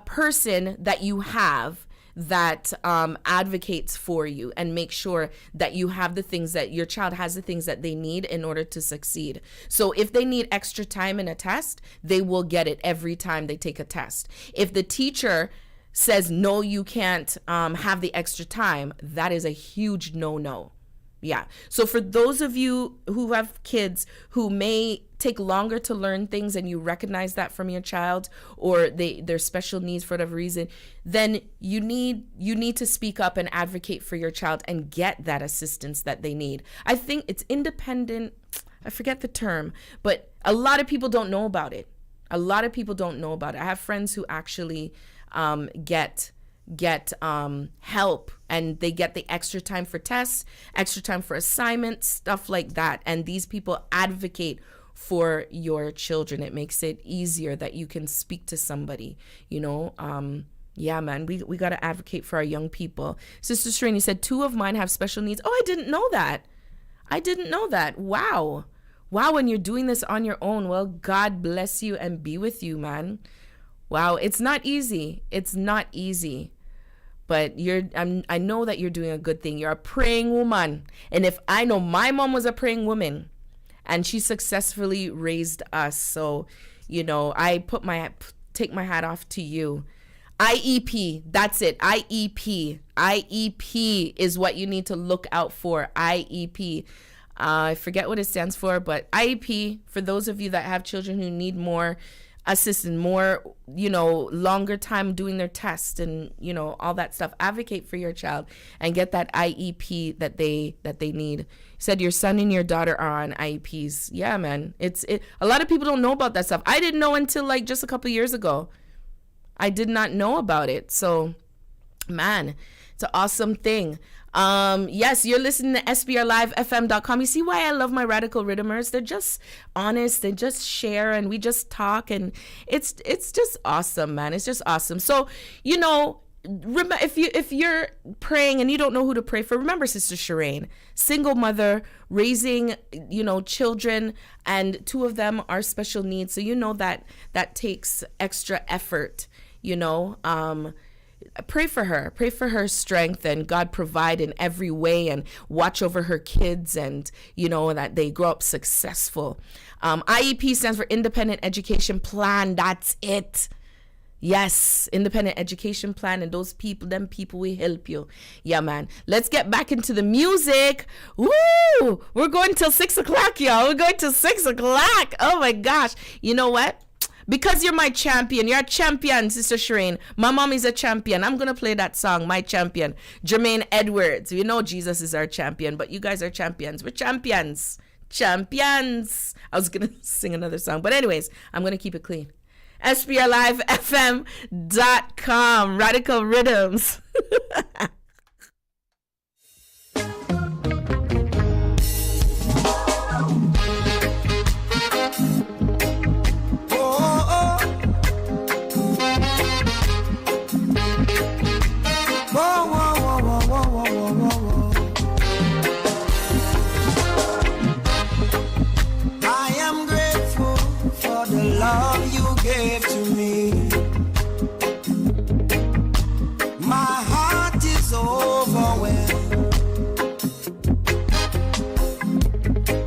person that you have that advocates for you and make sure that you have the things that your child has, the things that they need in order to succeed. So if they need extra time in a test, they will get it every time they take a test. If the teacher says, no, you can't have the extra time, that is a huge no. Yeah. So for those of you who have kids who may take longer to learn things and you recognize that from your child, or their special needs for whatever reason, then you need to speak up and advocate for your child and get that assistance that they need. I think it's independent. I forget the term, but a lot of people don't know about it. I have friends who actually get help, and they get the extra time for tests, extra time for assignments, stuff like that. And these people advocate for your children. It makes it easier that you can speak to somebody, yeah, man, we got to advocate for our young people. Sister Shireen, you said 2 of mine have special needs. Oh, I didn't know that. Wow. And you're doing this on your own. Well, God bless you and be with you, man. Wow. It's not easy. But I know that you're doing a good thing. You're a praying woman. And if I know, my mom was a praying woman and she successfully raised us. So, I take my hat off to you. IEP, that's it. IEP is what you need to look out for. IEP. I forget what it stands for, but IEP, for those of you that have children who need more assistance, more, longer time doing their tests and, all that stuff. Advocate for your child and get that IEP that they need. You said your son and your daughter are on IEPs. Yeah, man. A lot of people don't know about that stuff. I didn't know until like just a couple years ago. I did not know about it. So, man, it's an awesome thing. Yes, you're listening to SPRLIVEFM.com. You see why I love my Radical Riddimers? They're just honest. They just share and we just talk, and it's just awesome, man. It's just awesome. So, remember, if you're praying and you don't know who to pray for, remember Sister Shireen, single mother, raising, children, and 2 of them are special needs. So that takes extra effort, Pray for her strength, and God provide in every way, and watch over her kids, and that they grow up successful. IEP stands for Independent Education Plan. That's it. Yes, Independent Education Plan, and them people will help you. Yeah, man. Let's get back into the music. Woo! We're going till 6 o'clock, y'all. We're going till 6 o'clock. Oh my gosh. You know what? Because you're my champion. You're a champion, Sister Shireen. My mom is a champion. I'm going to play that song, My Champion. Jermaine Edwards. We know Jesus is our champion, but you guys are champions. We're champions. Champions. I was going to sing another song. But anyways, I'm going to keep it clean. SPRLIVEFM.com. Radical Riddimz. Gave to me. My heart is overwhelmed.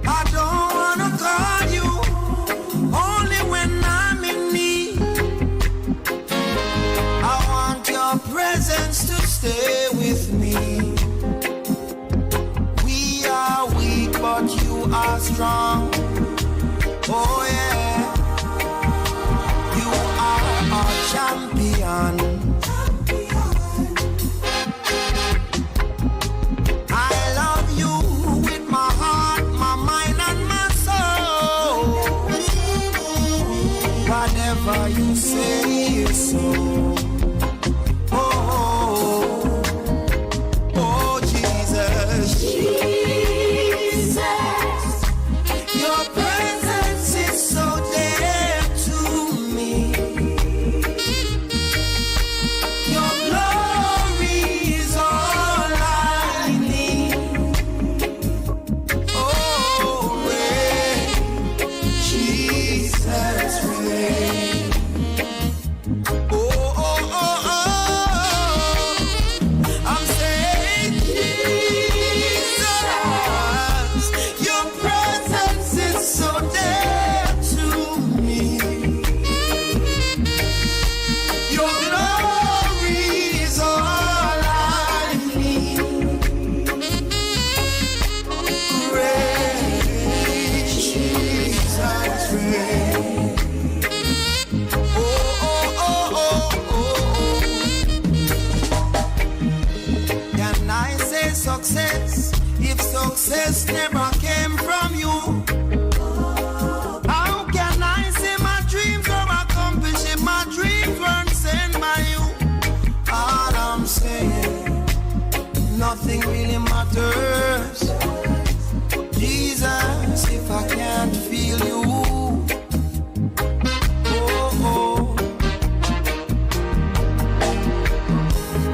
I don't wanna call you only when I'm in need. I want your presence to stay with me. We are weak, but you are strong. Oh yeah. Champion. if success never came from you? How can I say my dreams are accomplished if my dreams weren't sent by you? All I'm saying, nothing really matters. Jesus, if I can't feel you,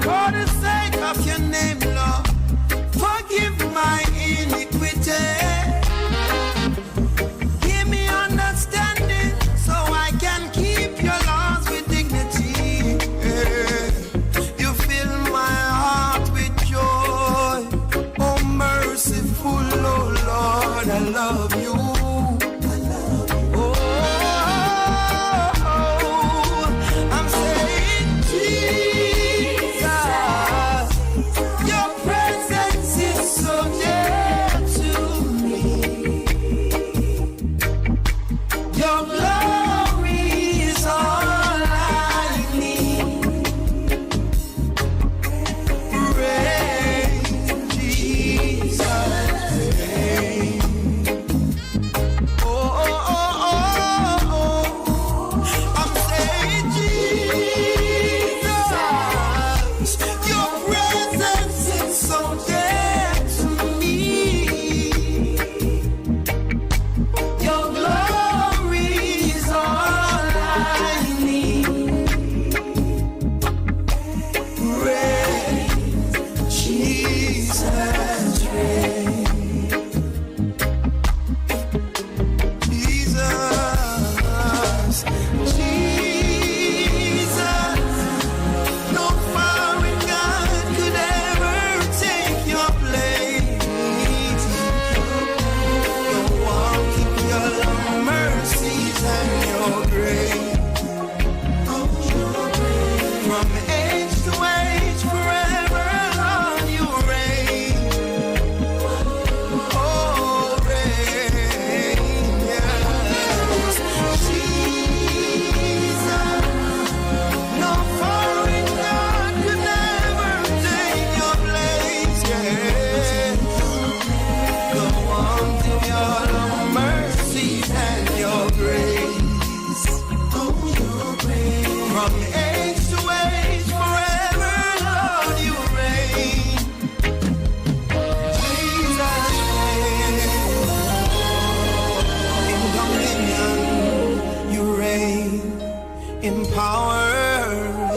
for the sake of your name, Lord, forgive my iniquity. Give me understanding so I can keep your laws with dignity. You fill my heart with joy. Oh, merciful, oh Lord, I love you. I'm saying, Jesus, your presence is so dear to me. Your glory is all I need. Rain, Jesus, rain. Oh, oh, oh, oh, oh. I'm saying, Jesus, your presence is so dear to me. Your glory is all I need. Rain, Jesus, rain. Jesus, Jesus, no foreign God could ever take your place. Your warmth, your love, mercies, and your grace. From age to age, forever, Lord, you reign. Oh, reign, yes. Jesus, no foreign God could never take your place, yeah. The warmth of your love, mercy, and your grace. From age to age, forever, Lord, you reign. Jesus, reign. In dominion, you reign. In power,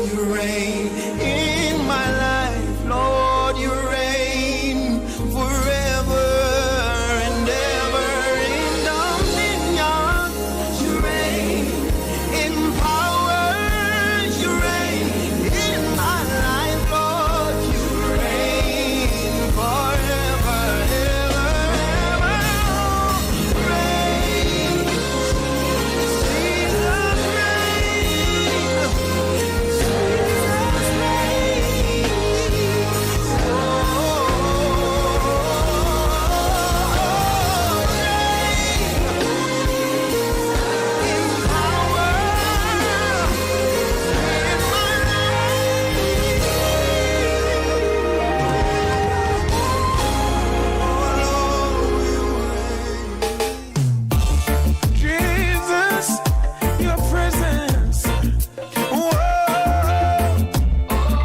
you reign. In my life, Lord, you reign. Forever and ever. In dominion, you reign. In power, you reign. In my life, Lord, you reign. Forever, ever, ever. Reign. Jesus, Jesus, your presence. Whoa,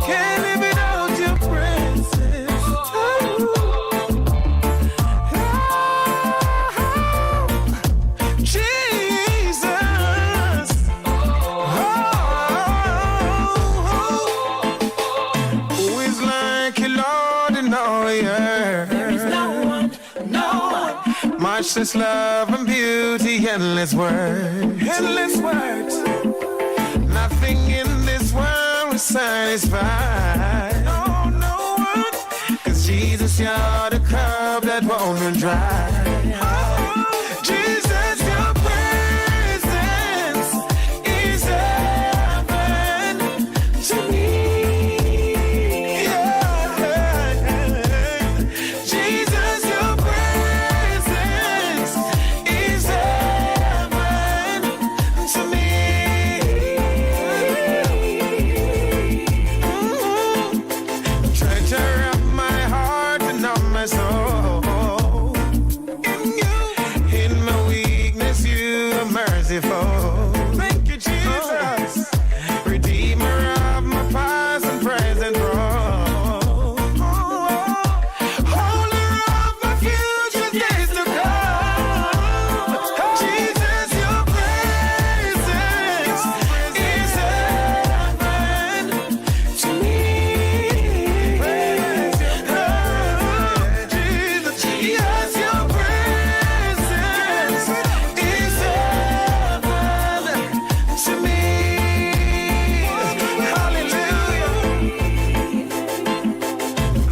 can't live without your presence. Jesus, who is like you, Lord, in all the earth? There is no one, no one. Matchless love and beauty, endless words. Endless words. Nothing in this world will satisfy. No, no one. 'Cause Jesus, you're the cup that won't run dry. Jesus, your presence is heaven to me. Jesus, your presence is heaven to me. Treasure of my heart and of my soul. grow. In my weakness, you are merciful. Thank you, Jesus. Redeemer of my past and present wrong. Holder of my future days to come. Jesus, your presence is heaven to me. Jesus, yes, your presence is heaven to me. Hallelujah.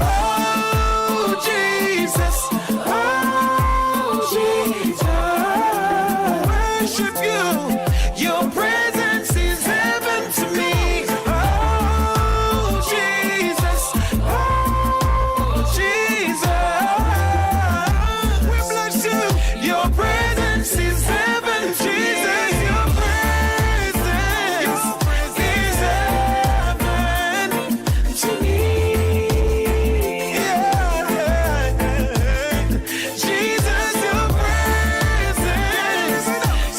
Oh, Jesus. Oh, Jesus. Worship you. Your presence is heaven to me. Oh, Jesus. Oh, Jesus. We bless you. Your presence is heaven, Jesus. Your presence is heaven to me. Jesus, your presence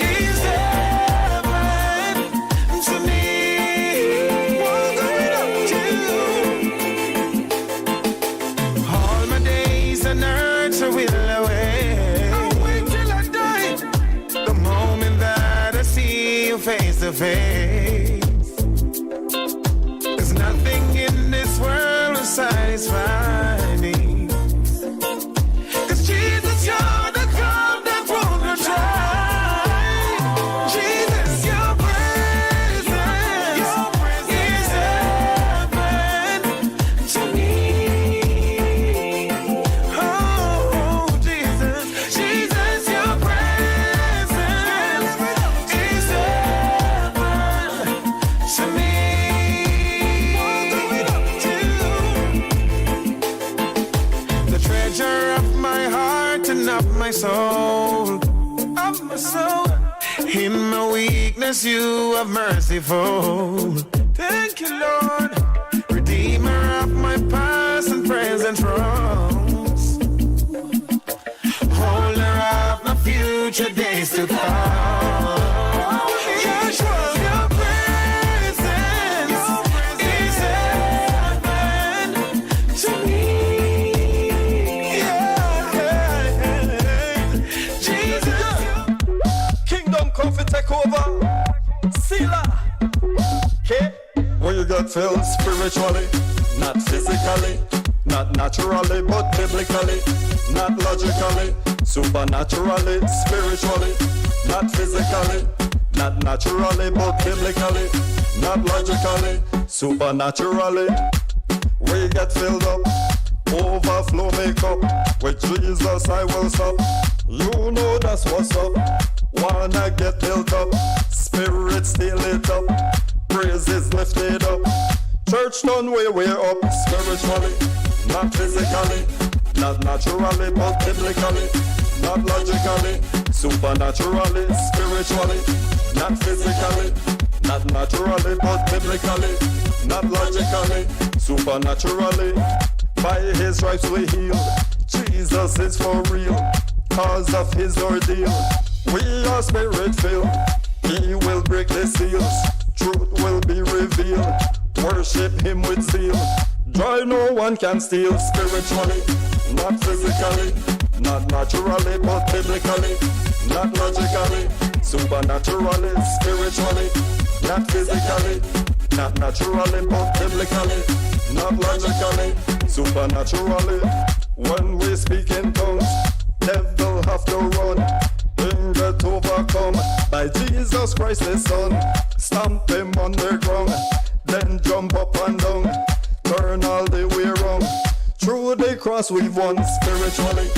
is heaven to me. All my days on earth will away. I'll wait till I die. The moment that I see you face to face. There's nothing in this world will satisfy me. 'Cause Jesus, you're the God that won't retry. Jesus, your presence is heaven to me. Oh, Jesus, Jesus, your presence is heaven to me. The treasure of my heart and of my soul, of my soul. In my weakness, you are merciful. Thank you, Lord. Redeemer of my past and present wrongs. Holder of my future days to come. Yeshua, your presence is heaven to me. Jesus, Kingdom come to take over. Sila. Okay. When you get filled spiritually, not physically, not naturally, but biblically, not logically, supernaturally, spiritually, not physically, not naturally, but biblically, not logically, supernaturally. We get filled up, overflow makeup. With Jesus I will stop. You know that's what's up. Wanna get built up, spirit still lit up, praises lifted up. Church done we're up spiritually, not physically, not naturally, but biblically, not logically, supernaturally, spiritually, not physically, not naturally, but biblically, not logically, supernaturally. By his stripes we healed. Jesus is for real, cause of his ordeal. We are spirit filled. He will break the seals. Truth will be revealed. Worship him with zeal. Joy no one can steal. Spiritually, not physically, not naturally, but biblically, not logically, supernaturally, spiritually, not physically, not naturally, but biblically, not logically, supernaturally. When we speak in tongues, devil have to run. Get overcome by Jesus Christ the Son. Stamp him on the ground, then jump up and down, turn all the way round. Through the cross we've won spiritually,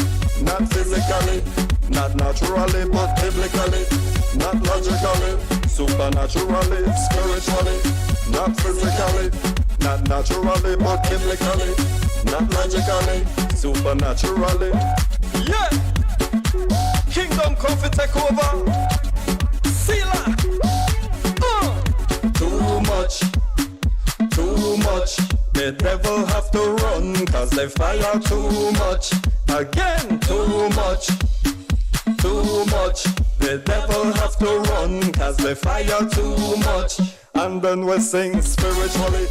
not physically, not naturally, but biblically, not logically, supernaturally, spiritually, not physically, not naturally, but biblically, not logically, supernaturally. Yeah! Kingdom come to take over. Sila. Too much. The devil have to run, cause they fire too much. Again, too much. The devil have to run, cause the fire too much. And then we sing spiritually,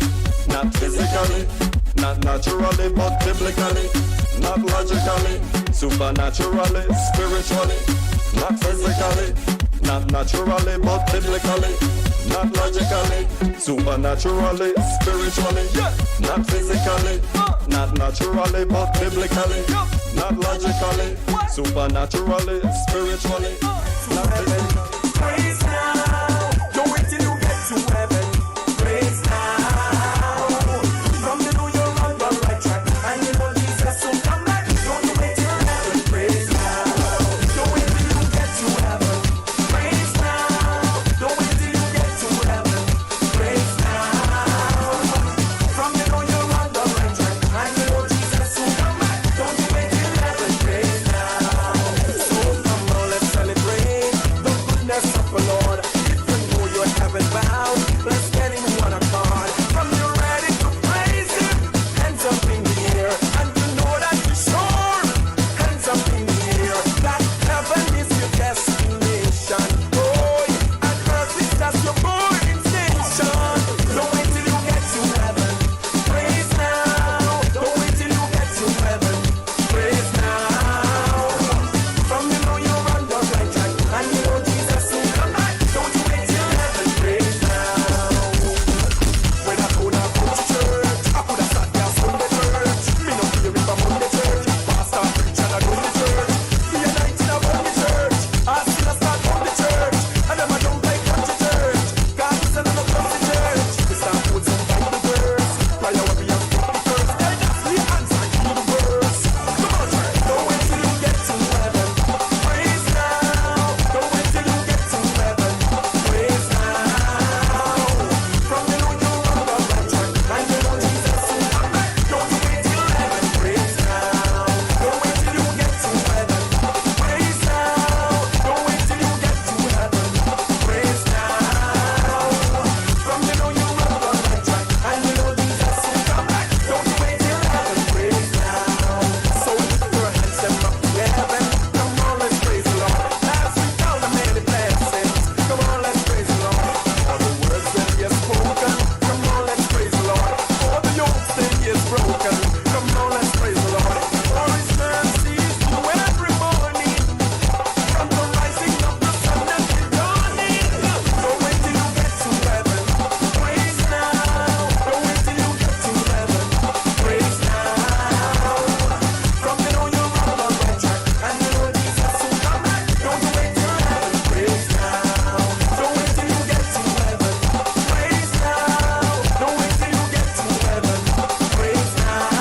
not physically, not naturally, but biblically, not logically, supernaturally, spiritually, not physically, not naturally, but biblically, not logically, supernaturally, spiritually, not physically, not naturally, but biblically, not logically, supernaturally, spiritually, not physically. Praise now, don't wait till you get to heaven. Praise now, from the know you're on the right track, and you know Jesus will come back. Don't you wait till heaven. Praise now, don't wait till you get to heaven. Praise now, don't wait till you get to heaven. Praise now, from the know you're on the right track, and you know Jesus will come back. Don't you wait till heaven. Praise now, so come on, let's celebrate the goodness of the Lord. If you know you haven't bowed, let's get in one accord. From you ready to praise Him, hands up in the air, and you know that you're sure. Hands up in the air, that heaven is your destination. Oh, and earth is just your boarding station. Don't wait till you get to heaven. Praise now. Don't wait till you get to heaven. Praise now. From you know you're on the right track, and you know Jesus will come back. Don't you wait till heaven. Praise now. When I could have go to church, I could have sat there Sunday church. Me no fear if I'm on the church. Pastor preach and I go to church. Me a night in a Monday church. I still a start on the church, and them a jump like country church. God is another country church. We start with some Bible verse. Playa where we have put the curse. Then that's the answer to the verse. Come on, church. Don't wait till you get to heaven. Praise now. Don't wait till you get to heaven. Praise now. From the know you're on the right track, and you know Jesus will come back. Don't you wait till heaven. Praise now. Don't wait till you get to heaven. Praise now. Don't wait till you get to heaven. Praise now. From the know you're on the right track, and you know Jesus will come back. Don't you wait till heaven. Praise now. So lift your hands them up to heaven. Come on, let's praise the Lord. As we count the many blessings. Come on, let's praise the Lord. All the words that He has spoken. Come on, let's praise the Lord. All the yokes that He has broken. Come on, let's praise the Lord. For His mercies new every morning. From the rising of the sun until dawning. Don't wait till you get to heaven. Praise now. Don't wait till you get to heaven. Praise now. From the know you're on the right track, and you know Jesus will come back. Don't you wait till heaven. Praise now. Don't wait till you get to heaven. Praise now. Don't wait till you get to heaven. Praise now.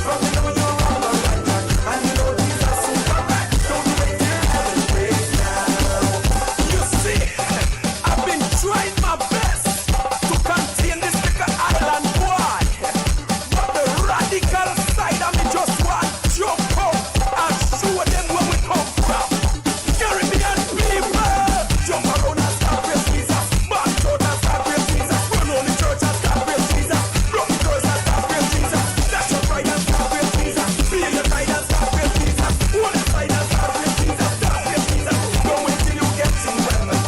From the know you're on the right track, and you know Jesus will come back. Don't you wait till heaven. Praise now. You see, I've been trying my best to contain this little island boy, but the radical side of me just want to jump up and show them where we come from. Caribbean people, jump around and start praise Jesus. March out and start praise Jesus. Run on the church and start praise Jesus. Rock the girls and start praise Jesus. Dash your pride and start praise Jesus. Be in the side and start praise Jesus. Hold the side and start praise Jesus. Start praise Jesus. Don't wait till you get to heaven.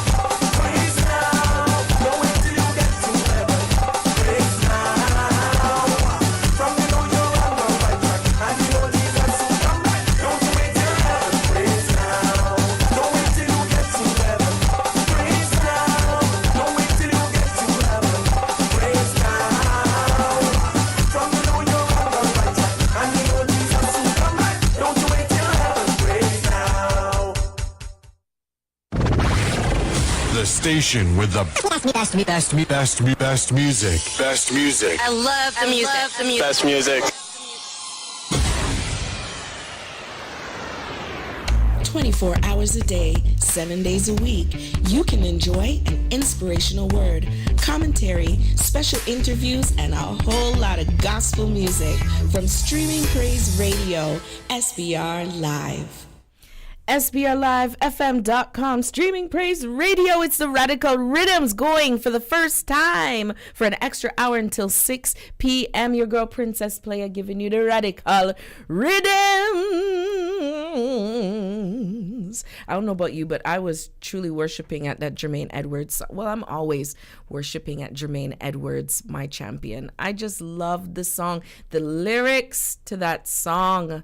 Praise now. Don't wait till you get to heaven. Praise now. From the know you're on the right track, and you know Jesus will come back. Don't you wait till heaven. Praise now. Don't wait till you get to heaven. Praise now. Don't wait till you get to heaven. Praise now. From the know you're on the right track, and you know Jesus will come back. Don't you wait till heaven. Praise now. The station with the best music. Best music. I love the music. Best music. 24 hours a day, 7 days a week, you can enjoy an inspirational word, commentary, special interviews, and a whole lot of gospel music from Streaming Praise Radio, SPR Live. SPRLIVEFM.com, streaming praise radio. It's the Radical Riddimz going for the first time for an extra hour until 6 p.m. Your girl Princess Playa giving you the Radical Riddimz. I don't know about you, but I was truly worshiping at that Jermaine Edwards. Well, I'm always worshiping at Jermaine Edwards, my champion. I just love the song, the lyrics to that song.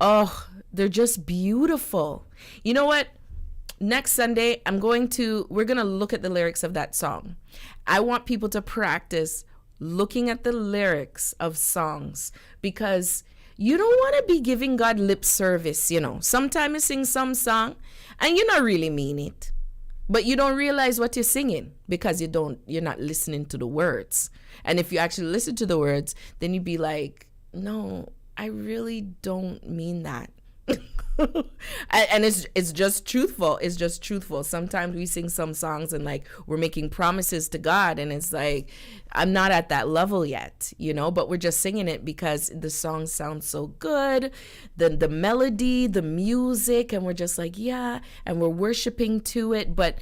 Oh, they're just beautiful. You know what? Next Sunday, we're going to look at the lyrics of that song. I want people to practice looking at the lyrics of songs, because you don't want to be giving God lip service, you know. Sometimes you sing some song and you not really mean it, but you don't realize what you're singing because you're not listening to the words. And if you actually listen to the words, then you'd be like, no, I really don't mean that. And it's just truthful. It's just truthful. Sometimes we sing some songs and like we're making promises to God, and it's like, I'm not at that level yet, you know, but we're just singing it because the song sounds so good, the melody, the music, and we're just like, yeah, and we're worshiping to it, but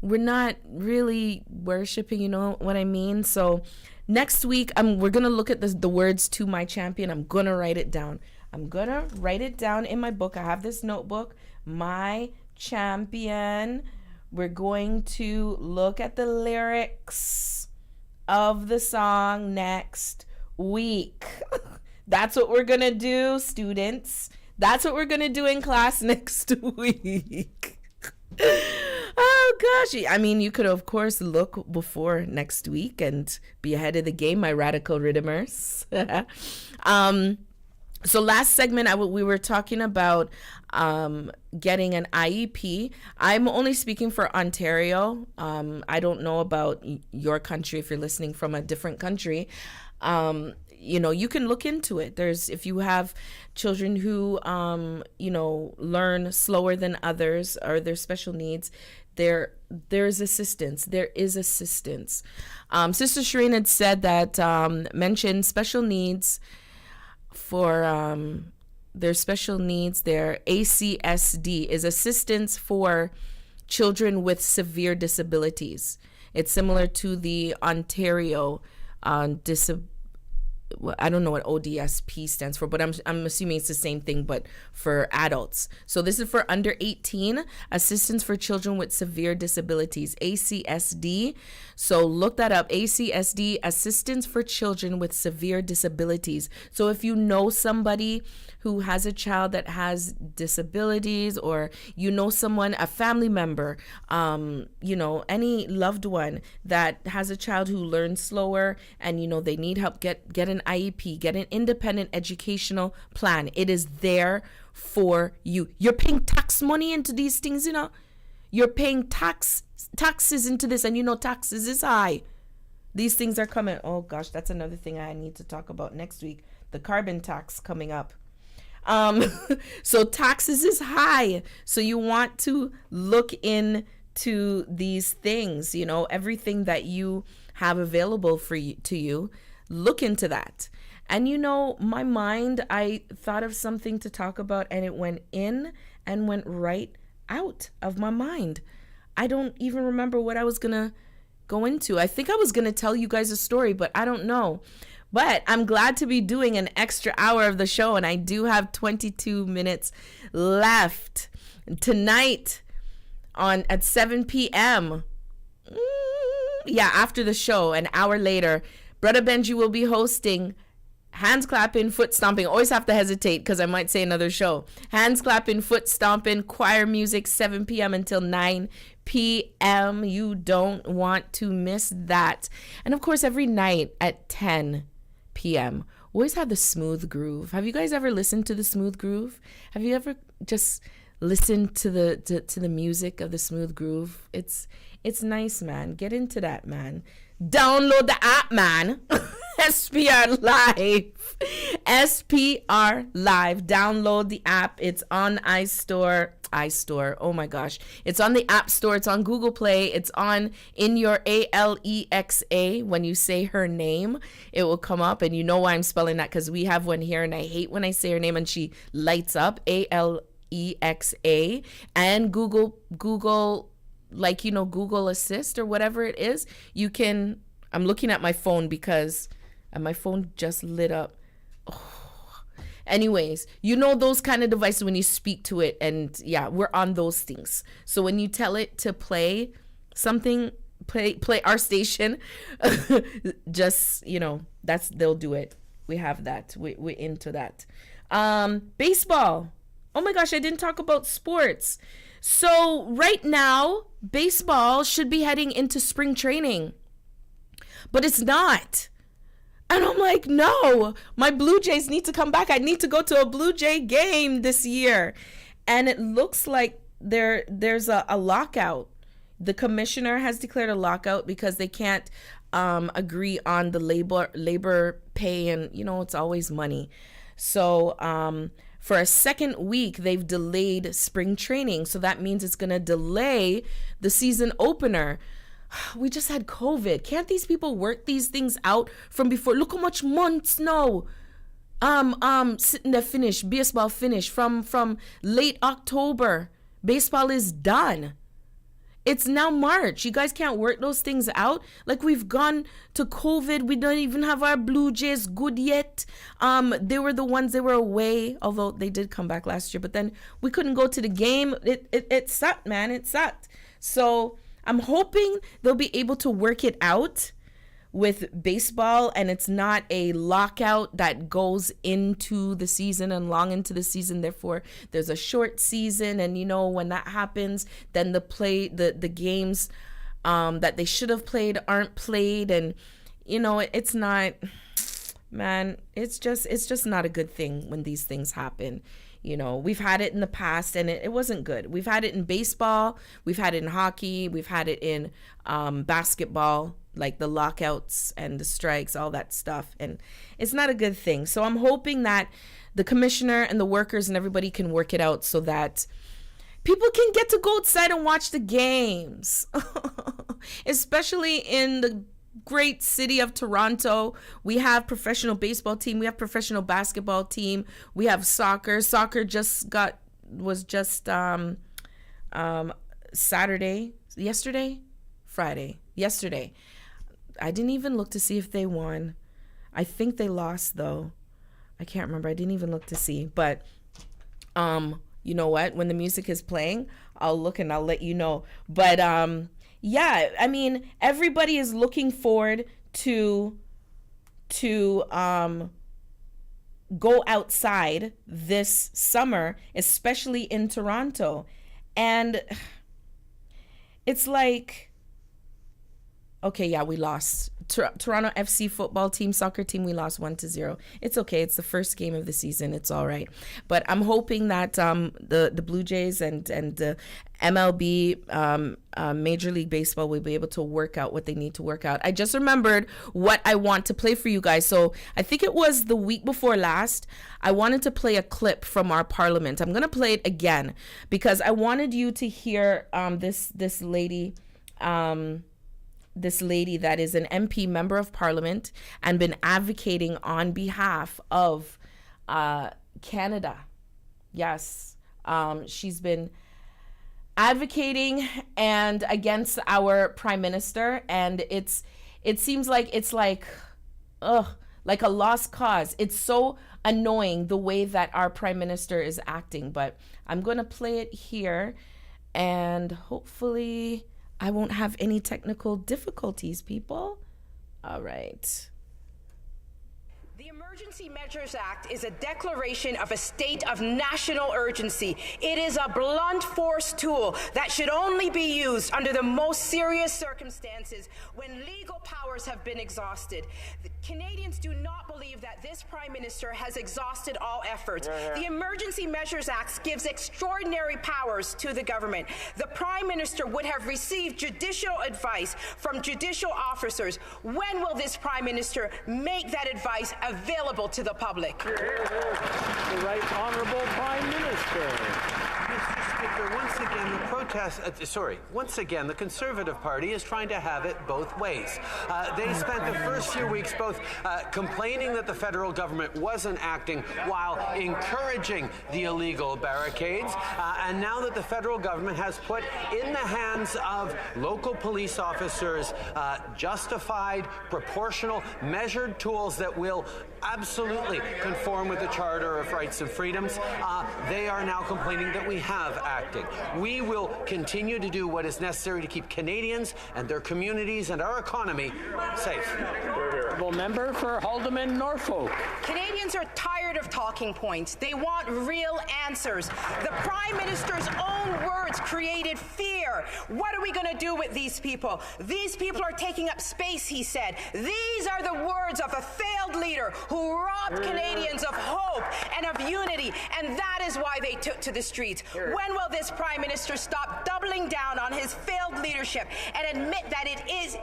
we're not really worshiping, you know what I mean? So next week, we're going to look at the words to my champion. I'm going to write it down. I'm going to write it down in my book. I have this notebook, My Champion. We're going to look at the lyrics of the song next week. That's what we're going to do, students. That's what we're going to do in class next week. Oh gosh, I mean, you could of course look before next week and be ahead of the game, my radical Riddimers. So last segment, we were talking about getting an IEP. I'm only speaking for Ontario. I don't know about your country if you're listening from a different country. You know, you can look into it. If you have children who, you know, learn slower than others, or their special needs, there's assistance. There is assistance. Sister Shireen had said that, mentioned special needs for their special needs. Their ACSD is assistance for children with severe disabilities. It's similar to the Ontario I don't know what ODSP stands for, but I'm assuming it's the same thing, but for adults. So this is for under 18, assistance for children with severe disabilities, ACSD. So look that up, ACSD, assistance for children with severe disabilities. So if you know somebody who has a child that has disabilities, or you know someone, a family member, you know, any loved one that has a child who learns slower and, you know, they need help, get an IEP, get an independent educational plan. It is there for you. You're paying tax money into these things, you know. You're paying taxes into this, and you know taxes is high. These things are coming. Oh gosh, that's another thing I need to talk about next week. The carbon tax coming up. So taxes is high. So you want to look into these things, you know, everything that you have available to you. Look into that. And you know, my mind, I thought of something to talk about, and it went in and went right out of my mind. I don't even remember what I was gonna go into. I think I was gonna tell you guys a story, but I don't know. But I'm glad to be doing an extra hour of the show, and I do have 22 minutes left. Tonight at 7 p.m. Yeah, after the show, an hour later, Brother Benji will be hosting hands clapping, foot stomping. Always have to hesitate because I might say another show. Hands clapping, foot stomping, choir music, 7 p.m. until 9 p.m. You don't want to miss that. And of course, every night at 10 p.m. always have the smooth groove. Have you guys ever listened to the smooth groove? Have you ever just listened to the music of the smooth groove? It's nice, man. Get into that, man. Download the app, man. SPR Live. SPR Live. Download the app. It's on iStore. Oh my gosh. It's on the App Store. It's on Google Play. It's in your Alexa. When you say her name, it will come up, and you know why I'm spelling that, because we have one here, and I hate when I say her name and she lights up. EXA, and Google, like, you know, Google Assist or whatever it is. You can, I'm looking at my phone because my phone just lit up. Anyways, you know those kind of devices when you speak to it, and yeah, we're on those things. So when you tell it to play something, play our station, just, you know, they'll do it. We have that. We're into that. Baseball. Oh my gosh, I didn't talk about sports. So right now, baseball should be heading into spring training, but it's not. And I'm like, no, my Blue Jays need to come back. I need to go to a Blue Jay game this year. And it looks like there's a lockout. The commissioner has declared a lockout because they can't agree on the labor pay, and, you know, it's always money. So for a second week, they've delayed spring training. So that means it's going to delay the season opener. We just had COVID. Can't these people work these things out from before? Look how much months now. Sitting there finished. Baseball finished from late October. Baseball is done. It's now March. You guys can't work those things out. Like, we've gone to COVID. We don't even have our Blue Jays good yet. They were the ones that were away, although they did come back last year. But then we couldn't go to the game. It sucked, man. It sucked. So I'm hoping they'll be able to work it out with baseball, and it's not a lockout that goes into the season and long into the season. Therefore, there's a short season, and, you know, when that happens, then the games that they should have played aren't played, and, you know, it's not, man, it's just not a good thing when these things happen. You know, we've had it in the past, and it wasn't good. We've had it in baseball, we've had it in hockey, we've had it in basketball, like the lockouts and the strikes, all that stuff. And it's not a good thing. So I'm hoping that the commissioner and the workers and everybody can work it out so that people can get to go outside and watch the games, especially in the great city of Toronto. We have professional baseball team, we have professional basketball team, we have soccer. Soccer was just yesterday. I didn't even look to see if they won. I think they lost, though. I can't remember. I didn't even look to see. But you know what? When the music is playing, I'll look and I'll let you know. But yeah, I mean, everybody is looking forward to go outside this summer, especially in Toronto. And it's like, okay, yeah, we lost. Toronto FC football team, soccer team, we lost 1-0. It's okay. It's the first game of the season. It's all right. But I'm hoping that the Blue Jays and the MLB, Major League Baseball, will be able to work out what they need to work out. I just remembered what I want to play for you guys. So I think it was the week before last, I wanted to play a clip from our parliament. I'm going to play it again because I wanted you to hear this lady that is an MP, member of parliament, and been advocating on behalf of Canada. Yes, she's been advocating and against our prime minister, and it seems like it's like a lost cause. It's so annoying the way that our prime minister is acting, but I'm going to play it here, and hopefully I won't have any technical difficulties, people. All right. The Emergency Measures Act is a declaration of a state of national urgency. It is a blunt force tool that should only be used under the most serious circumstances when legal powers have been exhausted. The Canadians do not believe that this Prime Minister has exhausted all efforts. The Emergency Measures Act gives extraordinary powers to the government. The Prime Minister would have received judicial advice from judicial officers. When will this Prime Minister make that advice available to the public? The Right Honourable Prime Minister. Mr. Speaker, once again, the once again, the Conservative Party is trying to have it both ways. They spent the first few weeks both complaining that the federal government wasn't acting while encouraging the illegal barricades, and now that the federal government has put in the hands of local police officers justified, proportional, measured tools that will absolutely conform with the Charter of Rights and Freedoms, they are now complaining that we have acted. We will continue to do what is necessary to keep Canadians and their communities and our economy safe. Member for Haldeman Norfolk. Canadians are tired of talking points. They want real answers. The Prime Minister's own words created fear. What are we going to do with these people? These people are taking up space, he said. These are the words of a failed leader who robbed Canadians of hope and of unity, and that is why they took to the streets. When will this Prime Minister stop doubling down on his failed leadership and admit that it is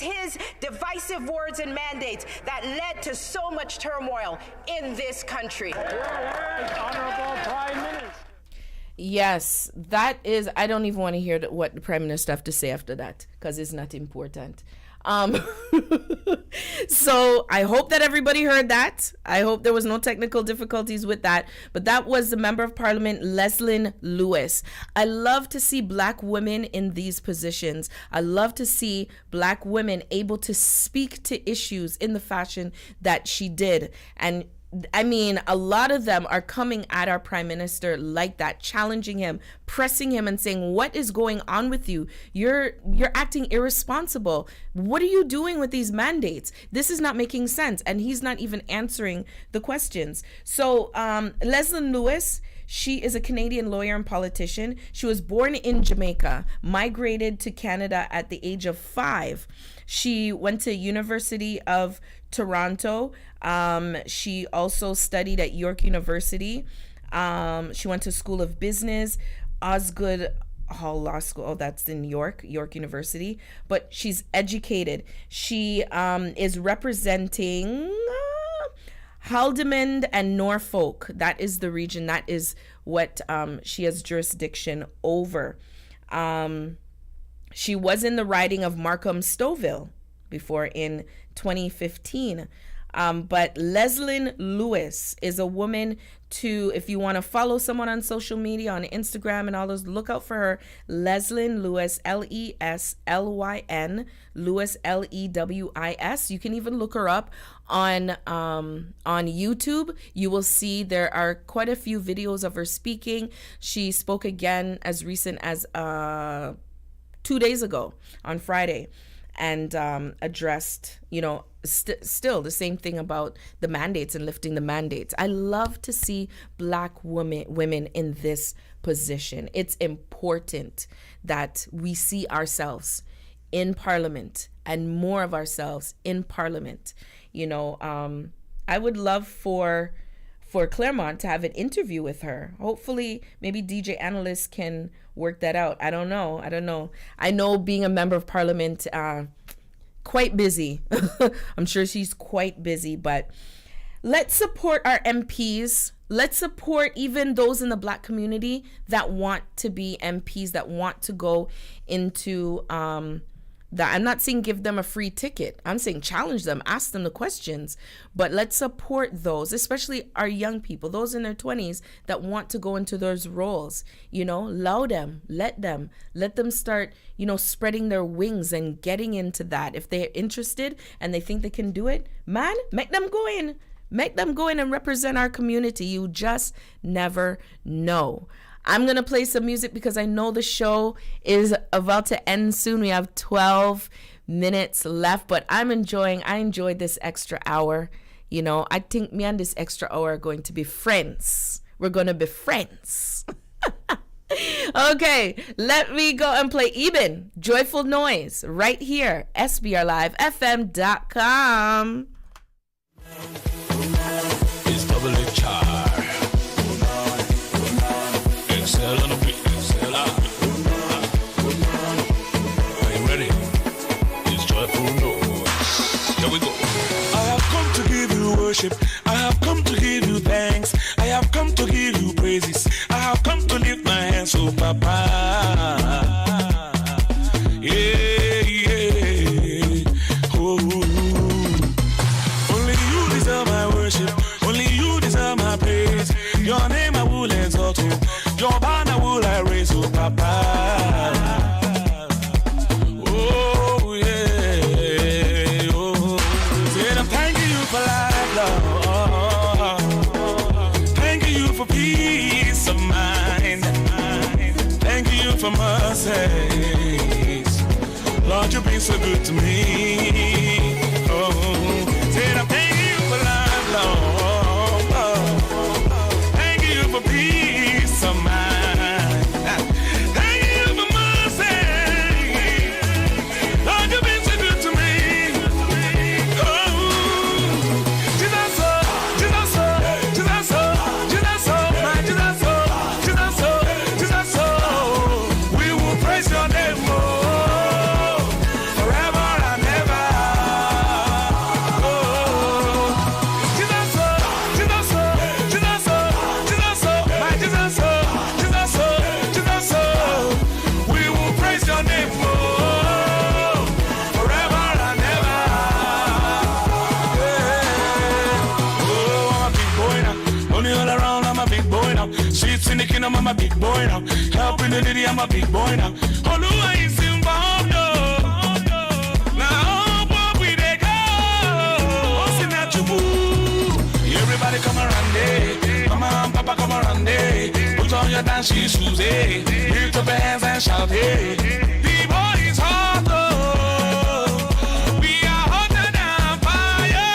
his divisive words and mandates that led to so much turmoil in this country? Honorable Prime Minister. Yes, that is, I don't even want to hear what the Prime Minister have to say after that, because it's not important. So I hope that everybody heard that. I hope there was no technical difficulties with that. But that was the Member of Parliament, Leslyn Lewis. I love to see Black women in these positions. I love to see Black women able to speak to issues in the fashion that she did. And I mean, a lot of them are coming at our Prime Minister like that, challenging him, pressing him and saying, what is going on with you? You're acting irresponsible. What are you doing with these mandates? This is not making sense. And he's not even answering the questions. So Leslyn Lewis, she is a Canadian lawyer and politician. She was born in Jamaica, migrated to Canada at the age of 5. She went to University of Toronto. She also studied at York University. She went to School of Business, Osgood Hall Law School. Oh, that's in York University. But she's educated. She is representing Haldimand and Norfolk. That is the region. That is what she has jurisdiction over. She was in the riding of Markham Stouffville before in 2015. But Leslyn Lewis is a woman to, if you want to follow someone on social media, on Instagram and all those, look out for her. Leslyn Lewis, Leslyn, Lewis, Lewis. You can even look her up on YouTube. You will see there are quite a few videos of her speaking. She spoke again as recent as 2 days ago on Friday, and addressed, still the same thing about the mandates and lifting the mandates. I love to see Black women in this position. It's important that we see ourselves in Parliament and more of ourselves in Parliament. I would love for Claremont to have an interview with her. Hopefully, maybe DJ Analyst can work that out. I don't know. I know being a member of Parliament, quite busy. I'm sure she's quite busy, but let's support our MPs. Let's support even those in the Black community that want to be MPs, that want to go into that. I'm not saying give them a free ticket. I'm saying challenge them, ask them the questions. But let's support those, especially our young people, those in their 20s that want to go into those roles. Allow them, let them start, spreading their wings and getting into that. If they're interested and they think they can do it, man, make them go in. Make them go in and represent our community. You just never know. I'm going to play some music because I know the show is about to end soon. We have 12 minutes left, but I enjoyed this extra hour. I think me and this extra hour are going to be friends. We're going to be friends. Okay, let me go and play Eben, Joyful Noise, right here, SPRLiveFM.com. It's double charge. Excel on the beat, excel on the beat. Are you ready? It's Joyful Noise. Here we go. I have come to give you worship. I have come to give you thanks. I have come to give you praises. I have come to lift my hands, oh Papa. paz. Oh yeah, oh. Said I'm thanking you for life, Lord. Thanking you for peace of mind. Thanking you for mercies. Lord, you've been so good to me. Oh, said I'm thanking you for life, Lord. Thanking you for peace of mind. Thanking you for mercy. Lord, you've been so good to me. Oh, Jesus, oh, Jesus, oh, Jesus, oh, Jesus, oh, my Jesus, oh, Jesus, oh, Jesus, oh. We will praise your name, oh. I'm a big boy now. Helping the lady, I'm a big boy now. Oluwa is involved, no. Now, what we they go? What's in that you move? Everybody come around there. Mama and Papa come around there. Put on your dancing shoes, eh? Lift up your hands and shout, eh? The boy is hot, oh. We are hotter than fire.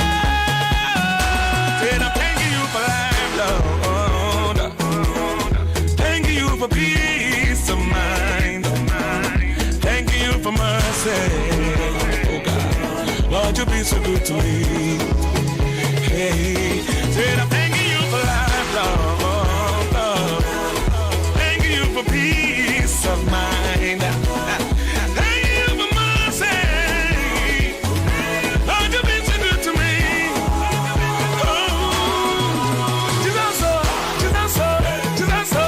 Said I'm thanking you for life, Lord. For peace of mind. Thank you for mercy. Oh God, Lord, you've been so good to me. Hey, said I'm thanking you for life, Lord. Thank you for peace of mind. Thank you for mercy. Lord, you've been so good to me. Oh, Jesus, oh, Jesus, oh, Jesus, oh.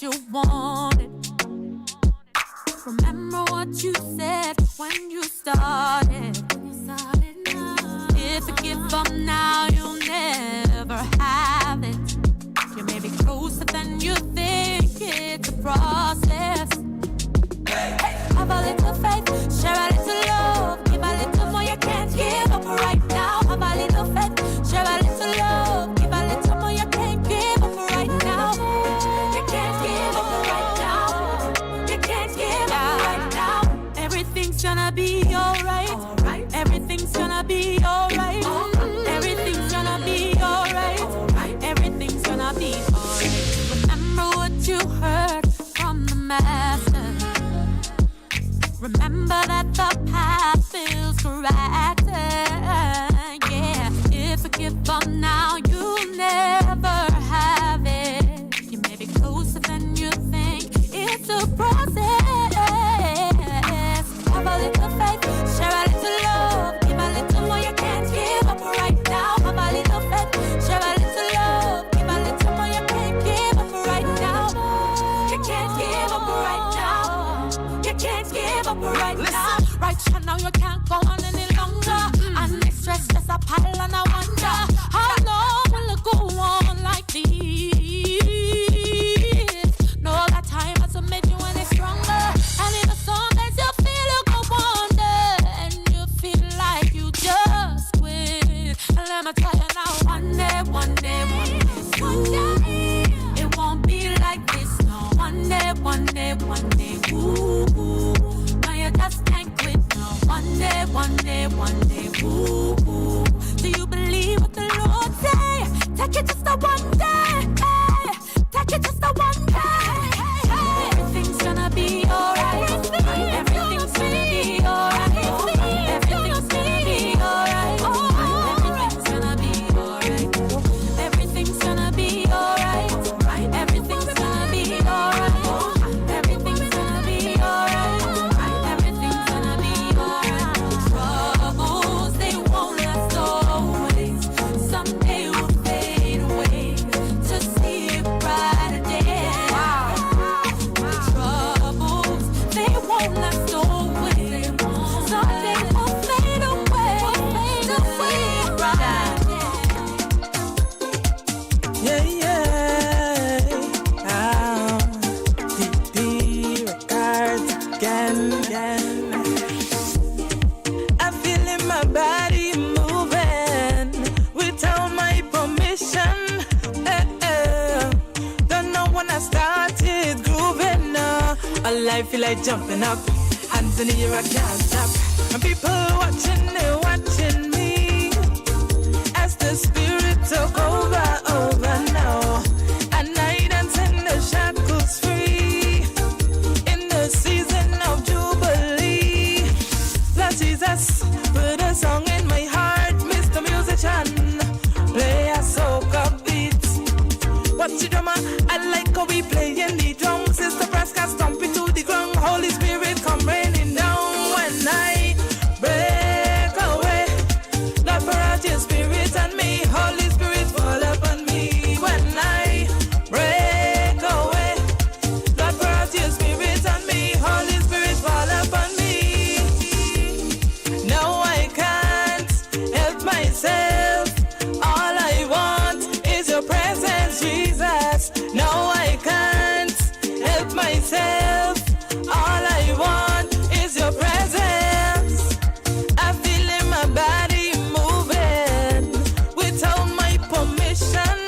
You wanted. Remember what you said when you started. If you give up now, you'll never have it. You may be closer than you think. It's a process. Have a little faith, share a little love, give a little more. You can't give up right now. Have a little faith, share a little love, give a little more. You can't give up right now. You can't give up right now. You can't give up right now. Everything's gonna be alright. Everything's gonna be alright. Everything's gonna be alright. Everything's gonna be alright. Remember what you heard from the master. Remember that the path feels correct. Yeah, if you give up now, you'll never have it. You may be closer than you think. It's a process. Have a little faith, share a little love, give a little more. You can't give up right now. Have a little faith, share a little love, give a little more. You can't give up right now. You can't give up right now. You can't give up right now. Right now you can't go on any longer. And this stress just a pile and I wonder how long will it go on like this? No, that time has made you any stronger. And in the sometimes you feel you go under and you feel like you just quit. And let me tell you now, one day, it won't be like this. No, one day, ooh. You just can't quit now. One day, ooh. Do you believe what the Lord say? Take it just a one day, hey. Take it just a one day, hey. Everything's gonna be alright. Everything's gonna be alright. Everything's gonna be alright. feel like jumping up. Hands in the air, I can't stop. And people watching, they're watching me. As the spirit took over now. And I dance in the shackles free. In the season of Jubilee. Lord Jesus, put a song in my heart, Mr. Musician. Play a soca beat. What's your drummer? I like how we playing the drums. Sister Praska stomp it to the ground. Holy Spirit come raining down when I break away. Lord, pour out your spirit on me. Holy Spirit fall upon me when I break away. Lord, pour out your spirit on me. Holy Spirit fall upon me. No, I can't help myself. All I want is your presence, Jesus. No, I can't help myself. All I want is your presence. I feel in my body moving without my permission.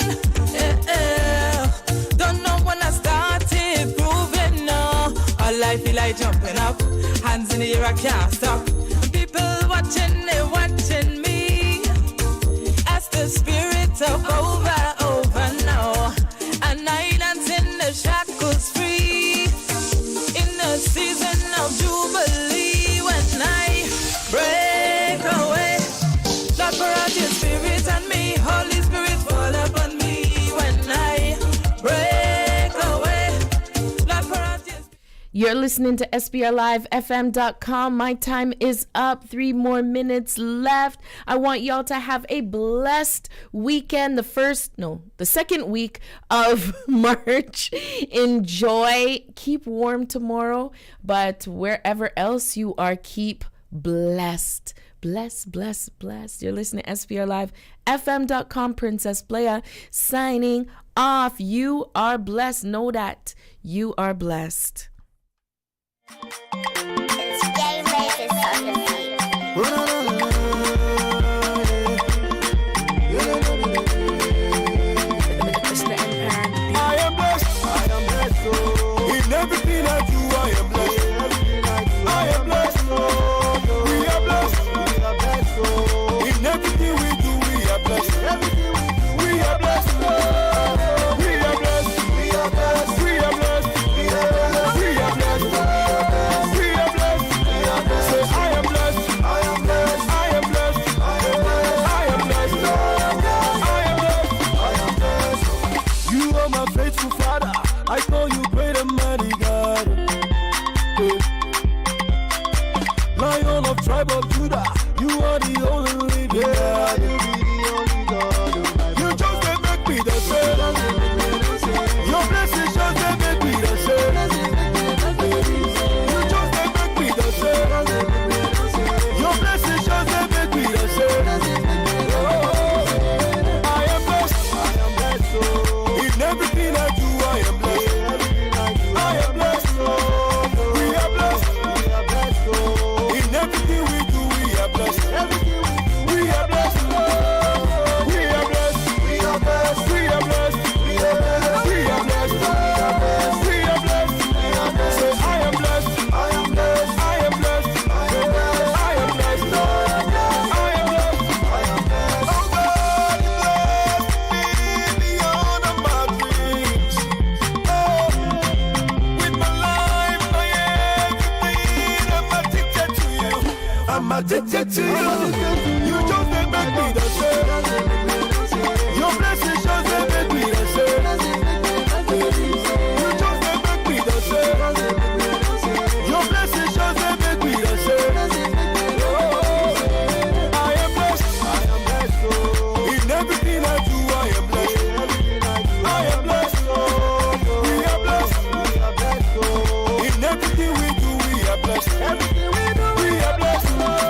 Don't know when I started grooving. No, all I feel like jumping up. Hands in the air, I can't stop. People watching, they're watching me. As the spirit of over now. And I dance in the shackles free. In the season of Jubilee. When I break away. Lord, pour out your spirit on me. Holy Spirit fall upon me. When I break away. Lord, pour out your You're listening to SPRLIVEFM.com. My time is up. 3 more minutes left. I want y'all to have a blessed weekend. The second week of March. Enjoy. Keep warm tomorrow. But wherever else you are, keep blessed. Bless. You're listening to SPRLIVEFM.com. Princess Playa signing off. You are blessed. Know that. You are blessed. It's gay racist on the beat. I am blessed, oh. In everything I do, I am blessed. I am blessed, oh. We are blessed, oh. In everything we do, we are blessed. We are blessed, oh. We are blessed, we are blessed, we are blessed, we are blessed, we are blessed, we are blessed. Say, I am blessed, I am blessed, I am blessed, I am blessed, I am blessed, I am blessed. You are my faithful Father. I call you great and mighty God. Lion of tribe of Judah, you are the only living God. You just can't make me the same. Your blessings just can't make me the same. You just can't make me the same. Your blessings just can't make me the same. I am blessed. I am blessed. Oh. In everything I do, I am blessed. I am blessed. Oh. We are blessed. We are blessed. Oh. In everything we do, we are blessed. We are blessed. Oh. We are blessed. We are blessed. We are blessed. We are blessed. We are blessed. We are blessed. We are blessed. Say, I am blessed. I am blessed. I am blessed. I am blessed. I am blessed. I am blessed. I am blessed. Oh God, you blessed me beyond of my dreams. Oh, with my life, my everything, I'm addicted to you. I'm addicted to you. You just make me the same. Your blessings